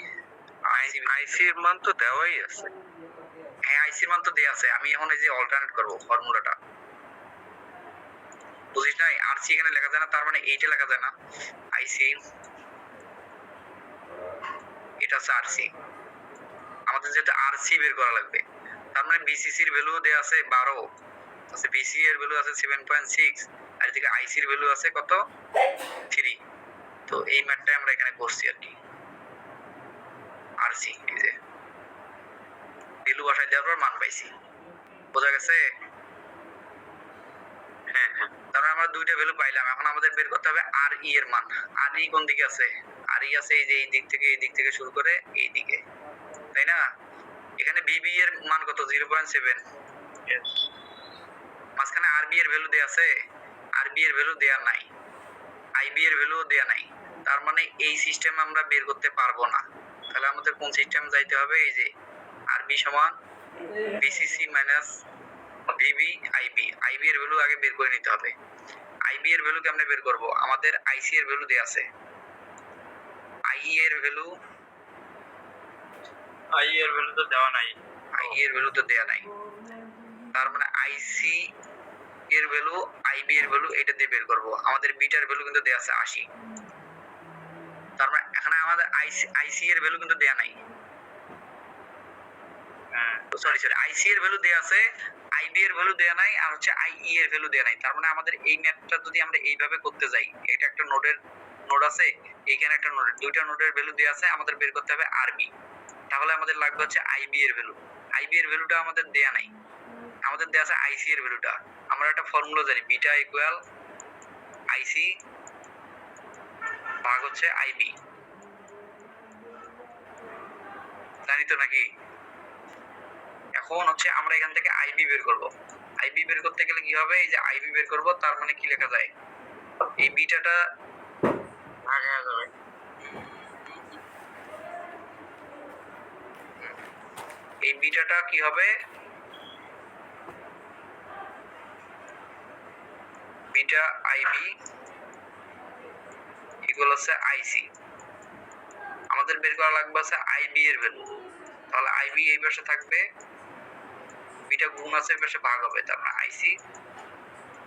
আইসি এর মান তো দেওয়াই আছে। হ্যাঁ, আইসি এর মান তো দেয়া আছে, আমি এখন এই যে অল্টারনেট করব ফর্মুলাটা, বুঝিস না? আরসি এখানে লেখা যায় না, তার মানে এইটা লেখা যায় না, আইসি, এটা হচ্ছে আরসি। আমাদের যেহেতু আরসি বের করা লাগবে, তার মানে বিসিসি এর ভ্যালু দেয়া আছে 12, আছে বিসি এর ভ্যালু আছে 7.6, আর এদিকে আইসি এর ভ্যালু আছে কত? 3। তো এই ম্যাথটা আমরা এখানে করছি আর কি। আরসি এই যে ভ্যালু বসাই দেওয়ার পর মান পাইছি, বোঝা গেছে? হ্যাঁ হ্যাঁ, তার মানে আমরা দুইটা ভ্যালু পাইলাম। এখন আমাদের বের করতে হবে আর ই এর মান। আর ই কোন দিকে আছে? আর ই আছে এই যে এই দিক থেকে শুরু করে এই দিকে, তাই না? এখানে বিবি এর মান কত? 0.7। মাঝখানে আরবি এর ভ্যালু দেয়া আছে? আরবি এর ভ্যালু দেয়া নাই, আইবি এর ভ্যালু দেয়া নাই। তার মানে এই সিস্টেম আমরা বের করতে পারবো না। তাহলে আমাদের কোন সিস্টেম যাইতে হবে? এই যে আরবি সমান বিসিসি মাইনাস বিবি আইবি। আইবি এর ভ্যালু আগে বের করে নিতে হবে। আইবি এর ভ্যালু কেমনে বের করব? আমাদের আইসি এর ভ্যালু দেয়া আছে, আই এর ভ্যালু, আই এর ভ্যালু তো দেওয়া নাই। আই এর ভ্যালু তো দেয়া নাই, তার মানে আইসি এর ভ্যালু, আইবি এর ভ্যালু এটা দিয়ে বের করব। আমাদের বিটার ভ্যালু কিন্তু দেয়া আছে 80, তার মানে এখানে আমাদের আইসি এর ভ্যালু কিন্তু দেয়া নাই, সরি আইসি এর ভ্যালু দেয়া আছে, আইবি এর ভ্যালু দেয়া নাই, আর হচ্ছে আইই এর ভ্যালু দেয়া নাই। তার মানে আমাদের এই ম্যাথটা যদি আমরা এইভাবে করতে যাই, এটা একটা নোড আছে, এইখানে একটা নোড, দুইটা নোডের ভ্যালু দেয়া আছে, আমাদের বের করতে হবে আরবি। তাহলে আমাদের লাগবে হচ্ছে আইবি এর ভ্যালু। আইবি এর ভ্যালুটা আমাদের দেয়া নাই, আমাদের দেয়া আছে আইসি এর ভ্যালুটা। আমরা একটা ফর্মুলা জানি, বিটা ইকুয়াল আইসি ভাগ হচ্ছে আইবি, জানি তো নাকি? এখন হচ্ছে আমরা এখান থেকে আইবি বের করব। আইবি বের করতে গেলে কি হবে? এই যে আইবি বের করব, তার মানে কি লেখা যায়? এই বিটাটা ভাগ হয়ে যাবে। এই বিটাটা কি হবে? বিটা আইবি ইকুয়াল হচ্ছে আইসি। আমাদের বের করা লাগবে হচ্ছে আইবি এর ভ্যালু। তাহলে আইবি এই পাশে থাকবে, বিটা গুণ আছে এই পাশে ভাগ হবে, তার মানে আইসি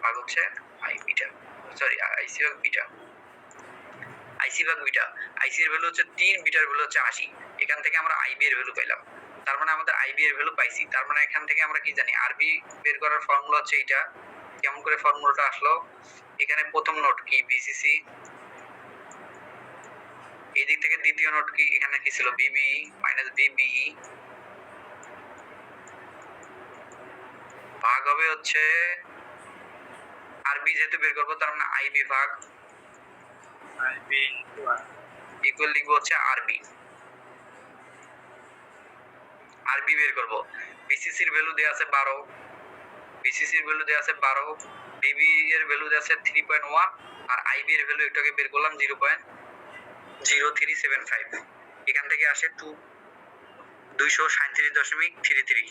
ভাগ হচ্ছে আই বিটা, সরি আইসি ভাগ বিটা, আইসি ভাগ বিটা। আইসি এর ভ্যালু হচ্ছে 3, বিটার ভ্যালু হচ্ছে 80। এখান থেকে আমরা আইবি এর ভ্যালু পাইলাম, তার মানে আমাদের আইবি এর ভ্যালু পাইছি। তার মানে এখান থেকে আমরা কি জানি? আরবি বের করার ফর্মুলা হচ্ছে এটা। কেমন করে ফর্মুলাটা আসলো? এখানে প্রথম নোট কি? বিসিসি, এই দিক থেকে দ্বিতীয় নোট কি? এখানে কি ছিল? বিবি মাইনাস বিবিই ভাগ হবে হচ্ছে আরবি, যেহেতু বের করবো তার মানে আইবি ভাগ আইবি ইকুয়াল লিখবো হচ্ছে আরবি। আরবি বের করব। বিসিসির ভ্যালু দেয়া আছে 12, বিসিসির ভ্যালু দেয়া আছে 12, বিবি এর ভ্যালু দেয়া আছে 3.1 আর আইবি এর ভ্যালু একটু আগে বের করলাম 0.0375। এখান থেকে আসে 237.33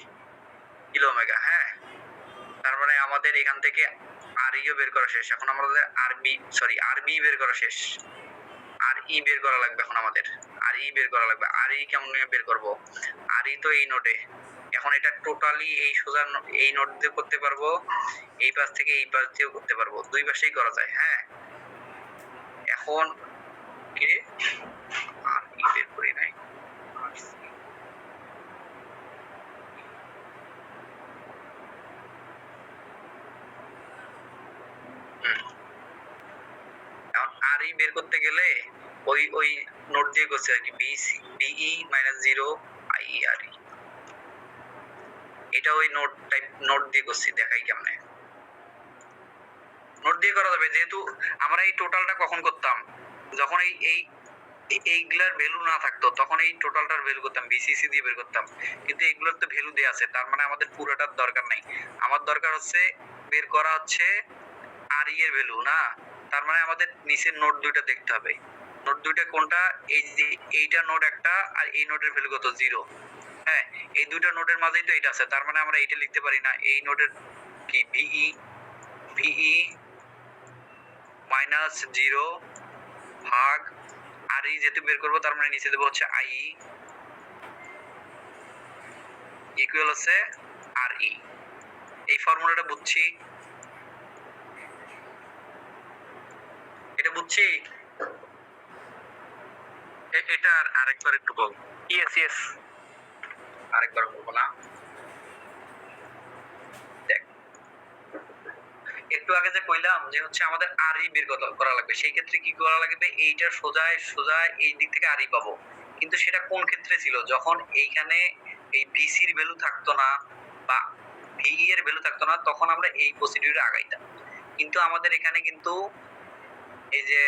কিলো ওমেগা। হ্যাঁ, তার মানে আমাদের এখান থেকে আরইও বের করা শেষ। এখন আমাদের আরবি বের করা শেষ। আরই বের করা লাগবে এখন আমাদের। আরই বের করা লাগবে। আরই কেমন বের করব? আরই তো এই নোটে। এখন এটা টোটালি এই সোজা এই নোট দিয়ে করতে পারবো, এই পাশ থেকে এই পাশ দিয়েও করতে পারবো, দুই পাশেই করা যায়। হ্যাঁ, এখন কি রে, আর কি বের করি নাই, এখন আরই বের করতে গেলে ওই নোট দিয়ে করছে আর কি, বিই মাইনাস 0 আইই আরই। এটা ওই নোট দিয়ে করছি, দেখাই কেমনে। নোট দিয়ে করা যাবে, যেহেতু আমরা এই টোটালটা কখন করতাম, যখন এইগুলার ভ্যালু না থাকতো তখন এই টোটালটার ভ্যালু করতাম, বিসিসি দিয়ে বের করতাম। কিন্তু এগুলোর তো ভ্যালু দেয়া আছে, তার মানে আমাদের পুরোটার দরকার নাই। আমার দরকার হচ্ছে বের করা হচ্ছে আরই এর ভ্যালু না, তার মানে আমাদের নিচের নোট দুইটা দেখতে হবে। নোট দুইটা কোনটা? এই যে এইটা নোট একটা, আর এই নোটের ভ্যালু কত? 0। হ্যাঁ, এই দুইটা নোটের মাঝেই তো এটা আছে, তার মানে আমরা এইটা লিখতে পারি না। এই নোটের কি ভিই মাইনাস 0 ভাগ আরই যেহেতু বের করবো, তার মানে নিচে দেবো হচ্ছে আইই ইকুয়াল হচ্ছে আরই। এই ফর্মুলাটা বুঝছি, এটা বুঝছি। এটা আরেকবার একটু বল। ইয়েস, আরেকবার বলবো না। দেখ, একটু আগে যে কইলাম যে হচ্ছে আমাদের আরই বের করা লাগবে, সেই ক্ষেত্রে কি করা লাগবে? এইটার সোজা এই দিক থেকে আরই পাবো। কিন্তু সেটা কোন ক্ষেত্রে ছিল? যখন এইখানে এই বিসির ভ্যালু থাকতো না বা ভিই এর ভ্যালু থাকতো না, তখন আমরা এই প্রসিডিউরে আগাইতাম। কিন্তু আমাদের এখানে কিন্তু এই যে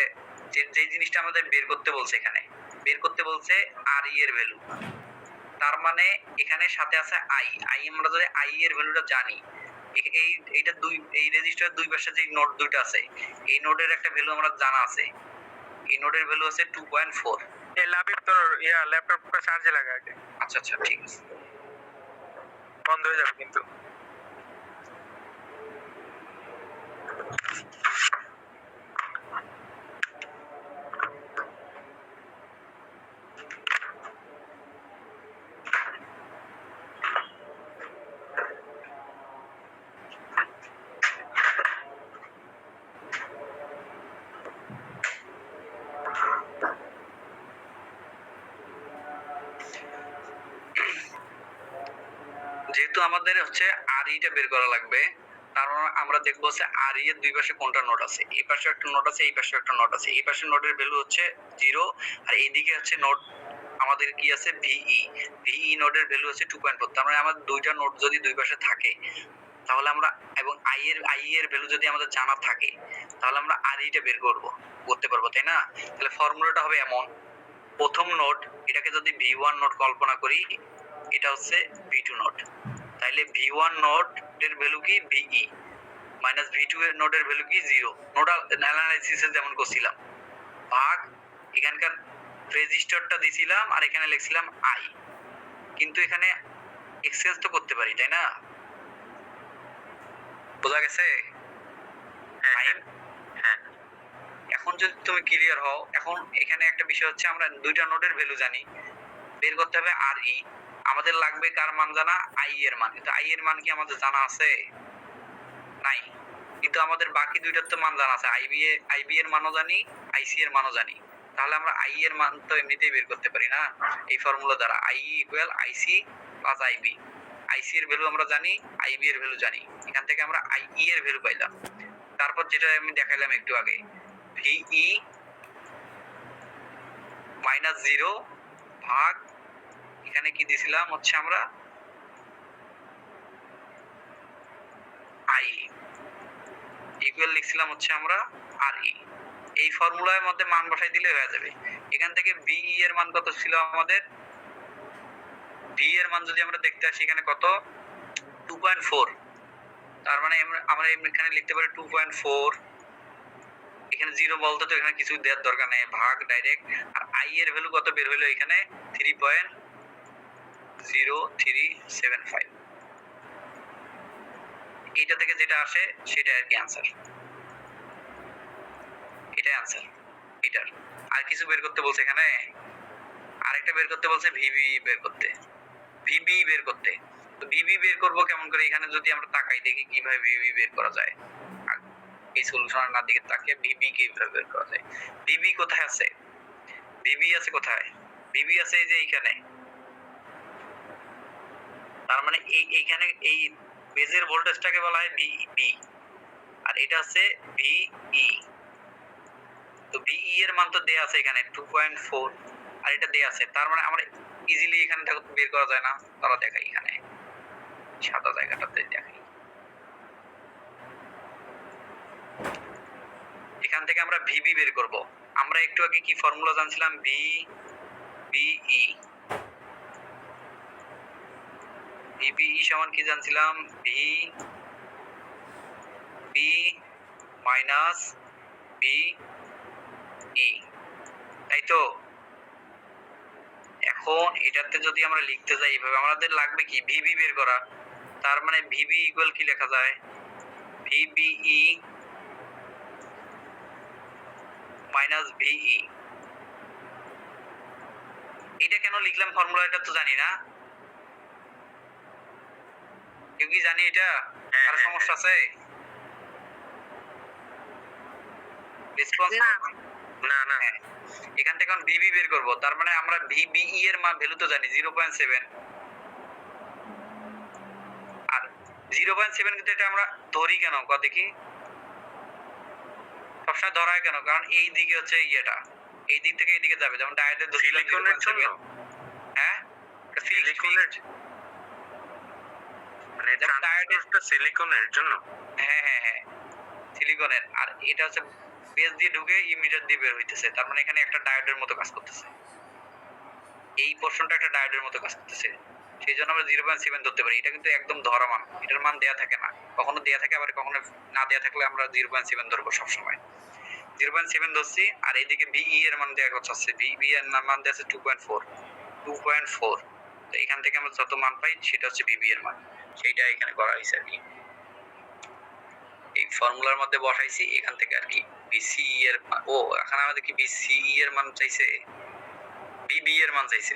যে জিনিসটা আমাদের বের করতে বলছে, এখানে বের করতে বলছে আরই এর ভ্যালু, তার মানে এখানে সাথে আছে আই। আমরা যদি আই এর ভ্যালুটা জানি, এইটা এই রেজিস্টারের দুই পাশে যে নোট দুইটা আছে, এই নোটের একটা ভ্যালু আমরা জানা আছে, এই নোটের ভ্যালু আছে 2.4। এই লাভির তোর ল্যাপটপটা চার্জে লাগা আগে, আচ্ছা ঠিক আছে, বন্ধ হয়ে যাবে কিন্তু। যেহেতু আমাদের হচ্ছে আরইটা বের করা লাগবে, কারণ আমরা দেখবো হচ্ছে আরই এর দুই পাশে কোনটা নোট আছে। এই পাশে একটা নোট আছে, এই পাশে একটা নোট আছে। এই পাশের নোটের ভ্যালু হচ্ছে 0, আর এইদিকে হচ্ছে নোট আমাদের কি আছে? ভিই নোটের ভ্যালু হচ্ছে 2.4। তার মানে আমাদের দুইটা নোট যদি দুই পাশে থাকে, তাহলে আমরা, এবং আই এর ভ্যালু যদি আমাদের জানা থাকে, তাহলে আমরা আরইটা বের করতে পারবো, তাই না? তাহলে ফর্মুলাটা হবে এমন, প্রথম নোট এটাকে যদি ভি1 নোট কল্পনা করি, এটা হচ্ছে ভি2 নোট, তাইলে ভি1 নোটের ভ্যালু কি? ভিই মাইনাস ভি2 এর নোটের ভ্যালু কি? 0। নোডাল অ্যানালাইসিসে যেমন করছিলাম, ভাগ এখানকার রেজিস্টারটা দিছিলাম আর এখানে লিখছিলাম আই, কিন্তু এখানে এক্সচেঞ্জ তো করতে পারি, তাই না? বোঝা গেছে? হ্যাঁ, এখন যদি তুমি ক্লিয়ার হও, এখন এখানে একটা বিষয় হচ্ছে আমরা দুইটা নোটের ভ্যালু জানি, বের করতে হবে আরই। আমাদের লাগবে কার মান জানা? আই এর মান। কিন্তু আই এর মান কি আমাদের জানা আছে? নাই। কিন্তু আমাদের বাকি দুইটার তো মান জানা আছে, আইবি এর মানও জানি, আইসি এর মানও জানি। তাহলে আমরা আই এর মান তো এমনিতেই বের করতে পারি না এই ফর্মুলা দ্বারা। I equal IC plus IB. IC এর ভ্যালু আমরা জানি, আইবি এর ভ্যালু জানি, এখান থেকে আমরা আই এর ভ্যালু পাইলাম। তারপর যেটা আমি দেখাইলাম একটু আগে, ভিই মাইনাস 0 ভাগ এখানে কি দিছিলাম হচ্ছে আমরা আই ইকুয়াল লিখছিলাম হচ্ছে আমরা আরই। এই ফর্মুলার মধ্যে মান বসাই দিলে হয়ে যাবে। এখান থেকে ভিই এর মান কত ছিল আমাদের? ভি এর মান যদি আমরা দেখতে আসি এখানে কত 2.4, তার মানে আমরা এখানে লিখতে পারি 2.4, এখানে 0 বলতে তো এখানে কিছু দেওয়ার দরকার নেই, ভাগ ডাইরেক্ট। আর আই এর ভ্যালু কত বের হলো এখানে 3.0375, এটা থেকে যেটা আসে সেটা আর কি আনসার, এটাই আনসার এটার। আর কিছু বের করতে বলছে এখানে, আরেকটা বের করতে বলছে ভিবি বের করতে, ভিবি বের করতে। তো ভিবি বের করব কেমন করে, এখানে যদি আমরা তাকাই দেখি কিভাবে ভিবি বের করা যায়, এই সলিউশনের না দিকে তাকিয়ে ভিবি কিভাবে বের করা যায়। ভিবি কোথায় আছে, ভিবি আছে কোথায়, ভিবি আছে এই যে এইখানে, তার মানে এইখানে এই বেজের ভোল্টেজটাকে বলা হয় ভিবি, আর এটা হচ্ছে ভিই। তো ভিই এর মান তো দেয়া আছে এখানে 2.4, আর এটা দেয়া আছে, তার মানে আমরা ইজিলি এখানে থেকে বের করা যায় না, তারা দেখাই এখানে সাদা জায়গাটাতে দেখাই, এখান থেকে আমরা ভিবি বের করব। আমরা একটু আগে কি ফর্মুলা জানছিলাম, ভিবিই, ভিবিই সমান কি জানছিলাম, ভি মাইনাস ভিই, তাই তো। এখন এটাতে যদি আমরা লিখতে যাই এভাবে, আমাদের লাগবে কি ভিবি বের করা, তার মানে ভিবি ইকুয়াল কি লেখা যায়, ভিবিই মাইনাস ভিই। এটা কেন লিখলাম ফর্মুলা, এটা তো জানি না, কেউ কি জানি এটা, আর সমস্যা আছে? রেসপন্স না না এখান থেকে এখন ভিবি বের করব, তার মানে আমরা ভিবিই এর মান ভ্যালু তো জানি 0.7, আর 0.7 কিন্তু এটা আমরা ধরি কেন দেখি, সবসময় ধরা হয় কেন, কারণ এই দিকে হচ্ছে ইয়েটা, এই দিক থেকে এই দিকে যাবে, যেমন ডায়োডের সিলিকনের জন্য, হ্যাঁ সিলিকনের মানে ট্রানজিস্টরটা সিলিকনের জন্য, হ্যাঁ হ্যাঁ হ্যাঁ সিলিকনের, আর এটা হচ্ছে বেস দিয়ে ঢুকে ইমিটার দিয়ে বের হইতেছে, তার মানে এখানে একটা ডায়োডের মতো কাজ করতেছে, এই পোরশনটা একটা ডায়োডের মতো কাজ করতেছে, সেই জন্য আমরা 0.7 ধরতে পারি। এটা কিন্তু একদম ধরা মান, এটার মান দেয়া থাকে না, কখনো দেয়া থাকে আবার কখনো না দেয়া থাকলে আমরা 0.7 ধরবো সবসময়, 0.7 ধরছি। আর এইদিকে ভিই এর মান দেয়া হচ্ছে, ভিই এর মান দেয়া আছে 2.4, তো এখান থেকে আমরা যত মান পাই সেটা হচ্ছে ভিবি এর মান, সেইটা এখানে করা হয়েছে আর কি, এই ফর্মুলার মধ্যে বসাইছি এখান থেকে আর কি। বিসিই এর ও এখানে আমাদের কি বিসিই এর মান চাইছে, ভিবি এর মান চাইছে,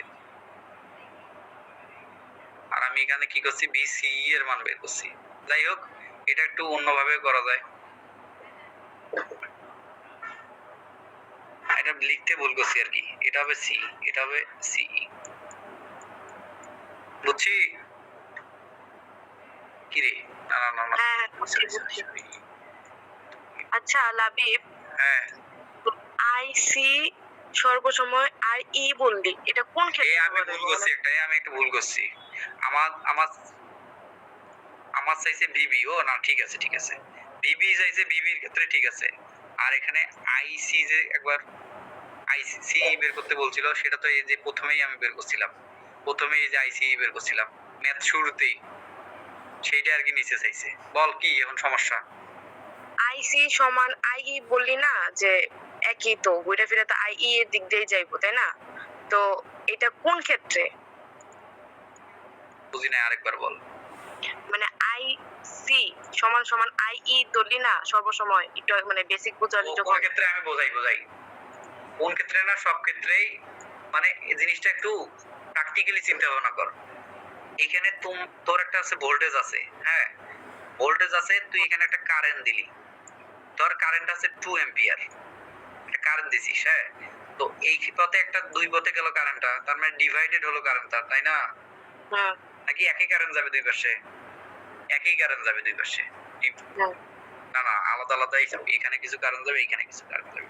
আর আমি এখানে কি করছি বিসিই এর মান বের করছি। যাই হোক, এটা একটু অন্যভাবে করা যায়, এটা লিখতে ভুল করছি আর কি, এটা হবে সি, এটা হবে সিই, বুঝছি কি রে, না না না না হ্যাঁ, আচ্ছা লাবিব, হ্যাঁ আইসি সর্বসময় আর ই বললি, এটা কোন ক্ষেত্রে আমি ভুল করছি একটাই, আমি একটা ভুল করছি, আমার আমার আমার চাইছে ভিবি, ও না ঠিক আছে ঠিক আছে, ভিবি চাইছে, ভিবির ক্ষেত্রে ঠিক আছে, আর এখানে আইসি যে একবার আইসি বের করতে বলছিল, সেটা তো এই যে প্রথমেই আমি বের করছিলাম, প্রথমেই এই যে আইসি বের করছিলাম ম্যাথ শুরুতেই, সেইটা আর কি নিচে চাইছে। বল কি এখন সমস্যা? আইসি সমান আইই বললি না, যে একই তো, ঘুরে ফিরে তো আইই এর দিক দিয়ে যাইবো, তাই না? তো এটা কোন ক্ষেত্রে, বুঝি না, আরেকবার বল। মানে আইসি সমান সমান আইই ধরলি না সর্বসময়, একটু মানে বেসিক বুঝালি কোন যখন। ক্ষেত্রে আমি বোঝাই, কোন ক্ষেত্রে না, সব ক্ষেত্রেই, মানে এই জিনিসটা একটু প্র্যাকটিক্যালি চিন্তা ভাবনা কর। এখানে তোর একটা আছে ভোল্টেজ আছে, হ্যাঁ ভোল্টেজ আছে, তুই এখানে একটা কারেন্ট দিলি, তোর কারেন্ট আছে 2 অ্যাম্পিয়ার, একটা কারেন্ট দিছিস, হ্যাঁ তো এই পথে একটা দুই পথে গেল কারেন্টটা, তার মানে ডিভাইডেড হলো কারেন্টটা, তাই না? নাকি একই কারেন্ট যাবে দুই পাশে, একই কারেন্ট যাবে দুই পাশে, না না আলাদা আলাদাই যাবে, এখানে কিছু কারেন্ট যাবে, এখানে কিছু কারেন্ট যাবে।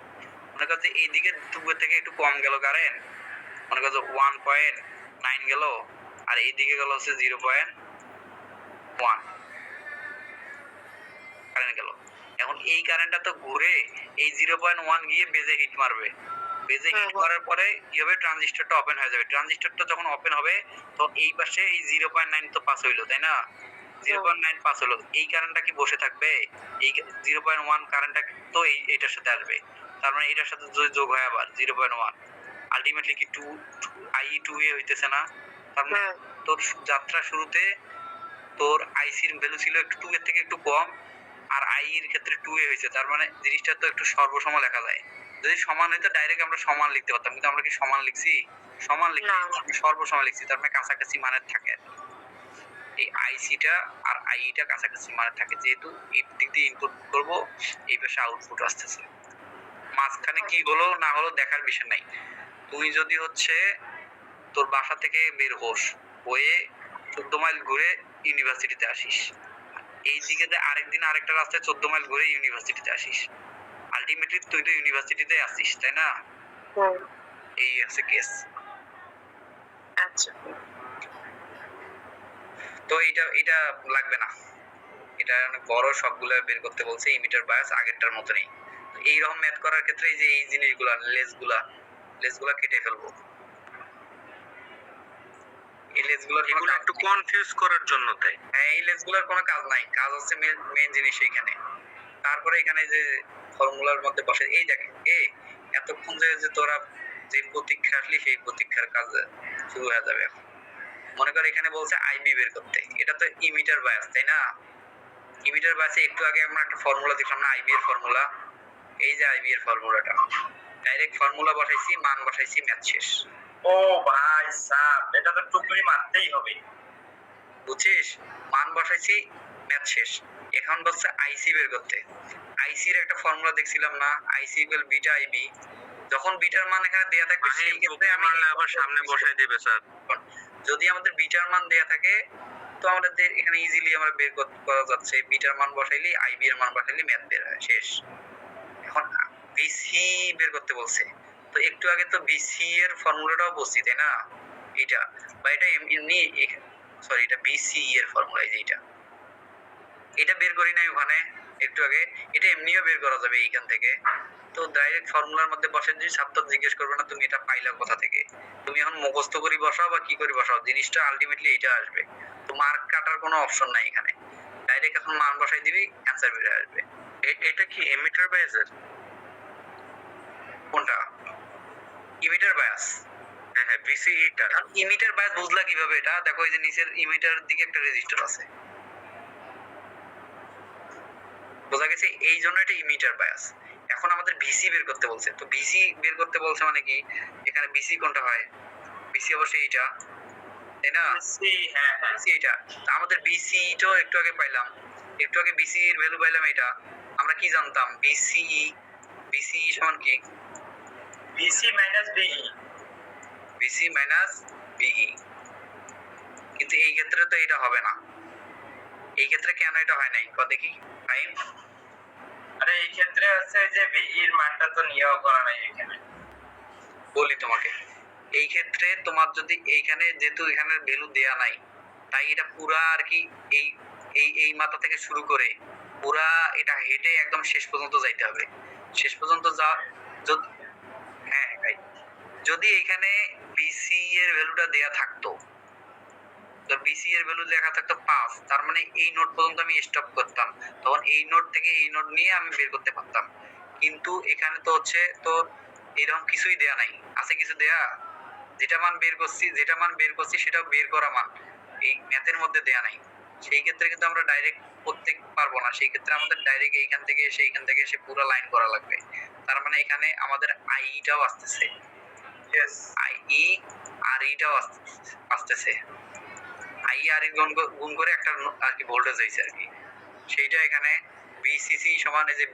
মনে করছে এইদিকে দুপুর থেকে একটু কম গেল কারেন্ট, মনে করছে 1.9 গেল, আর এইদিকে গেল হচ্ছে 0.1 কারেন্ট গেল। এখন এই কারেন্টটা তো ঘুরে এই 0.1 গিয়ে বেজে হিট মারবে, বেজে হিট করার পরে কি হবে, ট্রানজিস্টরটা ওপেন হয়ে যাবে। ট্রানজিস্টরটা যখন ওপেন হবে তো এই পাশে এই 0.9 তো পাস হইলো, তাই না? 0.9 পাস হলো, এই কারেন্টটা কি বসে থাকবে? এই 0.1 কারেন্টটা তো এইটার সাথে আসবে, তার মানে এটার সাথে যদি যোগ হয় আবার 0.1, আলটিমেটলি কি 2 আই 2 এ হইতেছে না? তার মানে তোর যাত্রা শুরুতে তোর আইসির ভ্যালু ছিল একটু 2 এর থেকে একটু কম, আর আই এর ক্ষেত্রে 2 এ হয়েছে, তার মানে জিনিসটা তো একটু সর্বসম লেখা যায়। যদি সমান হইতো ডাইরেক্ট আমরা সমান লিখতে পারতাম, কিন্তু আমরা কি সমান লিখছি? সমান লিখছি, আমরা সর্বসম লিখছি, তার মানে কাছাকাছি মানের থাকে। এই আইসিটা আর আইটা কাছাকাছি মানের থাকে, যেহেতু এই দিক দিয়ে ইনপুট করব, এই পাশে আউটপুট আসতেছে। মাঝখানে কি হলো না হলো দেখার বিষয় নাই। তুই যদি হচ্ছে তোর বাসা থেকে বের হোস, হয়ে 14 মাইল ঘুরে ইউনিভার্সিটিতে আসিস, এই দিকে যে আরেকদিন আরেকটা রাস্তায় 14 মাইল ঘুরে ইউনিভার্সিটিতে আসিস, আলটিমেটলি তুই তো ইউনিভার্সিটিতে আসিস, তাই না? এই হচ্ছে কেস। আচ্ছা, তো এটা লাগবে না, এটা অনেক বড়, সবগুলো বের করতে বলছে। ইমিটার বায়াস আগেরটার মতো নেই। তো এইরকম ম্যাথ করার ক্ষেত্রে এই যে এই জিনিসগুলো লেসগুলা কেটে ফেলবো। এই লেসগুলোর এগুলো একটু কনফিউজ করার জন্য তাই। হ্যাঁ, এই লেসগুলোর কোনো কাজ নাই, কাজ হচ্ছে মেন জিনিস এইখানে। তারপরে এখানে যে ফর্মুলার মধ্যে বসে, এই দেখ এতক্ষণ যে তোরা যে প্রতীক্ষা আসলি সেই প্রতীক্ষার কাজ শুরু হয়ে যাবে এখন। মনে কর এখানে বলছে আইবি বের করতে, এটা তো ইমিটার বায়াস, তাই না? ইমিটার বায়াসে একটু আগে আমরা একটা ফর্মুলা দেখলাম না, আইবি এর ফর্মুলা। এই যে আইবি এর ফর্মুলাটা, ডাইরেক্ট ফর্মুলা বসাইছি, মান বসাইছি, ম্যাথ শেষ। ও ভাই সাব, এটা তো টুকলি মারতেই হবে। বুঝছিস? মান বসাইছি, ম্যাথ শেষ। এখন বলছে আইসি বের করতে। আইসি এর একটা ফর্মুলা দেখছিলাম না, আইসি ইকুয়াল বিটা আইবি। যখন বিটার মান এখানে দেয়া থাকবে সেই ক্ষেত্রে আমি আবার সামনে বসাই দিবে স্যার। যদি আমাদের বিটার মান দেয়া থাকে তো আমাদের এখানে ইজিলি আমরা বের করা যাচ্ছে, বিটার মান বসাইলি আইবি এর মান বসাইলি ম্যাথ বের হয়, শেষ। এখন বিসি বের করতে বলছে, তো একটু আগে তো বিসি এর ফর্মুলাটাও বলছি, তাই না? এটা বা এটা এমনি, সরি এটা বিসি এর ফর্মুলা, এই যে এটা বের করি নাই ওখানে একটু আগে, এটা এমনিও বের করা যাবে এইখান থেকে। তো ডাইরেক্ট ফর্মুলার মধ্যে বসে যদি ছাত্র জিজ্ঞেস করবে না তুমি এটা পাইলা কোথা থেকে, তুমি এখন মুখস্থ করি বসাও বা কি করে বসাও, জিনিসটা আলটিমেটলি এটা আসবে। তো মার্ক কাটার কোনো অপশন নাই এখানে, ডাইরেক্ট এখন মান বসাই দিবি, অ্যান্সার বের হয়ে আসবে। এটা কি এমিটার বায়াসের? কোনটা? Emitter bias. হ্যাঁ হ্যাঁ, বিসি এটা। ইমিটার বায়াস বুঝলা কিভাবে? এটা দেখো, এই যে নিচের ইমিটার দিকে একটা রেজিস্টার আছে, বোঝা গেছে? এই জন্য এটা ইমিটার বায়াস। এখন আমাদের ভিসি বের করতে বলছে, তো ভিসি বের করতে বলছে মানে কি, এখানে ভিসি কোনটা হয়? ভিসি অবশ্যই এটা, তাই না? হ্যাঁ হ্যাঁ, ভিসি এটা। তো আমাদের ভিসি তো একটু আগে পাইলাম, একটু আগে ভিসি এর ভ্যালু পাইলাম এটা। আমরা কি জানতাম? ভিসি সমান কি? V C minus V E. V C minus V E. কিন্তু এই ক্ষেত্রে তো এটা হবে না। এই ক্ষেত্রে কেন এটা হয় নাই দেখি টাইম। আরে এই ক্ষেত্রে আছে যে বিইর মানটা তো নিয়েও করা নাই এখানে। বলি তোমাকে, এই ক্ষেত্রে তোমার যদি এইখানে যেহেতু এখানে ভ্যালু দেয়া নাই, তাই এটা পুরা আর কি এই এই এই মাথা থেকে শুরু করে পুরা এটা হেঁটে একদম শেষ পর্যন্ত যাইতে হবে। শেষ পর্যন্ত হ্যাঁ ভাই, যদি এখানে বিসি এর ভ্যালুটা দেয়া থাকতো, তো বিসি এর ভ্যালু লেখা থাকতো 5, তার মানে এই নোট পর্যন্ত আমি স্টপ করতাম, তখন এই নোট থেকে এই নোট নিয়ে আমি বের করতে পারতাম। কিন্তু এখানে তো হচ্ছে তো এরকম কিছুই দেয়া নাই, আছে কিছু দেয়া? যেটা মান বের করছি সেটাও বের করা মান এই ম্যাথের মধ্যে দেয়া নাই। সেই ক্ষেত্রে কিন্তু আমরা ডাইরেক্ট করতে পারবো না, সেই ক্ষেত্রে আমাদের ডাইরেক্ট এইখান থেকে এসে পুরো লাইন করা লাগবে। তার মানে এখানে আমাদের আইটাও আসতেছে, আই আর ইটাও আসতেছে, আই আর ই গুণ করে একটা আর কি ভোল্টেজ হয়েছে আর কি, সেইটা এখানে বিসিসি সমান, এই যে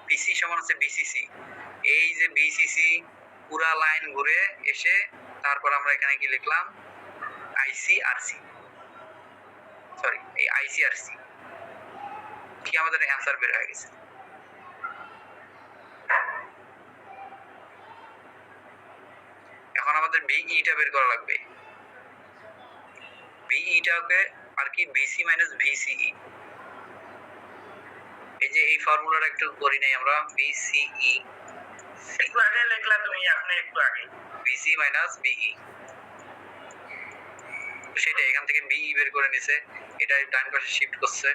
বিসি সমান হচ্ছে বিসিসি, এই যে বিসিসি পুরা লাইন ঘুরে এসে তারপর আমরা এখানে কি লিখলাম? আইসিআরসি, সরি এই আইসিআরসি কি আমাদের অ্যান্সার বের হয়ে গেছে। এখন আমাদের বিইটা বের করা লাগবে। বিইটাকে আর কি বিসি মাইনাস ভিসিই, এই যে এই ফর্মুলাটা একটু করি নাই আমরা, বিসিই একটু আগে লিখলা তুমি, আপনি একটু আগে। বিসি মাইনাস বিই, সেটা এখান থেকে বিই বের করে নিছে, এটা ডান পাশে শিফট করছে,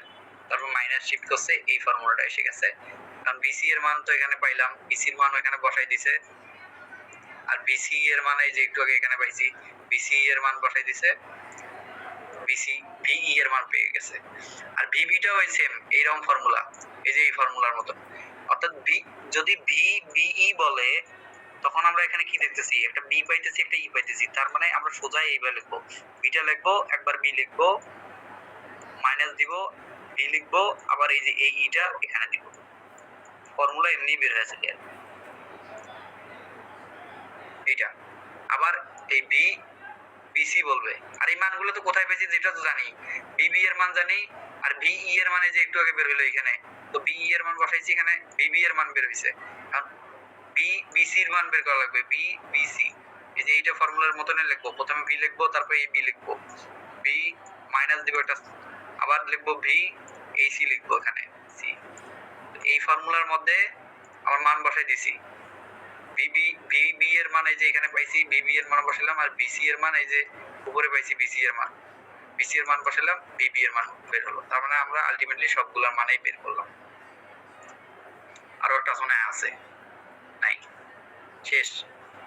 তারপর মাইনাস শিফট করছে, এই ফর্মুলাটা এসে গেছে। কারণ বিসি এর মান তো এখানে পাইলাম, বিসি এর মান এখানে বসাই দিছে, আর বিসি এর মান এই যে একটু আগে এখানে পাইছি, বিসি এর মান বসাই দিছে, বিসি ভিই এর মান পেয়ে গেছে। আর ভিবিটাও ওই সেম এইরকম ফর্মুলা, এই যে এই ফর্মুলার মতো। অর্থাৎ ভি যদি ভি বিই বলে, তখন আমরা এখানে কি দেখতেছি, একটা বি পাইতেছি, একটা ই পাইতেছি, তার মানে আমরা সোজা এইভাবে লিখবো, বিটা লিখবো, একবার বি লিখবো, মাইনাস দিব, বি লিখবো, আবার এই যে এই ইটা এখানে দিব, ফর্মুলা এমনি বের হয়েছে। এইটা আবার এই বি বিসি বলবে, আর এই মানগুলো তো কোথায় পেয়েছি যেটা তো জানি, বিবি এর মান জানি, আর ভিই এর মানে যে একটু আগে বের হলো এখানে, তো বিই এর মান বসাইছি এখানে, বিবি এর মান বের হইছে, কারণ বি বিসি এর মান বের করা লাগবে, বি বিসি, এই যে এইটা ফর্মুলার মতনই লিখবো, প্রথমে বি লিখবো, তারপর এই বি লিখবো, বি মাইনাস দিব এটা, আবার লিখবো ভি, এই সি লিখবো এখানে সি, এই ফর্মুলার মধ্যে আমার মান বসাই দিছি, বিবি এর মান এই যে এখানে পাইছি, বিবি এর মান বসালাম, আর বিসি এর মান এই যে উপরে পাইছি, বিসি এর মান, বিসি এর মান বসালাম, বিবি এর মান বের হলো। তার মানে আমরা আলটিমেটলি সবগুলোর মানেই বের করলাম। আরো একটা মনে আছে নাই, শেষ,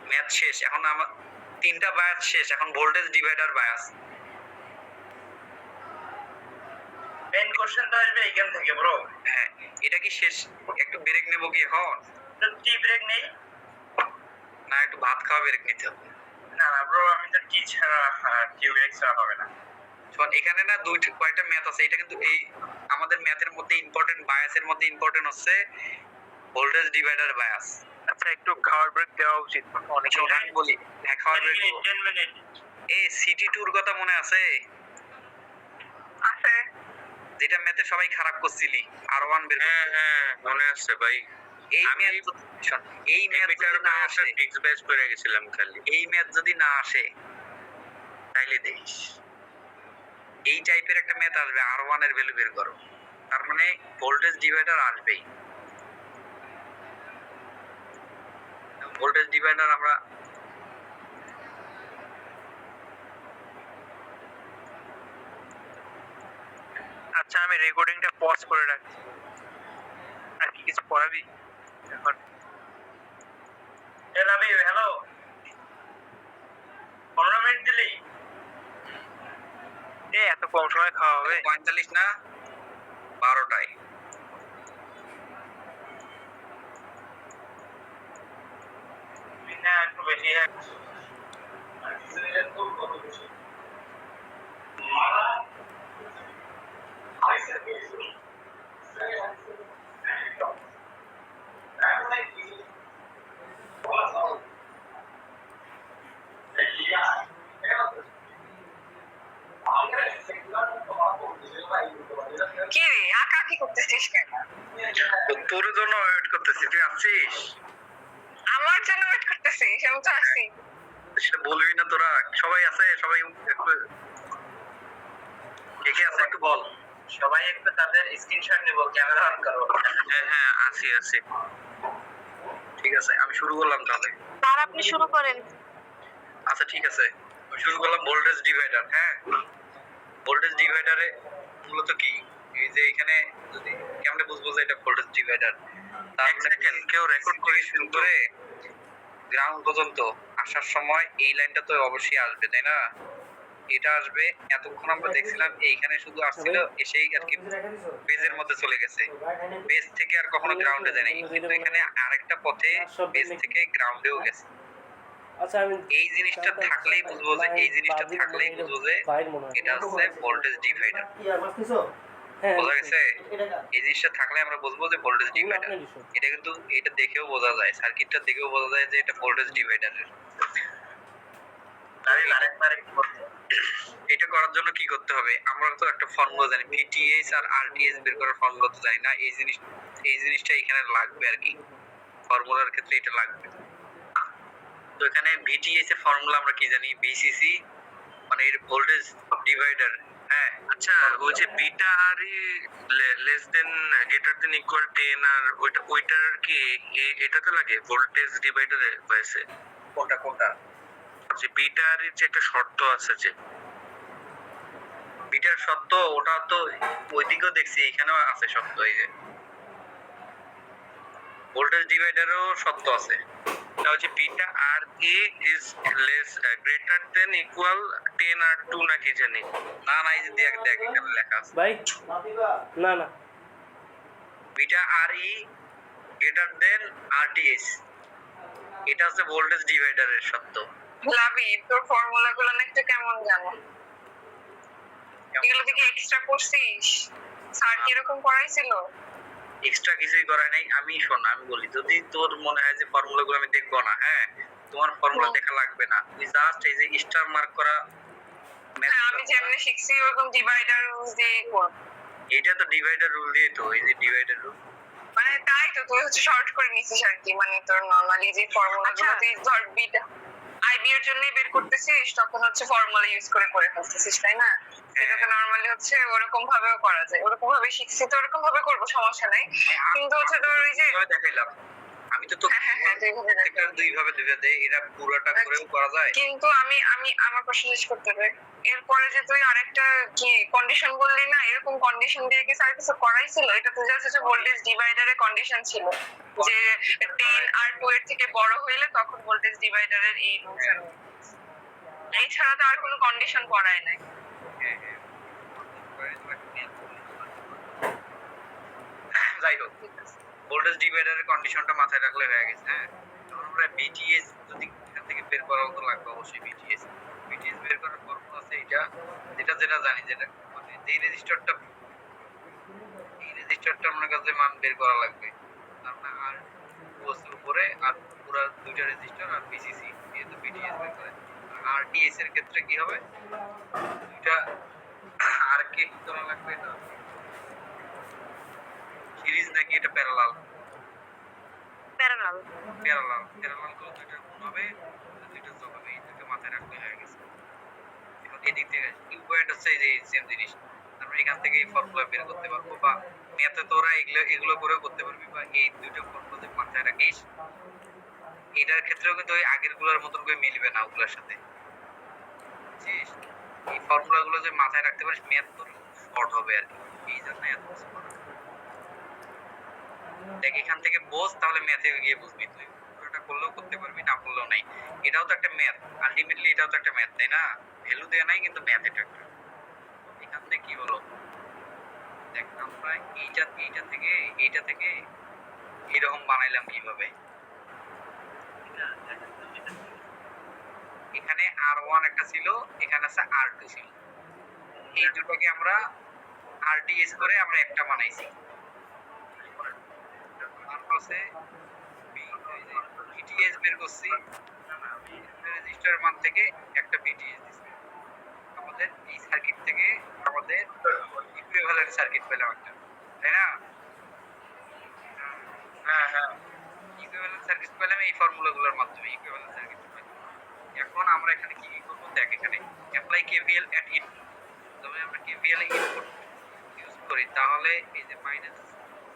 ম্যাথ শেষ। এখন আমার তিনটা বায়াস শেষ, এখন voltage divider bias. Main question তো আসবে এখান থেকে ব্রো। হ্যাঁ, এটা কি শেষ? একটু ব্রেক নেবো কি এখন? তো টি ব্রেক নেই? না একটু ভাত খাওয়া ব্রেক নিতে হবে। না না ব্রো, আমি তো টি ছাড়া টি ব্রেক ছাড়া হবে না। শোন, এখানে না কয়েকটা ম্যাথ আছে, এটা কিন্তু এই আমাদের ম্যাথের মধ্যে ইম্পর্টেন্ট, বায়াসের মধ্যে ইম্পর্টেন্ট হচ্ছে ভোল্টেজ ডিভাইডার বায়াস। আচ্ছা একটু খাওয়ার ব্রেক দেওয়া উচিত অনেক। আমি বলি, হ্যাঁ খাওয়ার ব্রেক। 10 মিনিট। এই সিটি ট্যুর কথা মনে আছে? আছে। যেটা ম্যাথে সবাই খারাপ করছিলি, আর1 বের করতে। হ্যাঁ হ্যাঁ মনে আছে ভাই। এই আমি ম্যাথ শোন, এই ম্যাথ এমিটার যদি না বায়াসে আসে, ফিক্স বেস করে গেছিলাম খালি। এই ম্যাথ যদি না আসে তাইলে দেখিস এই টাইপের একটা ম্যাথ আসবে, আর1 এর ভ্যালু বের করো, তার মানে ভোল্টেজ ডিভাইডার আসবেই। ভোল্টেজ ডিভাইডার আমরা আচ্ছা আমি রেকর্ডিংটা পজ করে রাখছি। আর কি কিছু পড়াবি এখন? এ লাভি হ্যালো, 15 মিনিট দিলি? এত কম সময় খাওয়া হবে? 45 না 12টায়। না একটু বেশি হ্যাঁ। কি রে আঁকা কি করতেছিস কেন? তোর জন্য ওয়েট করতেছি, তুই আসছিস? আমার জন্য ওয়েট করতেছিস? আমি তো আসছি। সেটা বলবি না তোরা? সবাই আছে, সবাই একটু কে কে আছে একটু বল। সবাই একটু তাদের স্ক্রিনশট নিব, ক্যামেরা অন করো। হ্যাঁ হ্যাঁ আছি আছি। ঠিক আছে, আমি শুরু করলাম তাহলে। স্যার আপনি শুরু করেন। আচ্ছা ঠিক আছে, আমি শুরু করলাম ভোল্টেজ ডিভাইডার। হ্যাঁ, ভোল্টেজ ডিভাইডারে মূলত কি, এই যে এখানে যদি কেমনে বুঝবো যে এটা ভোল্টেজ ডিভাইডার, তার এক সেকেন্ড, কেউ রেকর্ড করে শুরু করে গ্রাউন্ড পর্যন্ত আসার সময় এই লাইনটা তো অবশ্যই আসবে, তাই না? এটা আসবে, এতক্ষণ আমরা দেখছিলাম এইখানে শুধু আসছিল, এসেই আর কি বেজের মধ্যে চলে গেছে, বেজ থেকে আর কখনো গ্রাউন্ডে যায় নাই, কিন্তু এখানে আরেকটা পথে বেজ থেকে গ্রাউন্ডেও গেছে। আচ্ছা আমি এই জিনিসটা থাকলেই বুঝবো যে, এই জিনিসটা থাকলেই বুঝবো যে এটা হচ্ছে ভোল্টেজ ডিভাইডার। কি আর মারতেছো? হ্যাঁ বোঝা গেছে? এটা এই জিনিসটা থাকলে আমরা বুঝবো যে ভোল্টেজ ডিভাইডার। এটা কিন্তু এটা দেখেও বোঝা যায়, সার্কিটটা দেখেও বোঝা যায় যে এটা ভোল্টেজ ডিভাইডারের। তাহলে আরেকবার একটু করতে। এটা করার জন্য কি করতে হবে? আমরা তো একটা ফর্মুলা জানি, ভিটিএস আর আরটিএস বের করার ফর্মুলা তো জানি না। এই জিনিসটা এখানে লাগবে আর কি, ফর্মুলার ক্ষেত্রে এটা লাগবে। তো এখানে ভিটিএস এর ফর্মুলা আমরা কি জানি? ভিসিসি মানে এর ভোল্টেজ ডিভাইডার হ্যাঁ আচ্ছা ওই যে বিটা আর less than greater than equal 10 আর ওইটার কি এটাতে লাগে ভোল্টেজ ডিভাইডারে হয়েছে কোনটা কোনটা যে বিটা আর যে একটা শর্ত আছে যে বিটার সত্য ওটা তো ওইদিকেও দেখছি এখানেও আছে সত্য এই যে ভোল্টেজ ডিভাইডারও সত্য আছে এটা হচ্ছে beta R E is less greater than equal 10 R 2 নাকি জানি না না এই যে দেখ দেখ এখানে লেখা আছে ভাই না না beta R E greater than RTS এটা হচ্ছে ভোল্টেজ ডিভাইডারের সত্য লাভি তোর ফর্মুলা গুলো না একটু কেমন জানো এগুলো থেকে এক্সট্রা করছিস স্যার কিরকম পড়াইছিল এক্সট্রা কিছুই করাই নাই আমি শোন আমি বলি যদি তোর মনে হয় যে ফর্মুলা গুলো আমি দেখবো না হ্যাঁ তোমার ফর্মুলা দেখা লাগবে না তুই জাস্ট এই যে স্টার মার্ক করা হ্যাঁ আমি যেমনি শিখছি ওরকম ডিভাইডার দিয়ে করব এটা তো ডিভাইডার রুল দিয়ে তো এই যে ডিভাইডার রুল মানে তাই তো তুই হচ্ছে শর্ট করে নিছিস আর কি মানে তোর নরমালি যে ফর্মুলা গুলো তুই ধর বিটা আইবি এর জন্যই বের করতেছিস তখন হচ্ছে ফর্মুলা ইউজ করে ফেলতেছিস তাই না এটা তো নরমালি হচ্ছে ওরকম ভাবেও করা যায় ওরকম ভাবে শিখছি তো ওরকম ভাবে করবো সমস্যা নাই কিন্তু হচ্ছে তোর ওই যে দেখাইলাম আমি তো হ্যাঁ, দুইভাবে দেখাইলাম। দুইভাবে দেই এটা পুরোটা করেও করা যায় কিন্তু আমি আমি আমার প্রশ্ন শেষ করতে হবে এরপরে যে তুই আরেকটা কি কন্ডিশন বললি না এরকম কন্ডিশন দিয়ে কি স্যার কিছু করাইছিল এটা তো জাস্ট হচ্ছে ভোল্টেজ ডিভাইডারের কন্ডিশন ছিল যে 10 আর 2 এর থেকে বড় হইলে তখন ভোল্টেজ ডিভাইডারের এই রুলস এছাড়া তো আর কোনো কন্ডিশন করাই নাই যাই হোক ভোল্টেজ ডিভাইডারের কন্ডিশনটা মাথায় রাখলে হয়ে গেছে হ্যাঁ এখন আমরা বিটিএস যদি এখান থেকে বের করা হতো লাগবে অবশ্যই বিটিএস বের করার ফর্মুলা আছে এটা যেটা জানি যেটা মানে এই রেজিস্টারটা আমার কাছে মান বের করা লাগবে তারপরে আর ওসির উপরে আর পুরো দুইটা রেজিস্টার আর বিসিসি এই তো বিটিএস বের করে আরটিএস এর ক্ষেত্রে কি হবে দুইটা আর কি করা লাগবে এটা সিরিজ নাকি এটা প্যারালাল প্যারালাল করে দুইটার গুণ হবে দুইটা যোগ হবে এই দুটো মাথায় রাখতে হয়ে গেছে এখন এদিক থেকে ইকুয়েট হচ্ছে এই যে সেম জিনিস আমরা এখান থেকে এই ফর্মুলা বের করতে পারবো বা ম্যাথে তোরা এগুলো করেও করতে পারবি বা এই দুইটা ফর্মুলা যদি মাথায় রাখিস এটার ক্ষেত্রেও কিন্তু ওই আগের গুলোর মতন করে মিলবে না ওগুলোর সাথে যে এই ফর্মুলা গুলো যে মাথায় রাখতে পারিস ম্যাথ তোর শর্ট হবে আর কি এই জন্য এত কিছু করা দেখ এখান থেকে বোঝ তাহলে ম্যাথে গিয়ে বুঝবি তুই পুরোটা করলেও করতে পারবি না করলেও নাই এটাও তো একটা ম্যাথ আলটিমেটলি এটাও তো একটা ম্যাথ তাই না ভ্যালু দেয়া নাই কিন্তু ম্যাথ এটা একটা এখান থেকে কি হলো দেখ আমরা এইটা থেকে এরকম বানাইলাম কিভাবে এখানে R1 একটা ছিল এখানে আছে R2 ছিল এই দুটোকে আমরা RTS করে আমরা একটা বানাইছি তারপরে BTS বের করছি রেজিস্টার মান থেকে একটা BTS দিছি আমাদের এই সার্কিট থেকে আমাদের ইকুইভ্যালেন্ট সার্কিট পেলাম একটা তাই না হ্যাঁ ইকুইভ্যালেন্ট সার্কিট পেলাম এই ফর্মুলাগুলোর মাধ্যমে ইকুইভ্যালেন্ট সার্কিট পেলাম এখন আমরা এখানে কি করব দেখ এখানে অ্যাপ্লাই KVL এট ইনপুট তবে আমরা KVL এ ইনপুট ইউজ করি তাহলে এই যে মাইনাস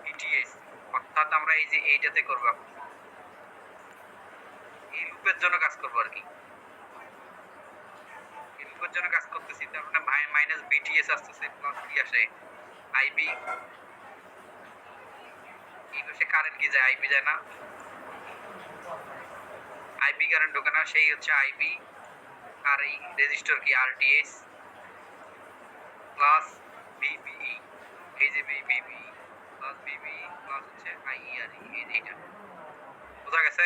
BTS অর্থাৎ আমরা এই যে এইটাতে করব এই লুপের জন্য কাজ করব আর কি এই লুপের জন্য কাজ করতেছি তার মানে মাইনাস BTS আসতেছে প্লাস কি আসে IB এই পাশে কারেন্ট কি যায় IB যায় না IB কারেন্ট ঢোকে না সেই হচ্ছে IB আর এই রেজিস্টার কি RTS প্লাস VBE এই যে VBE প্লাস VBE প্লাস হচ্ছে IER এই এইটা বোঝা গেছে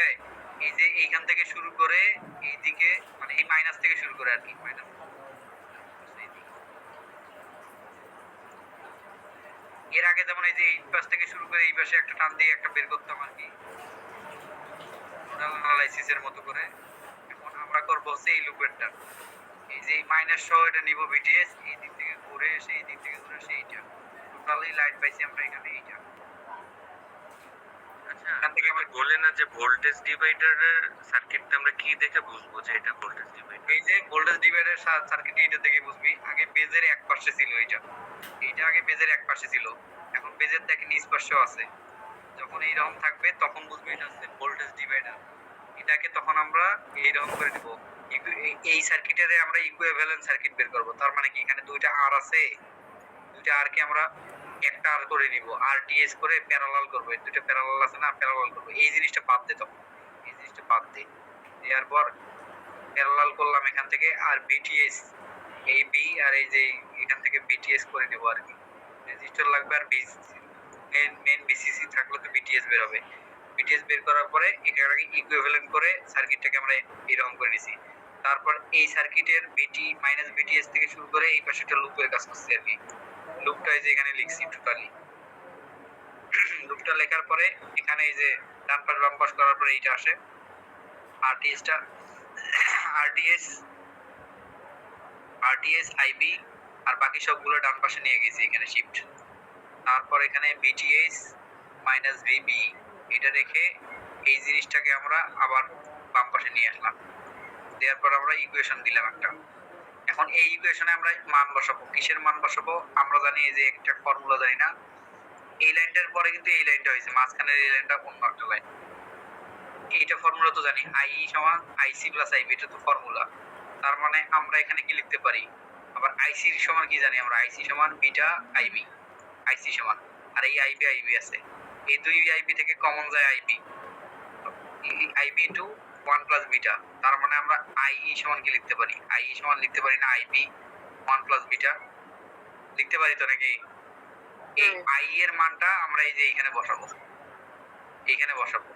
এই যে এইখান থেকে শুরু করে এই দিকে মানে এই মাইনাস থেকে শুরু করে আর কি মাইনাস এর আগে যেমন এই যে এই পাশ থেকে শুরু করে এই পাশে একটা টান দিয়ে একটা বের করতাম আর কি নোডাল অ্যানালাইসিস এর মতো করে এখন আমরা করব হচ্ছে এই লুপেরটা এই যে মাইনাস সহ এটা নিব BTS এই দিক থেকে ঘুরে এসে এই দিক থেকে ঘুরে এসে এইটা টোটালি লাইট পাইছি আমরা এখানে এইটা এখান থেকে আমার আমরা বলে না যে ভোল্টেজ ডিভাইডারের সার্কিটটা আমরা কি দেখে বুঝবো যে এটা ভোল্টেজ ডিভাইডার? এই যে ভোল্টেজ ডিভাইডার সার্কিট এটা থেকে বুঝবি আগে বেজের এক পাশে ছিল এইটা আগে বেজের এক পাশে ছিল, এখন বেজের দেখে নিচ পাশেও আছে। যখন এইরকম থাকবে তখন বুঝবি এটা হচ্ছে ভোল্টেজ ডিভাইডার। এটাকে তখন আমরা এইরকম করে দিব। এই সার্কিটের আমরা ইকুইভ্যালেন্ট সার্কিট বের করব। তার মানে কি এখানে দুইটা আর আছে, দুইটা আর কে আমরা একটা আর করে নিব, আরটিএস করে প্যারালাল করব। এই দুটো প্যারালাল আছে না, প্যারালাল করব। এই জিনিসটা বাদ দে, তখন এই জিনিসটা বাদ দে। দেওয়ার পর প্যারালাল করলাম এখান থেকে, আর বিটিএস এই বি আর এই যে এখান থেকে বিটিএস করে নেব আর কি। রেজিস্টার লাগবে আর মেন বিসিসি থাকলে তো বিটিএস বের হবে। বিটিএস বের করার পরে এটাকে ইকুইভ্যালেন্ট করে সার্কিটটাকে আমরা এরকম করে নিছি। তারপর এই সার্কিটের বিটি মাইনাস বিটিএস থেকে শুরু করে এই পাশে একটা লুপের কাজ করছি আর কি। লুপটা এই যে এখানে লিখছি টোটালি। লুপটা লেখার পরে এখানে এই যে ডান পাশ বাম পাশ করার পরে এইটা আসে আরটিএসটা, আরটিএস আইবি আর বাকি সবগুলো ডান পাশে নিয়ে গেছি এখানে শিফট। তারপর এখানে বিটিএস মাইনাস ভিবি এটা রেখে এই জিনিসটাকে আমরা আবার বাম পাশে নিয়ে আসলাম। দেওয়ার পর আমরা ইকুয়েশন দিলাম একটা। এখন এই ইকুয়েশনে আমরা মান বসাবো। কিসের মান বসাবো? আমরা জানি এই যে একটা ফর্মুলা জানি না, এই লাইনটার পরে কিন্তু এই লাইনটা হয়েছে, মাঝখানের এই লাইনটা অন্য একটা লাইন। এইটা ফর্মুলা তো জানি, আই সমান আইসি প্লাস আইবি, এটা তো ফর্মুলা। তার মানে আমরা এখানে কি লিখতে পারি? আবার আইসি সমান কি জানি আমরা? আইসি সমান বিটা আইবি, আইসি সমান, আর এই আইবি আইবি আছে, এই দুই আইবি থেকে কমন যায় I B, I B into 1 plus beta. তার মানে আমরা আইই সমান কি লিখতে পারি? আইই সমান লিখতে পারি না আইবি 1 প্লাস বিটা? লিখতে পারি তো নাকি? এই আই এর মানটা আমরা এই যে এখানে বসাবো, এইখানে বসাবো।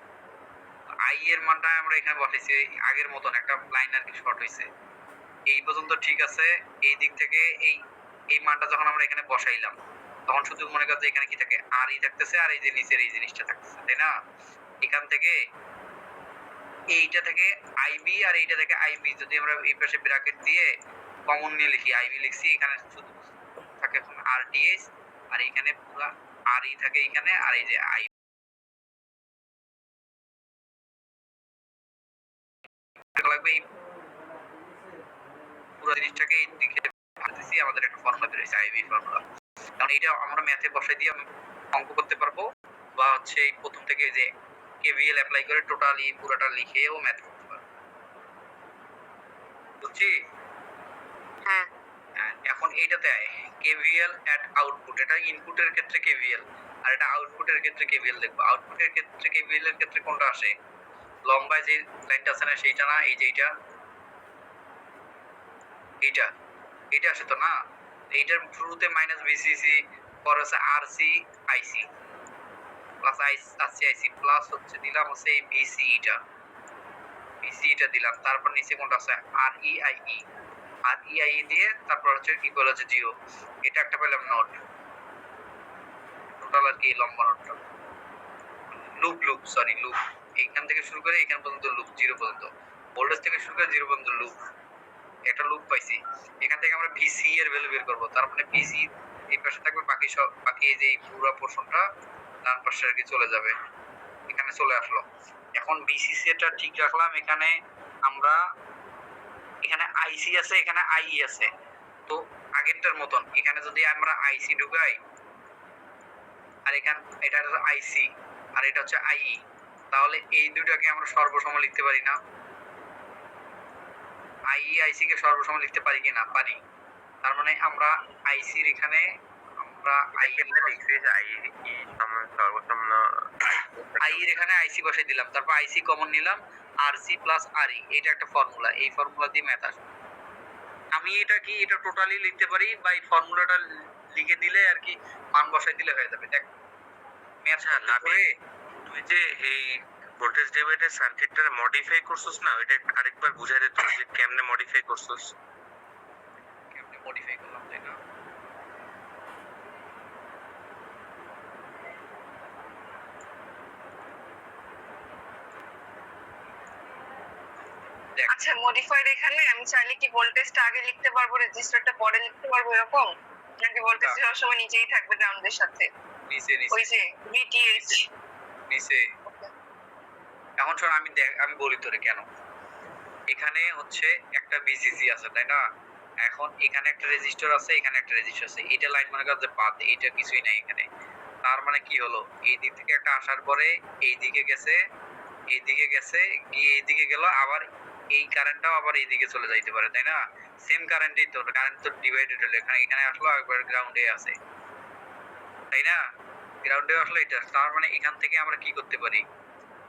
আই এর মানটা আমরা এখানে বসাইছি আগের মতন, একটা লাইন আর কি শর্ট হইছে। এই পর্যন্ত ঠিক আছে। এই দিক থেকে এই মানটা যখন আমরা এখানে বসাইলাম তখন শুধু মনে করতে এখানে কি থাকে? আর ই থাকতেছে, আর এই যে নিচের এই জিনিসটা থাকতেছে, তাই না? এখান থেকে এইটা থেকে আইবি আর এইটা থেকে আইবি যদি আমরা এই পাশে ব্র্যাকেট দিয়ে কমন নিয়ে লিখি, আইবি লিখছি, এখানে শুধু থাকে এখন আরটিএস, আর এখানে পুরো আর ই থাকে এখানে, আর এই যে আই লাগবে। এই পুরো জিনিসটাকে এই দিকে ভাঙতেছি, আমাদের একটা ফর্মুলা বের হয়েছে আইবি ফর্মুলা। কারণ এটা আমরা ম্যাথে বসাই দিয়ে অঙ্ক করতে পারবো, বা হচ্ছে এই প্রথম থেকে যে কেভিএল অ্যাপ্লাই করে টোটালি পুরোটা লিখেও ম্যাথ করতে পারবো। বুঝছি? হ্যাঁ। এখন এইটাতে কেভিএল এট আউটপুট, এটা ইনপুটের ক্ষেত্রে কেভিএল আর এটা আউটপুটের ক্ষেত্রে কেভিএল দেখবো। আউটপুটের ক্ষেত্রে কেভিএল এর ক্ষেত্রে কোনটা আসে? লম্বা যে লাইনটা আছে না সেইটা না, এই যে এইটা আসে তো না। এইটার শুরুতে মাইনাস বিসিসি, পরে হচ্ছে আরসি আইসি প্লাস আরসি আইসি প্লাস হচ্ছে দিলাম হচ্ছে এই ভিসি এটা দিলাম। তারপর নিচে কোনটা আছে? আর ই আই দিয়ে তারপর হচ্ছে ইকুয়াল হচ্ছে 0। এটা একটা পেলাম নোট, টোটাল আর কি লম্বা নোটটা। লুপ এইখান থেকে শুরু করে এখান পর্যন্ত লুপ, 0 পর্যন্ত। ভোল্টেজ থেকে শুরু করে 0 পর্যন্ত লুপ, একটা লুপ পাইছি। এখান থেকে আমরা ভিসি এর ভ্যালু বের করব। তার মানে ভিসি এই পাশে থাকবে, বাকি এই যে পুরো পোরশনটা ডান পাশে আর কি চলে যাবে। এখানে চলে আসলো। এখন বিসিসি এটা ঠিক রাখলাম। এখানে আমরা এখানে আইসি আছে, এখানে আইই আছে, তো আগেরটার মতন এখানে যদি আমরা আইসি ঢুকাই, আর এখানে এটা হচ্ছে আইসি আর এটা হচ্ছে আইই, তাহলে এই দুটাকে আমরা সর্বসম লিখতে পারি না? আইই আইসি কে সর্বসম লিখতে পারি কি না? পারি। তার মানে আমরা আইসির এখানে আমরা আই লিখছি আই ই সমান সর্বসম না, আই এর এখানে আইসি বসাই দিলাম, তারপর আইসি কমন নিলাম, আরসি প্লাস আরই, এটা একটা ফর্মুলা। এই ফর্মুলা দিয়ে ম্যাথ আসবে। আমি এটা টোটালি লিখতে পারি, বা এই ফর্মুলাটা লিখে দিলে আর কি মান বসাই দিলে হয়ে যাবে। দেখ ম্যাথ না করে তুই যে এই ভোল্টেজ ডিভাইডার সার্কিটটা মডিফাই করছস না, ওইটা আরেকবার বুঝাই দে তো যে কেমনে মডিফাই করছস। কেমনে মডিফাই করলাম, তাই না? আচ্ছা, মডিফাইড এখানে আমি চাইলে কি ভোল্টেজটা আগে লিখতে পারবো, রেজিস্টারটা পরে লিখতে পারবো, এরকম? নাকি ভোল্টেজ সব সময় নিচেই থাকবে গ্রাউন্ডের সাথে? নিচে ওই যে ভিটিএইচ নিচে ওকে। এখন শোন, আমি বলি তোরে কেন। এখানে হচ্ছে একটা বিসিসি আছে তাই না, এখন এখানে একটা রেজিস্টার আছে, এখানে একটা রেজিস্টার আছে, এটা লাইন মনে কর যে বাদ, এটা কিছুই নাই এখানে। তার মানে কি হলো, এই দিক থেকে একটা আসার পরে এইদিকে গেছে, গিয়ে এইদিকে গেল, আবার এই কারেন্টটাও আবার এইদিকে চলে যাইতে পারে তাই না। সেম কারেন্টই তো, কারেন্ট তো ডিভাইডেড হলো, এখানে আসলো, একবার গ্রাউন্ডে আছে তাই না, গ্রাউন্ডে আসলো এটা। তার মানে এখান থেকে আমরা কি করতে পারি,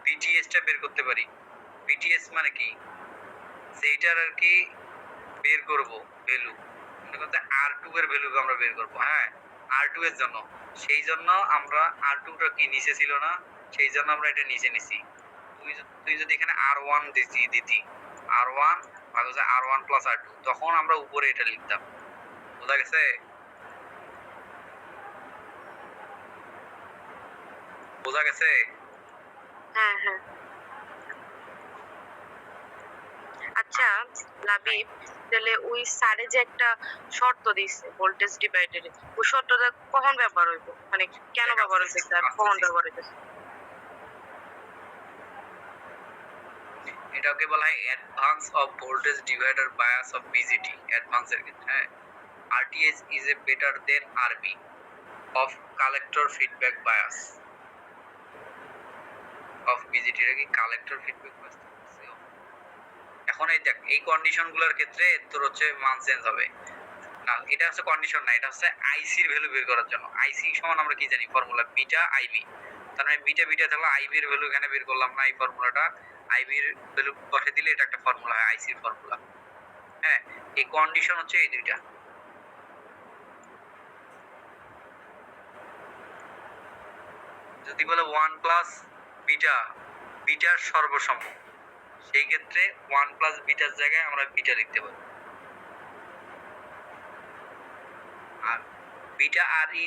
বিটিএস টা বের করতে পারি। বিটিএস মানে কি, সেইটার আর কি বের করব ভ্যালু, মনে করতে R2 এর ভ্যালু আমরা বের করব। হ্যাঁ, R2 এর জন্য, সেই জন্য আমরা R2 টা কি নিচে ছিল না, সেই জন্য আমরা এটা নিচে নিছি। তুই যদি এখানে R1 দিতি R1 ভাগ হচ্ছে R1 প্লাস R2, তখন আমরা উপরে এটা লিখতাম। বোঝা গেছে? বোঝা গেছে? হ্যাঁ হ্যাঁ। আচ্ছা লাবিব, তাহলে ওই স্যারে যে একটা শর্ত দিচ্ছে ভোল্টেজ ডিভাইডারে, ওই শর্তটা কখন ব্যবহার হইব, মানে কেন ব্যবহার হইছে আর কখন ব্যবহার হইছে? এটাকে বলা হয় advance of voltage divider bias of BJT. Advance এর ক্ষেত্রে হ্যাঁ, RTS is a better than RB of collector feedback bias of BJT. এটা কি কালেক্টর ফিডব্যাক বায়াস? এখন এই দেখ, এই কন্ডিশনগুলোর ক্ষেত্রে তোর হচ্ছে মান চেঞ্জ হবে না, এটা হচ্ছে কন্ডিশন না, এটা হচ্ছে আইসি এর ভ্যালু বের করার জন্য। আইসি সমান আমরা কি জানি, ফর্মুলা বিটা আইবি। তার মানে বিটা থাকলে আইবি এর ভ্যালু এখানে বের করলাম না, এই ফর্মুলাটা আইবি এর ভ্যালু বসে দিলে এটা একটা ফর্মুলা হয়, আইসি এর ফর্মুলা। হ্যাঁ, এই কন্ডিশন হচ্ছে এই দুইটা। যদি বলে 1 প্লাস বিটা, বিটার সর্বসম, সেই ক্ষেত্রে 1 প্লাস বিটার জায়গায় আমরা বিটা লিখতে পারি। আর beta R E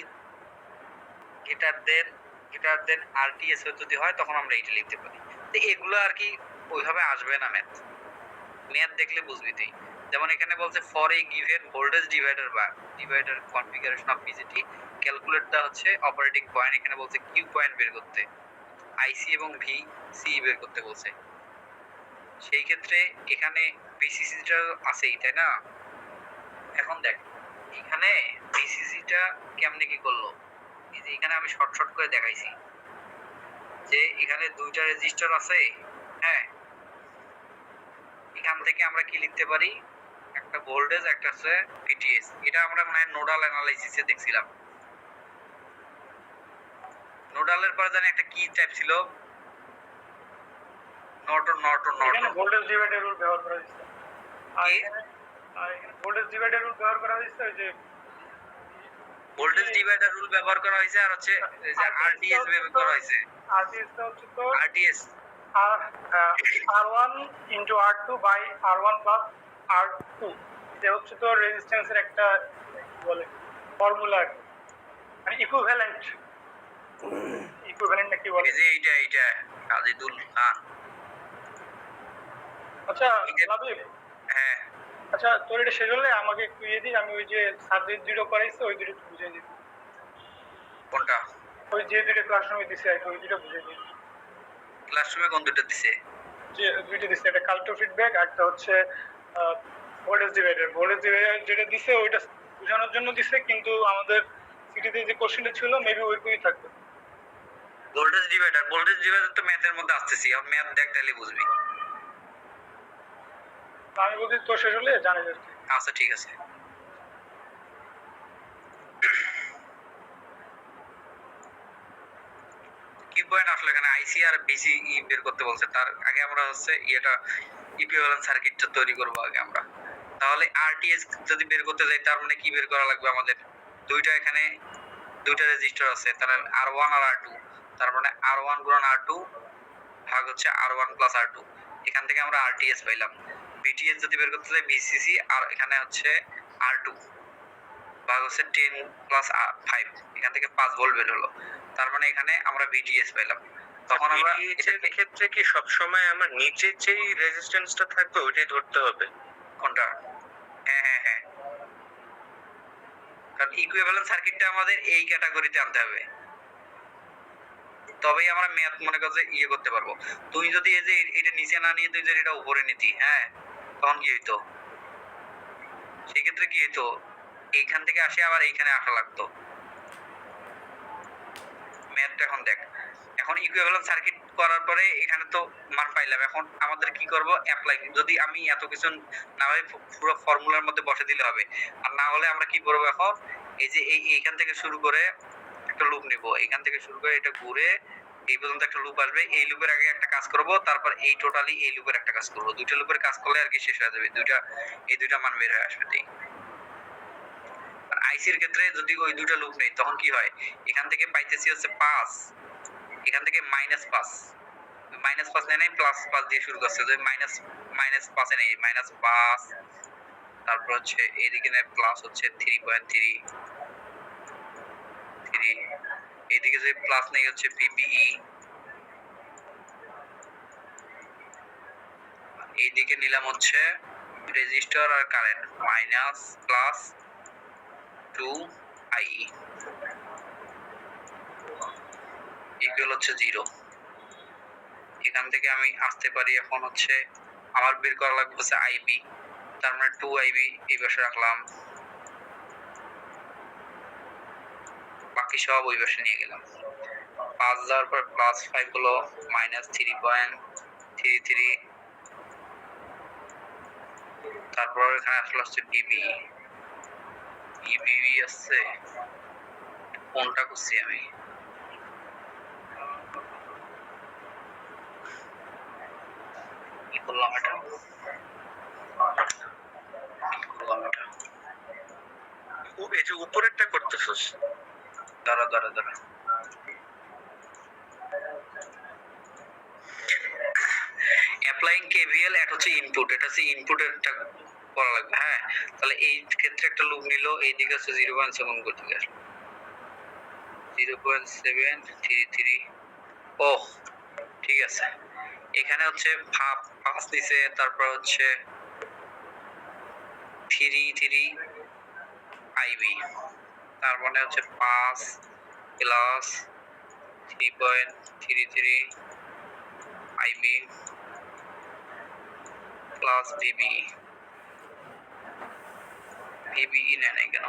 greater than RTS যদি হয় তখন আমরা এটা লিখতে পারি। তো এগুলো আর কি ওইভাবে আসবে না, ম্যাথ দেখলে বুঝবি তুই। যেমন এখানে বলছে for a given voltage divider বা divider configuration of BJT calculate the হচ্ছে অপারেটিং পয়েন্ট, এখানে বলছে কিউ পয়েন্ট বের করতে, আইসি এবং ভি সি বের করতে বলছে। সেই ক্ষেত্রে এখানে বিসিসিটা আছেই তাই না। এখন দেখ এখানে বিসিসিটা কেমনে কি করলো, এই যে এখানে আমি শর্ট করে দেখাইছি যে এখানে দুইটা রেজিস্টার আছে। হ্যাঁ, এখান থেকে আমরা কি লিখতে পারি, একটা ভোল্টেজ একটা হচ্ছে ভিটিএস। এটা আমরা মানে নোডাল অ্যানালাইসিসে দেখছিলাম। নোডালের পরে জানি একটা কি টাইপ ছিল, নর্টন এখানে ভোল্টেজ ডিভাইডার রুল ব্যবহার করা হয়েছে। আর কি? এখানে ভোল্টেজ ডিভাইডার রুল ব্যবহার করা হয়েছে, ওই যে ভোল্টেজ ডিভাইডার রুল ব্যবহার করা হয়েছে, আর হচ্ছে এই যে আরটিএস ব্যবহার করা হয়েছে। আরটিএস টা হচ্ছে তো RTS R1 into R2 by R1 plus R2, এটা হচ্ছে তো রেজিস্ট্যান্সের একটা কি বলে ফর্মুলা, মানে ইকুইভ্যালেন্ট না কি বলে। এই যে এইটা কাজিদুল খান। আচ্ছা এটা- লাবিব, হ্যাঁ, আচ্ছা তোর এটা শেষ হলে আমাকে একটু ইয়ে দিন, আমি ওই যে সাবজেক্ট দুটো করাইছে ওই দুটো বুঝিয়ে দিই, কোনটা ওই যে দুটো ক্লাসরুমে দিছে আর কি, ওই দুটো বুঝিয়ে দিই। ক্লাসরুমে কোন দুটো দিছে? যে দুইটা দিছে, একটা কালেক্টর ফিডব্যাক আর একটা হচ্ছে ভোল্টেজ ডিভাইডার। ভোল্টেজ ডিভাইডার যেটা দিছে ওইটা বোঝানোর জন্য দিছে, কিন্তু আমাদের সিটিতে যে কোশ্চেনটা ছিল মেবি ওইটুকুই থাকবে। ভোল্টেজ ডিভাইডার তো ম্যাথের মধ্যে আসতেছি, আর ম্যাথ দেখ তাহলে বুঝবি। তো আমি বলছি তোর শেষ হলে জানিস আর কি। আচ্ছা ঠিক আছে। কি পয়েন্ট আসলে এখানে আইসি আর বিসি বের করতে বলছে, তার আগে আমরা হচ্ছে এটা ইকুইভ্যালেন্ট সার্কিটটা তৈরি করব আগে আমরা। তাহলে আরটিএস যদি বের করতে যাই তার মানে কি বের করা লাগবে আমাদের, এখানে দুইটা রেজিস্টার আছে, তার R1 আর R2, তার মানে R1 গুণন R2 ভাগ হচ্ছে R1 প্লাস R2, এখান থেকে আমরা আরটিএস পাইলাম। বিটিএস যদি বের করতে যাই বিসিসি, আর এখানে হচ্ছে R2 ভাগ হচ্ছে 10 প্লাস 5, এখান থেকে 5 ভোল্ট বের হলো, তার মানে এখানে আমরা ভিটিএস পেলাম। তখন আমরা এর ক্ষেত্রে কি সব সময় আমার নিচের যেই রেজিস্ট্যান্সটা থাকবে ওইটাই ধরতে হবে? কোনটা? হ্যাঁ, কারণ ইকুইভ্যালেন্ট সার্কিটটা আমাদের এই ক্যাটাগরিতে আনতে হবে। তবেই আমরা ম্যাথ মনে কর যে ইয়ে করতে পারবো। তুই যদি এই যে এটা নিচে না নিয়ে তুই যদি এটা উপরে নিতি, হ্যাঁ, তখন কি হইতো? সেক্ষেত্রে কি হইতো, এইখান থেকে আসে আবার এইখানে আসা লাগতো। ম্যাথটা এখন দেখ, এখন ইকুইভ্যালেন্ট সার্কিট করার পরে এখানে তো মান পাইলাম, এখন আমাদের কি করব, অ্যাপ্লাই। যদি আমি এত কিছু না হয় পুরো ফর্মুলার মধ্যে বসে দিলে হবে, আর না হলে আমরা কি করব, এখন এই যে এইখান থেকে শুরু করে একটা লুপ নিব, এখান থেকে শুরু করে এটা ঘুরে এই পর্যন্ত একটা লুপ আসবে, এই লুপের আগে একটা কাজ করব, তারপর এই টোটালি এই লুপের একটা কাজ করব, দুইটা লুপের কাজ করলে আর কি শেষ হয়ে যাবে, এই দুইটা মান বের হয়ে আসবে। ঠিক, আর আইসির ক্ষেত্রে যদি ওই দুইটা লুপ নেই তখন কি হয়, এখান থেকে পাইতেছি হচ্ছে 5, এখান থেকে -5, -5 নেই +5 দিয়ে শুরু করছে, যে -5 এ নেই -5, তারপর হচ্ছে এইদিকে নেই প্লাস হচ্ছে 3.3, এইদিকে যে প্লাস নেই হচ্ছে VBE, এইদিকে নিলাম হচ্ছে রেজিস্টার আর কারেন্ট -+2IE ইকুয়াল হচ্ছে 0। এখান থেকে আমি আসতে পারি, এখন হচ্ছে আমার বের করা লাগবে হচ্ছে IB, তার মানে 2IB এই পাশে রাখলাম, বাকি সব ওই পাশে নিয়ে গেলাম। 5 যাওয়ার পর +5 হলো -3.33, তারপর এখানে আসলে হচ্ছে BBE আসছে, কোনটা করছি আমি, কি করলাম এটা, এই যে উপরেরটা করতেছস, দাঁড়া, অ্যাপ্লাইং KVL এটা হচ্ছে ইনপুট, এটা হচ্ছে ইনপুটেরটা করা লাগবে। হ্যাঁ, তাহলে এই ক্ষেত্রে একটা লুপ নিল, এইদিকে হচ্ছে 0.7 করতে গেল 0.733। ও ঠিক আছে, এখানে হচ্ছে 5 দিছে, তারপর হচ্ছে 3IB, তার মানে হচ্ছে 5 প্লাস 3.33 IB প্লাস VBE নেয় নাই কেন,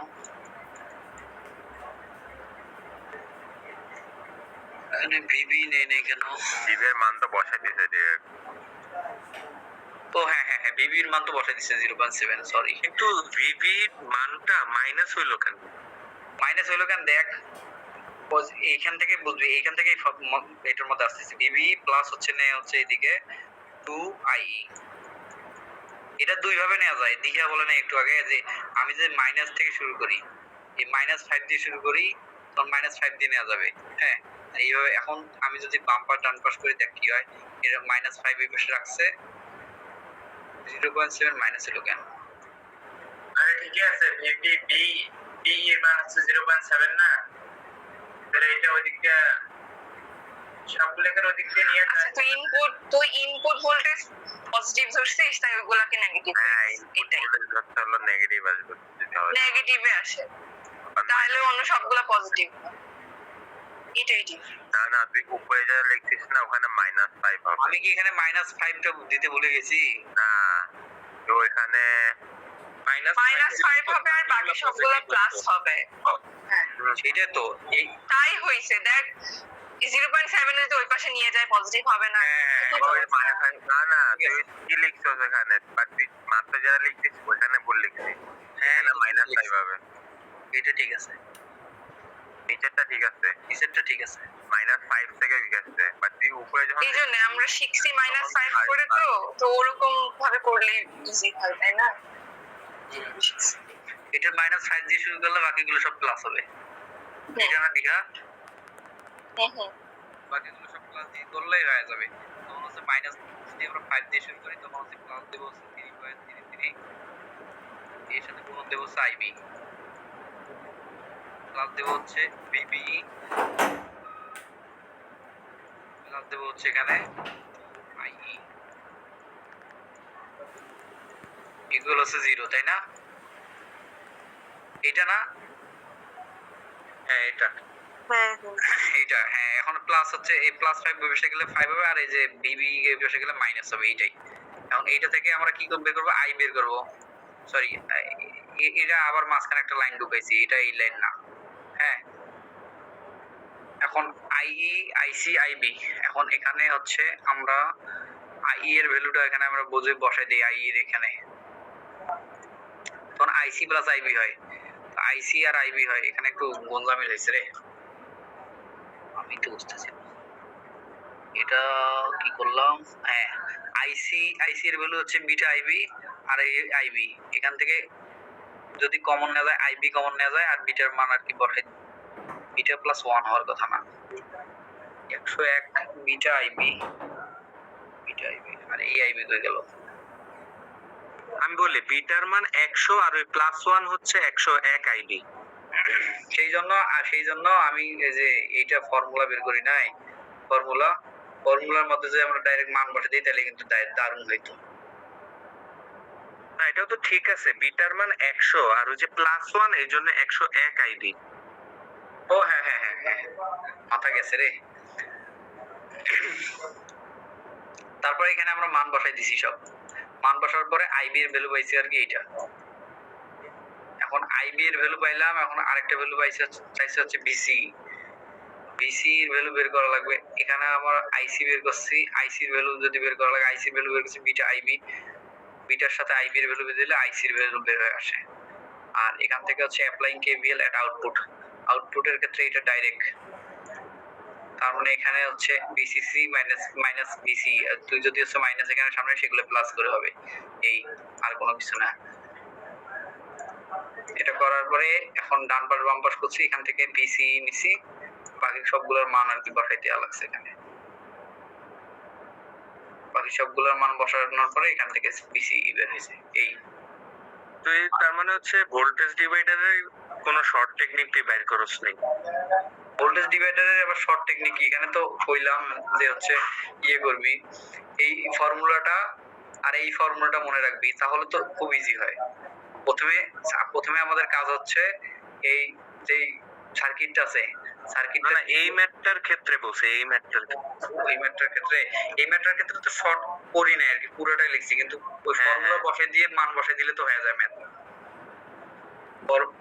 এখানে VBE নেয় নাই কেন, বিবের মান তো বসাই দিতে ডিরেক্ট। ও হ্যাঁ VBE এর মান তো বসাই দিছে 0.7, সরি। কিন্তু ভিভি মানটা মাইনাস হইলো কেন? মাইনাস হইলো কেন দেখ, এইখান থেকে বুঝবি, এইখান থেকে এটার মধ্যে আসতেছে VBE প্লাস হচ্ছে নেয় হচ্ছে এইদিকে 2IE। এটা দুই ভাবে নেওয়া যায়, দিঘা বলে না একটু আগে যে আমি যে মাইনাস থেকে শুরু করি, এই -5 দিয়ে শুরু করি, তখন -5 দিয়ে নেওয়া যাবে। হ্যাঁ, এইভাবে এখন আমি যদি বাম্পার ডান পাশ করে দেখ কি হয়, এটা -5 এই পাশে রাখছে, 0.7 মাইনাস হলো কেন, আরে ঠিক আছে, VBE এর মান হচ্ছে 0.7 না, তাহলে এটা ওইদিকে সবগুলোকে ওইদিকে নিয়ে আচ্ছা, তুই ইনপুট ভোল্টেজ পজিটিভ ধরছিস, তাই ওইগুলাকে নেগেটিভ, হ্যাঁ, এটাই হলো নেগেটিভ আসবে যদি হয়। নেগেটিভে আসে, তাহলে অন্য সবগুলা পজিটিভ, এটাই ঠিক। না তুই উপরে যা লিখছিস না ওখানে -5 হবে। আমি কি এখানে -5টা দিতে ভুলে গেছি? না, তো এখানে -5 হবে আর বাকি সবগুলা প্লাস হবে। হ্যাঁ, সেটা তো এই তাই হইছে, দেখ 0.7 যদি ওই পাশে নিয়ে যায় পজিটিভ হবে না। কি ওই বলবো? না তুই কি লিখছস এখানে, বাট তুই মাত্র যারা লিখছিস ওখানে ভুল লিখছিস। হ্যাঁ, -5 হবে। এটা ঠিক আছে, নিচেরটা ঠিক আছে, নিচেরটা ঠিক আছে, -5 থেকে গেছে, বাট তুই উপরে যখন এই জন্য আমরা শিখছি -5 করে, তো ওরকম ভাবে করলে ইজি হয়, তাই না? এটা -5 দিয়ে শুরু করলে বাকিগুলো সব প্লাস হবে, এটা না দিঘা, বাকিগুলো সব প্লাস দিয়ে করলেই হয়ে যাবে। তখন হচ্ছে মাইনাস যদি আমরা 5 দিয়ে শুরু করি, তখন হচ্ছে প্লাস দেব হচ্ছে 3.33, এর সাথে গুণ দেব হচ্ছে IB, প্লাস দেব হচ্ছে VBE, প্লাস দেব হচ্ছে এখানে IE, ইকুয়াল হচ্ছে 0, তাই না? এটা না, হ্যাঁ এটা হ্যাঁ হ্যাঁ এইটা হ্যাঁ এখন প্লাস হচ্ছে এই +5 বসে গেলে 5 হবে আর এই যে বিবি বসে গেলে মাইনাস হবে এইটাই। এখন এইটা থেকে আমরা কি বের করব আই বের করব সরি এটা আবার মাঝখানে একটা লাইন ঢুকাইছি এটা এই লাইন না হ্যাঁ এখন আইই আইসি আইবি এখন এখানে হচ্ছে আমরা আই এর ভ্যালুটা এখানে আমরা বুঝে বসাই দেই আই এর এখানে তখন আইসি প্লাস আইবি হয় আইসি আর আইবি হয় এখানে একটু গোলজামিল হয়েছে রে আমি তো বুঝতেছি না। এটা কি করলাম হ্যাঁ আইসি এর ভ্যালু হচ্ছে বিটা আইবি আর এই আইবি এখান থেকে যদি কমন নেওয়া যায় আইবি কমন নেওয়া যায় আর বিটার মান আর কি বসাই বিটা +1 হওয়ার কথা না 101 বিটা আইবি আর এই আইবি হয়ে গেল আমি বলি বিটার মান 100 আর ওই +1 হচ্ছে 101 আইবি। সেই জন্য আমি এই যে এইটা ফর্মুলা বের করি নাই ফর্মুলার মধ্যে যদি আমরা ডাইরেক্ট মান বসে দিই তাহলে কিন্তু দারুণ হইতো। না এটাও তো ঠিক আছে বিটার মান 100 আর ওই যে +1 এই জন্য 101 আইবি। ও হ্যাঁ হ্যাঁ হ্যাঁ হ্যাঁ মাথা গেছে রে। তারপরে এখানে আমরা মান বসাই দিছি সব মান বসার পরে আইবি এর ভ্যালু পাইছি আর কি এইটা এখন আইবি এর ভ্যালু পাইলাম এখন আরেকটা ভ্যালু চাইছে হচ্ছে বিসি এর ভ্যালু বের করা লাগবে এখানে আমরা আইসি বের করছি আইসি এর ভ্যালু যদি বের করা লাগে আইসি এর ভ্যালু বের করছি বিটা আইবি বিটার সাথে আইবি এর ভ্যালু দিলে আইসি এর ভ্যালু বের হয়ে আসে আর এখান থেকে হচ্ছে অ্যাপ্লাইং কেভিএল এট আউটপুটের ক্ষেত্রে এটা ডাইরেক্ট তার মানে এখানে হচ্ছে বিসিসি মাইনাস বিসি তুই যদি হচ্ছে মাইনাস এখানে সামনে সেগুলো প্লাস করে হবে এই আর কোনো কিছু না এটা করার পরে এখন ডান পাশ বাম পাশ করছি এখান থেকে বিসি নিছি বাকি সবগুলোর মান আর কি বসাই দেওয়া লাগছে এখানে বাকি সবগুলোর মান বসানোর পরে এখান থেকে বিসি বের হয়েছে এই তো এই তার মানে হচ্ছে ভোল্টেজ ডিভাইডারের কোনো শর্ট টেকনিক তুই বের করছ নাই। ভোল্টেজ ডিভাইডারের আবার শর্ট টেকনিক এখানে তো কইলাম যে হচ্ছে ইয়ে করবি এই ফর্মুলাটা আর এই ফর্মুলাটা মনে রাখবি তাহলে তো খুব ইজি হয় প্রথমে আমাদের কাজ হচ্ছে এই যে সার্কিটটা আছে সার্কিটটা না এই ম্যাটটার ক্ষেত্রে বলছে এই ম্যাটটার ক্ষেত্রে তো শর্ট করি না আর কি পুরোটাই লিখছি কিন্তু ওই ফর্মুলা বসাই দিয়ে মান বসাই দিলে তো হয়ে যায় ম্যাথ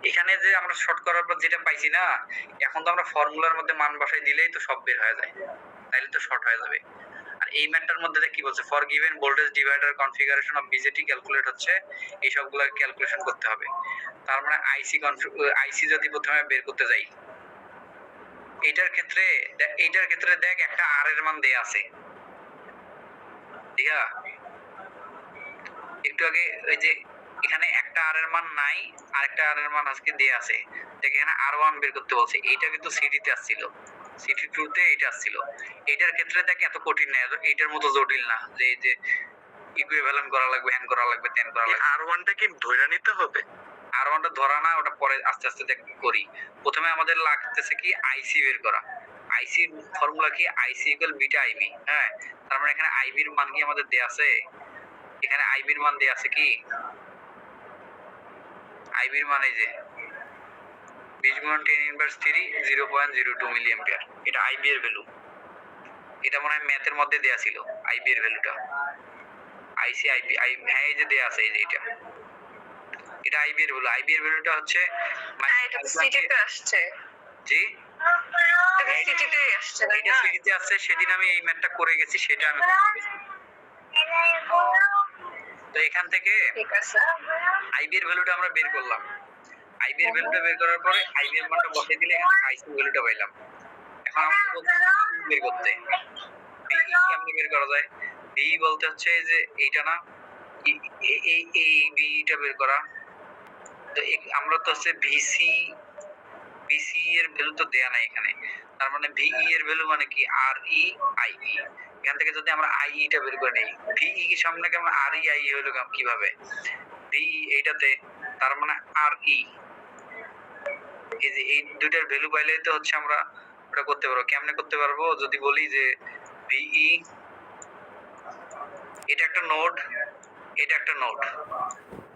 এখানে যে আমরা শর্ট করার পর যেটা পাইছি না এখন তো আমরা ফর্মুলার মধ্যে মান বসাই দিলেই তো সব বের হয়ে যায় তাইলে তো শর্ট হয়ে যাবে আর এই ম্যাথটার মধ্যে কি বলছে for given voltage divider configuration of BJT calculate হচ্ছে এই সবগুলো ক্যালকুলেশন করতে হবে তার মানে আইসি যদি প্রথমে বের করতে যাই এইটার ক্ষেত্রে দেখ একটা আর এর মান দেয়া আছে ঠিক আছে একটু আগে ওই যে এখানে একটা আর এর মান নাই আরেকটা আর এর মান আজকে দেয়া আছে দেখ এখানে R1 বের করতে বলছে এটা কিন্তু সিডিতে আসছিল সিটি 2 তে এটা আসছিল এটার ক্ষেত্রে দেখ এত কঠিন না এটার মতো জটিল না যে এই যে ইকুইভ্যালেন্ট করা লাগবে হ্যান করা লাগবে তেন করা লাগবে R1 টা কি ধরে নিতে হবে R1 টা ধরা না ওটা পরে আস্তে আস্তে দেখ করি প্রথমে আমাদের লাগতেছে কি আইসি বের করা আইসি ফর্মুলা কি আইসি ইকুয়াল বিটা আইবি হ্যাঁ তার মানে এখানে আইবির মান কি আমাদের দেয়া আছে এখানে আইবির মান দেয়া আছে কি আইবির মান এই যে 20 গুণ 10 ইনভার্স 3 0.02 মিলি অ্যাম্পিয়ার এটা আইবি এর ভ্যালু এটা মনে হয় ম্যাথের মধ্যে দেয়া ছিল আইবি এর ভ্যালুটা আইসি আইবি হ্যাঁ এই যে দেয়া আছে এই যে এটা আইবি এর ভ্যালু আইবি এর ভ্যালুটা হচ্ছে এটা সিটিতে আসছে জি এটা সিটিতে আসছে তাই এটা না সিটিতে আসছে সেদিন আমি এই ম্যাথটা করে গেছি সেটা আমি তো এখান থেকে ঠিক আছে আইবি এর ভ্যালুটা আমরা বের করলাম আইবি এর ভ্যালুটা বের করার পরে আইবি এর মানটা বসাই দিলে এখানে আইসি ভ্যালুটা পাইলাম এখন আমাদের বলতে বের করতে বি কেমনে বের করা যায় বি বলতে হচ্ছে যে এইটা না এই বিটা বের করা তো আমরা তো হচ্ছে ভিসি এর ভ্যালু তো দেয়া নাই এখানে তার মানে ভিই এর ভ্যালু মানে কি আর ই আই ই এখান থেকে যদি আমরা আই টা বের করে নেই ভিই এর সামনে কি আমরা আর ই আই হলো কিভাবে ভিই এইটাতে তার মানে আর ই এই যে এই দুইটার ভ্যালু পাইলে তো হচ্ছে আমরা এটা করতে পারবো কেমনে করতে পারবো যদি বলি যে ভিই এটা একটা নোড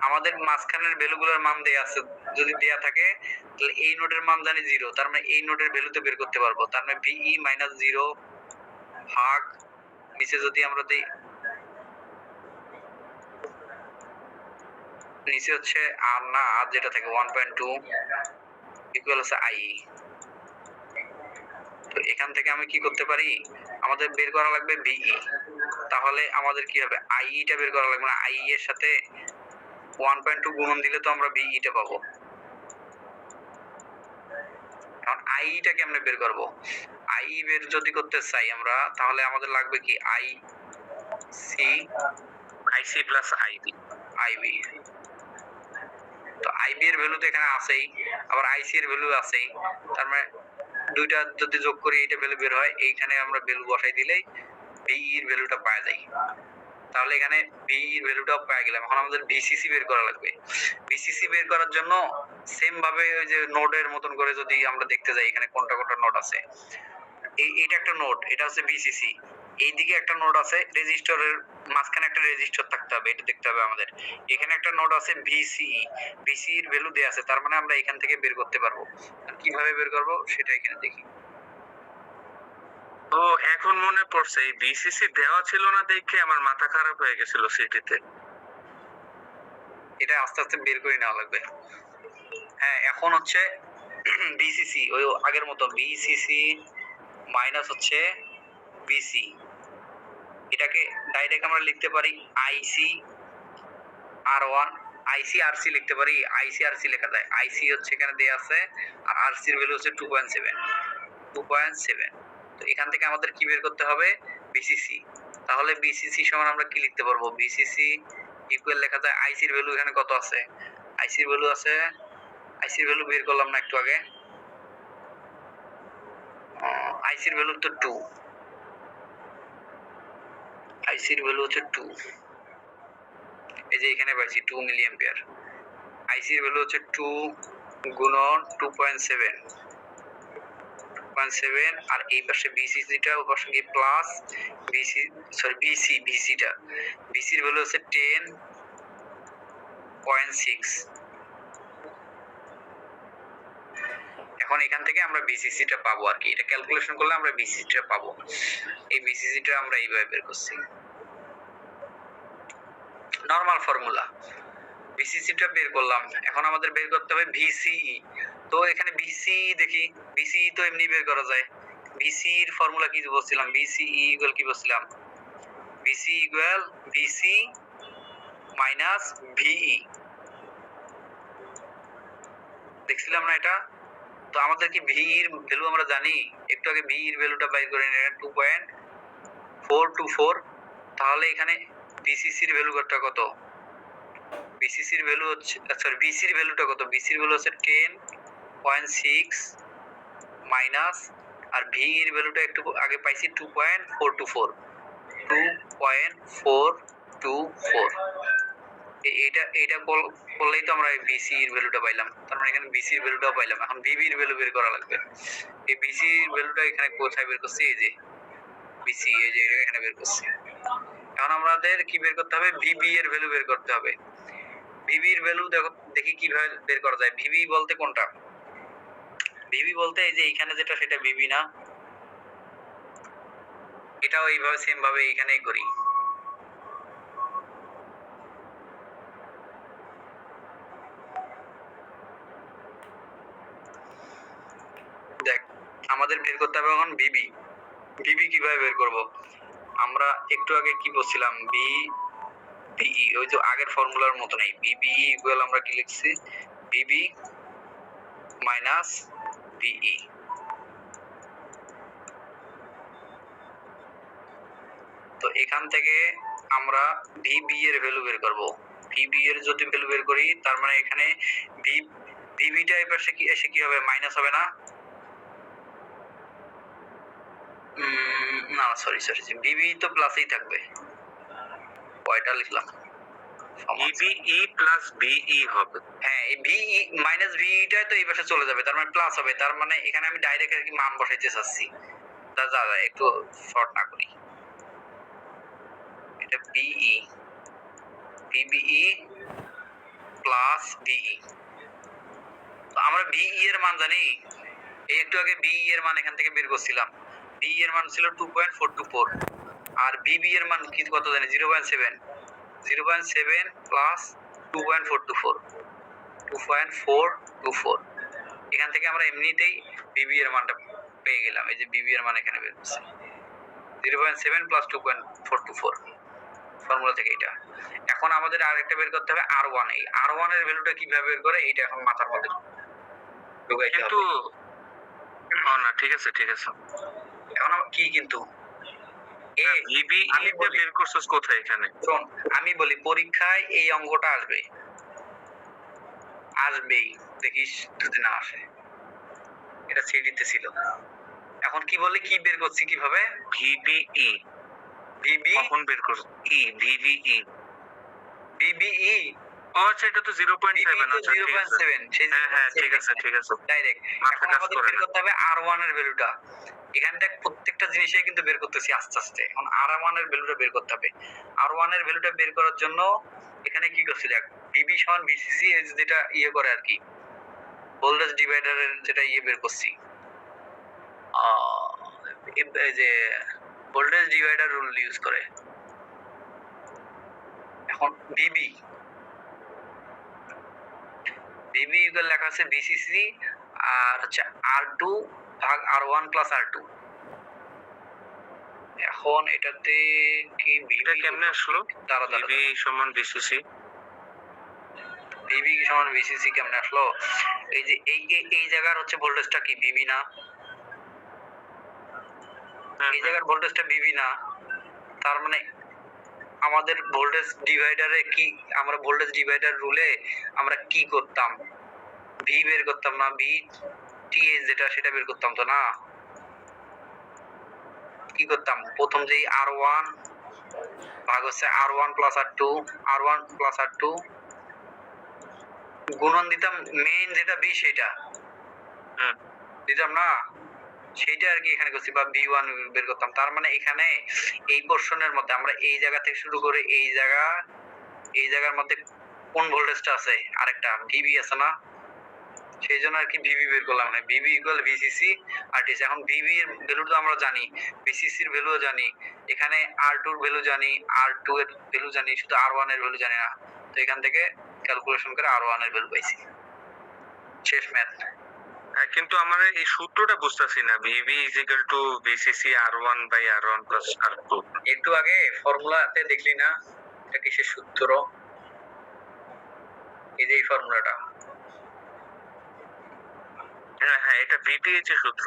আমাদের মাঝখানের ভ্যালুগুলোর মান দেয়া আছে, যদি দেয়া থাকে তাহলে এই নোডের মান জানি 0, তার মানে এই নোডের ভ্যালুতে বের করতে পারবো। তার মানে VE মাইনাস 0 ভাগ নিচে যদি আমরা দেই, নিচে হচ্ছে আর না, আর যেটা থাকে 1.2 ইকুয়াল হচ্ছে IE। তো এখান থেকে আমি কি করতে পারি, আমাদের বের করা লাগবে VE, তাহলে আমাদের কি হবে, IE টা বের করা লাগবে না, IE এর সাথে 1.2 গুণন দিলে তো আমরা VE টা পাবো। এখন IE টা কেমনে বের করব, IE বের যদি করতে চাই আমরা, তাহলে আমাদের লাগবে কি IC প্লাস IB। তো IB এর ভ্যালু তো এখানে আছেই, আবার IC এর ভ্যালু আছেই, তার মানে দুইটা যদি যোগ করি এটা ভ্যালু বের হয়, এইখানে আমরা ভ্যালু বসাই দিলেই VE এর ভ্যালুটা পাওয়া যায়। তাহলে এখানে VE এর ভ্যালুটাও পেয়ে গেলাম। এখন আমাদের VCC বের করা লাগবে। VCC বের করার জন্য সেম ভাবে ওই যে নোডের মতন করে যদি আমরা দেখতে যাই এখানে কোনটা কোনটা নোড আছে, এইটা একটা নোড, এটা হচ্ছে VCC। এইদিকে একটা নোড আছে, রেজিস্টরের মাঝখানে একটা রেজিস্টর থাকতে হবে, এটা দেখতে হবে আমাদের। এখানে একটা নোড আছে VCE, VCE এর ভ্যালু দেয়া আছে, তার মানে আমরা এখান থেকে বের করতে পারবো। কিভাবে বের করব সেটা এখানে দেখি। ও এখন মনে পড়ছে, এই বিসিসি দেওয়া ছিল না দেখে আমার মাথা খারাপ হয়ে গেছিল সিটিতে। এটা আস্তে আস্তে বের করে নেওয়া লাগবে। হ্যাঁ, এখন হচ্ছে বিসিসি ওই আগের মতো, বিসিসি মাইনাস হচ্ছে বিসি, এটাকে ডাইরেক্ট আমরা লিখতে পারি আইসি আর1, আইসি আরসি লিখতে পারি, আইসি আরসি লেখা যায়। আইসি হচ্ছে এখানে দেয়া আছে, আর আরসি এর ভ্যালু হচ্ছে 2.7। তো এখান থেকে আমাদের কি বের করতে হবে, বিসিসি। তাহলে বিসিসি সমান আমরা কি লিখতে পারবো, বিসিসি ইকুয়াল লেখা যায় আইসির ভ্যালু এখানে কত আছে, আইসির ভ্যালু আছে, আইসির ভ্যালু বের করলাম না একটু আগে, আইসির ভ্যালু তো 2, আইসির ভ্যালু হচ্ছে 2, এই যে এখানে পাইছি 2 মিলি অ্যাম্পিয়ার। আইসির ভ্যালু হচ্ছে 2 গুণন 2.7, আর এই পাশে বিসিসিটা ওই পাশে গিয়ে প্লাস বিসিটা, বিসির ভ্যালু হচ্ছে 10.6। এখন এখান থেকে আমরা বিসিসিটা পাবো আর কি, এটা ক্যালকুলেশন করলে আমরা বিসিসিটা পাবো। এই বিসিসিটা আমরা এইভাবে বের করছি, নরমাল ফর্মুলা। বিসিসিটা বের করলাম, এখন আমাদের বের করতে হবে ভিসিই। তো এখানে ভিসিই দেখি, ভিসিই তো এমনি বের করা যায়। ভিসিই এর ফর্মুলা কি বলছিলাম, ভিসিই ইকুয়াল কি বলছিলাম, ভিসি ইকুয়াল ভিসি মাইনাস ভিই, দেখছিলাম না এটা। তো আমাদের কি ভি এর ভ্যালু আমরা জানি, একটু আগে ভি এর ভ্যালুটা বাইর করে নিলাম 2.424। তাহলে এখানে বিসিসি এর ভ্যালু কত, বিসিসি এর ভ্যালু হচ্ছে, সরি বিসি এর ভ্যালুটা কত, বিসি এর ভ্যালু হচ্ছে 10.6 মাইনাস, আর ভি এর ভ্যালুটা একটু আগে পাইছি 2.424। এইটা করলেই তো আমরা বিসি এর ভ্যালুটা পাইলাম, তার মানে এখানে বিসি এর ভ্যালুটাও পাইলাম। এখন ভিবি এর ভ্যালু বের করা লাগবে। এই বিসি এর ভ্যালুটা এখানে কোথায় বের করছি, এই যে বিসি, এই যে এটা এখানে বের করছি। এখন আমাদের কি বের করতে হবে, ভিবি এর ভ্যালু বের করতে হবে। ভিবি এর ভ্যালু দেখি কিভাবে বের করা যায়। ভিবি বলতে কোনটা, ভিবি বলতে এই যে এখানে যেটা সেটা ভিবি না, এটাও এইভাবে সেম ভাবে এখানেই করি। দেখ আমাদের বের করতে হবে এখন ভিবি। ভিবি কিভাবে বের করব, আমরা একটু আগে কি বলছিলাম, ভিই ওই যে আগের ফর্মুলার মতো নেই। ভিবি ইকুয়াল আমরা কি লিখছি, ভিবি মাইনাস ভিই। তো এখান থেকে আমরা ভিবি এর ভ্যালু বের করব। ভিবি এর যদি ভ্যালু বের করি, তার মানে এখানে ভিবিটা এই পাশে কি এসে কি হবে, মাইনাস হবে না, না সরি ভিবি তো প্লাসই থাকবে, কয়টা লিখলাম, ইবিই প্লাস বিই হবে। হ্যাঁ এই ভিই মাইনাস ভিইটা তো এই পাশে চলে যাবে, তার মানে প্লাস হবে। তার মানে এখানে আমি ডাইরেক্ট আর কি মান বসাইতে চাচ্ছি, যা একটু শর্ট না করি, এটা ভিই প্লাস বিই। তো আমরা বিই এর মান জানি, এই একটু আগে বিই এর মান এখান থেকে বের করছিলাম। বিই এর মান ছিল 2.424 আর বিবি এর মান কি কত জানি 0.7 0.7 প্লাস 2.424 2.424। এখান থেকে আমরা এমনিতেই বিবি এর মানটা পেয়ে গেলাম। এই যে বিবি এর মান এখানে বের হচ্ছে 0.7 প্লাস 2.424 ফর্মুলা থেকে এটা। এখন আমাদের আরেকটা বের করতে হবে R1। এই R1 এর ভ্যালুটা কিভাবে বের করে এটা এখন মাথার মধ্যে ঢুকাইতে কিন্তু হবে। না, ঠিক আছে ঠিক আছে। এখন কি কিন্তু ভিবি আমি বলি- বের করছস কোথায় এখানে? শোন, আমি বলি পরীক্ষায় এই অঙ্কটা আসবেই, দেখিস যদি না আসে। এটা সিডিতে ছিল। এখন কি বলে কি বের করছি কিভাবে? ভিবিই বিবি কখন বের করছ? ভিবিই বিবিই ও আচ্ছা, এটা তো 0.7। আচ্ছা ঠিক আছে, 0.7 সেই হ্যাঁ ঠিক আছে ঠিক আছে। ডাইরেক্ট। মাথা এখন কাজ আমাদের করে বের না। করতে হবে R1 এর ভ্যালুটা। এখানটা প্রত্যেকটা জিনিসই কিন্তু বের করতেছি আস্তে আস্তে। এখন R1 এর ভ্যালুটা বের করতে হবে। R1 এর ভ্যালুটা বের করার জন্য এখানে কি করছি দেখ, বিবি সমান বিসিসি যেটা ইয়ে করে আর কি, ভোল্টেজ ডিভাইডারের যেটা ইয়ে বের করছি, এই যে ভোল্টেজ ডিভাইডার রুল ইউজ করে। এখন বিবি ইকুয়াল লেখা আছে বিসিসি আর হচ্ছে R2 ভাগ R1 প্লাস R2। এখন এটাতে কি এটা কেমনে আসলো? দাঁড়া ভিবি সমান বিসিসি। বিবি সমান বিসিসি কেমনে আসলো? এই যে এই জায়গার হচ্ছে ভোল্টেজটা কি বিবি না? এই জায়গার ভোল্টেজটা বিবি না, তার মানে আমাদের ভোল্টেজ ডিভাইডারে কি, আমরা ভোল্টেজ ডিভাইডার রুলে আমরা কি করতাম? ভি বের করতাম না? ভি টিএস যেটা সেটা বের করতাম তো না? কি করতাম? প্রথম যেই R1 ভাগ হচ্ছে R1 plus R2, R1 plus R2 গুণন দিতাম মেইন যেটা বি সেটা দিতাম না, সেইটা আর কি এখানে করছি, বা B1 বের করতাম। তার মানে এখানে এই পোরশনের মধ্যে আমরা এই জায়গা থেকে শুরু করে এই জায়গার মধ্যে কোন ভোল্টেজটা আছে, আরেকটা ভিবি আছে না, সেই জন্য আর কি ভিবি বের করলাম। ভিবি ইকুয়াল ভিসিসি আর টিএস। এখন ভিবি এর ভ্যালু তো আমরা জানি, ভিসিসি এর ভ্যালুও জানি, এখানে R2 এর ভ্যালু জানি, R2 এর ভ্যালু জানি, শুধু R1 এর ভ্যালু জানি না। তো এখান থেকে ক্যালকুলেশন করে R1 এর ভ্যালু পাইছি। শেষ ম্যাথ। হ্যাঁ, কিন্তু আমরা এই সূত্রটা বুঝতাছি না। V B is equal to V CC R1 by R1 plus R2। একটু আগে ফর্মুলাতে দেখলি না এটা কিসের সূত্র? এই যে এই ফর্মুলাটা, হ্যাঁ হ্যাঁ, এটা ভিটিএইচ এর সূত্র।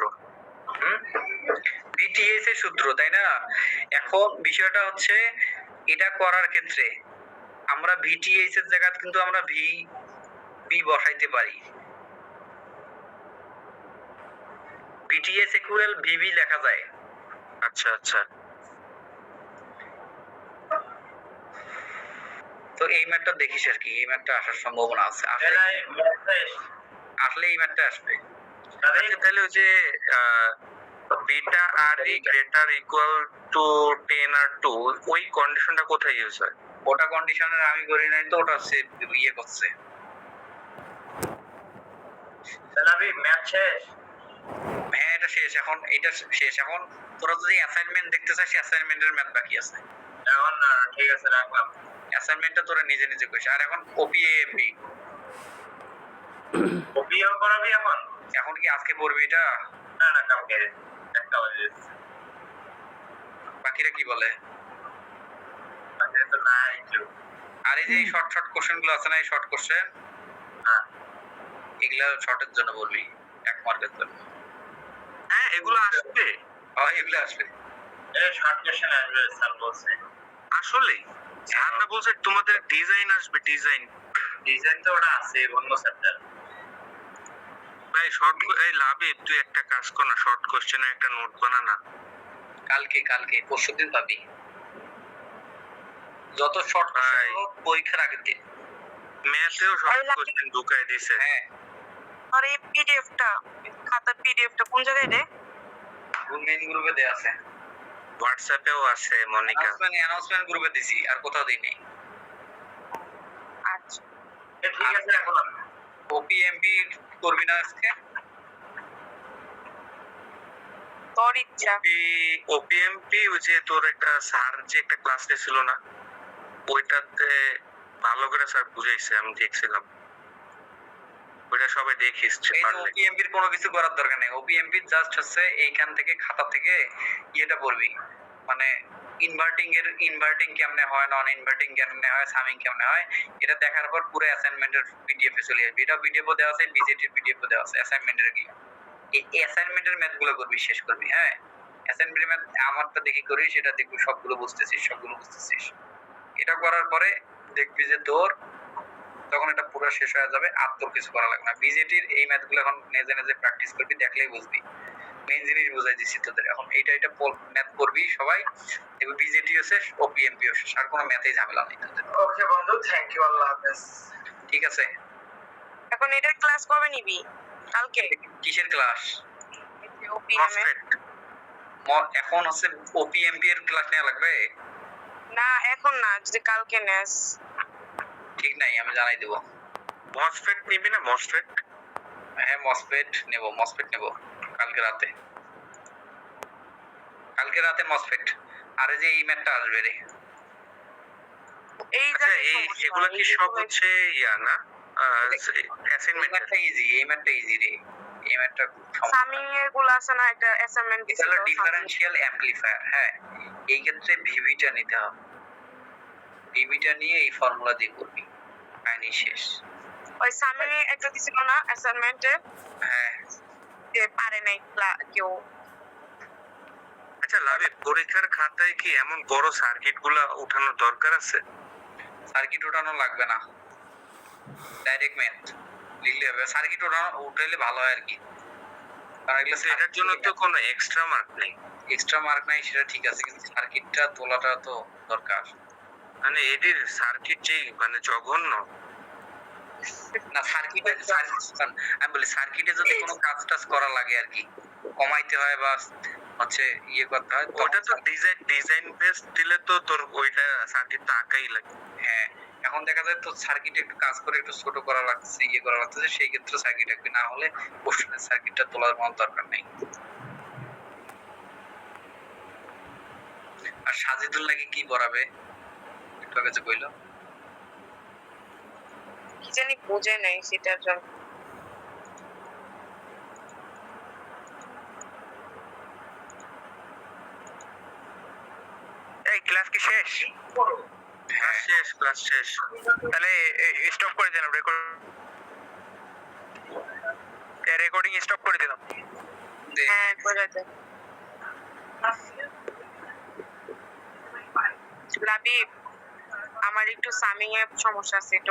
বিটিএস এর সূত্র, তাই না? এখন বিষয়টা হচ্ছে এটা করার ক্ষেত্রে আমরা ভিটিএস এর জায়গায় কিন্তু আমরা বি বসাইতে পারি। বিটিএস ইকুয়াল ভিবি লেখা যায়। আচ্ছা আচ্ছা, তো এই ম্যাথটা দেখিস আর কি, এই ম্যাথটা আসার সম্ভাবনা আছে। আসলে এই ম্যাথটা আসবে। আচ্ছা, তাহলে ওই যে beta R E greater equal to 10 R 2, ওই কন্ডিশনটা কোথায় ইউজ হয়? ওটা কন্ডিশনের আমি করি নাই তো, ওটা সে ইয়ে করছে। তাহলে আমি ম্যাথ শেষ। হ্যাঁ এটা শেষ, এখন এটা শেষ। এখন তোরা যদি অ্যাসাইনমেন্ট দেখতে চাস, অ্যাসাইনমেন্টের ম্যাথ বাকি আছে। এখন ঠিক আছে, রাখলাম। অ্যাসাইনমেন্টটা তোরা নিজে নিজে করিস। আর এখন ওপিএমবি ওপিএম করাবি এখন? এখন কি আজকে পড়বি এটা? না না, কালকে একটা বাজে। বাকিরা কি বলে? আজকে তো নাই কেউ। আর এই যে শর্ট কোশ্চেন গুলো আছে না, এই শর্ট কোশ্চেন, হ্যাঁ, এগুলা শর্টের জন্য বলবি, 1 মার্কের জন্য। হ্যাঁ, এগুলো আসবে। হ্যাঁ এগুলো আসবে। এই শর্ট কোশ্চেন আসবে স্যার বলছে। আসলে স্যার না বলছে তোমাদের ডিজাইন আসবে, ডিজাইন। ডিজাইন তো ওটা আছে অন্য চ্যাপ্টার। ভাই এই লাভে তুই একটা কাজ কর না, শর্ট কোশ্চেনের একটা নোট বানা না। কালকে পরশুদিন পাবি যত শর্ট কোশ্চেন হলো পরীক্ষার আগের দিন। ম্যাথেও শর্ট কোশ্চেন ঢুকাই দিছে। হ্যাঁ, আর এই পিডিএফটা, খাতার পিডিএফটা কোন জায়গায় রে? মেইন গ্রুপে দেয়া আছে, হোয়াটসঅ্যাপেও আছে মনিকা। অ্যানাউন্সমেন্ট গ্রুপে দিছি, আর কোথাও দেই নাই। আচ্ছা, ঠিক আছে রাখলাম। ওপিএমপি করবি না আজকে? তোর ইচ্ছা। ওপিএমপি ওই যে তোর একটা স্যার যে একটা ক্লাস নিয়েছিল না, ওইটাতে ভালো করে স্যার বুঝাইছে, আমি দেখছিলাম। ওইটা সবাই দেখিস এই ওপিএমপির কোনো কিছু করার দরকার নেই। ওপিএমপি জাস্ট হচ্ছে এইখান থেকে খাতা থেকে ইয়েটা পড়বি, মানে ইনভার্টিং কেমনে হয়, নন ইনভার্টিং কেমনে হয়, সামিং কেমনে হয়, এটা দেখার পর পুরো অ্যাসাইনমেন্টের পিডিএফ এ চলে আসবে। এটা পিডিএফ দেওয়া আছে, বিজেটির পিডিএফ দেওয়া আছে অ্যাসাইনমেন্টের কি। এই অ্যাসাইনমেন্টের ম্যাথ গুলো করবি, শেষ করবি। হ্যাঁ, অ্যাসাইনমেন্টের ম্যাথ আমারটা দেখি করি, সেটা দেখবি সবগুলো বুঝতেছিস। এটা করার পরে দেখবি যে তোর তখন এটা পুরো শেষ হয়ে যাবে, আর তোর কিছু করা লাগবে না। বিজেটির এই ম্যাথ গুলো এখন নিজে প্র্যাকটিস করবি, দেখলেই বুঝবি। মেইন জিনিস বুঝাই দিচ্ছি তোদের। এখন এটা ম্যাথ করবি সবাই, এবার বিজেটি হচ্ছে, ওপিএমপি হচ্ছে, আর কোনো ম্যাথেই ঝামেলা নেই তোদের। ওকে বন্ধু, থ্যাংক ইউ, আল্লাহ হাফেজ। ঠিক আছে। এখন এটার ক্লাস কবে নিবি? কালকে? কিসের ক্লাস? ওপিএম এর? এখন হচ্ছে ওপিএমপি এর ক্লাস নেওয়া লাগবে না এখন না, যদি কালকে নেস। ঠিক নাই, আমি জানাই দেবো। মসফেট নিবি না? মসফেট? হ্যাঁ, মসফেট নেব কালকে রাতে মসফেট। আর এই যে এই ম্যাথটা আসবে রে, এই আচ্ছা, জাতীয় এই সমস্যা। এগুলা কি সব হচ্ছে ইয়া না এই অ্যাসাইনমেন্ট? ম্যাথটা ইজি, এই ম্যাথটা ইজি রে। এই ম্যাথটা সামিং এর গুলো আছে না, একটা অ্যাসাইনমেন্ট এটা হলো ডিফারেনশিয়াল অ্যামপ্লিফায়ার। হ্যাঁ, এই ক্ষেত্রে ভিভিটা নিতে হবে। ভিভিটা নিয়ে এই ফর্মুলা দিয়ে করবি, কাহিনী শেষ। ওই সামিং এ একটা দিছিল না অ্যাসাইনমেন্টে, হ্যাঁ, যে পারে নাই কেউ। আচ্ছা লাভে পরীক্ষার খাতায় কি এমন বড় সার্কিট গুলা উঠানোর দরকার আছে? সার্কিট ওঠানো লাগবে না, ডাইরেক্ট ম্যাথ লিখলে হবে। সার্কিট উঠাইলে ভালো হয় আর কি, কারণ এগুলো এটার জন্য তো কোনো এক্সট্রা মার্ক নেই। এক্সট্রা মার্ক নাই, সেটা ঠিক আছে, কিন্তু সার্কিটটা তোলাটা তো দরকার। মানে এদের সার্কিট যে মানে জঘন্য। না, সার্কিটে আমি বলি সার্কিটে যদি কোনো কাজ টাজ করা লাগে আর কি, কমাইতে হয় বা হচ্ছে ইয়ে করতে হয়, ওটা তো ডিজাইন বেস দিলে তো তোর ওইটা সার্কিটটা আঁকাই লাগে। হ্যাঁ, এখন দেখা যায় তো সার্কিটে একটু কাজ করে একটু ছোট করা লাগছে, ইয়ে করা লাগছে, সেই ক্ষেত্রে সার্কিট আঁকবি, না হলে কোশ্চেনের সার্কিটটা তোলার কোনো দরকার নেই। আর সাজিদুল্লাহকে কি পড়াবে একটু আগে যে কইলো? কি জানি বুঝে নাই সেটার জন্য। এই ক্লাস কি শেষ? হ্যাঁ, ক্লাস শেষ। তাহলে স্টপ করে দিলাম, রেকর্ডিং স্টপ করে দিলাম। হ্যাঁ করে দে। লাবিব, আমার একটু সামিং এর সমস্যা আছে, একটু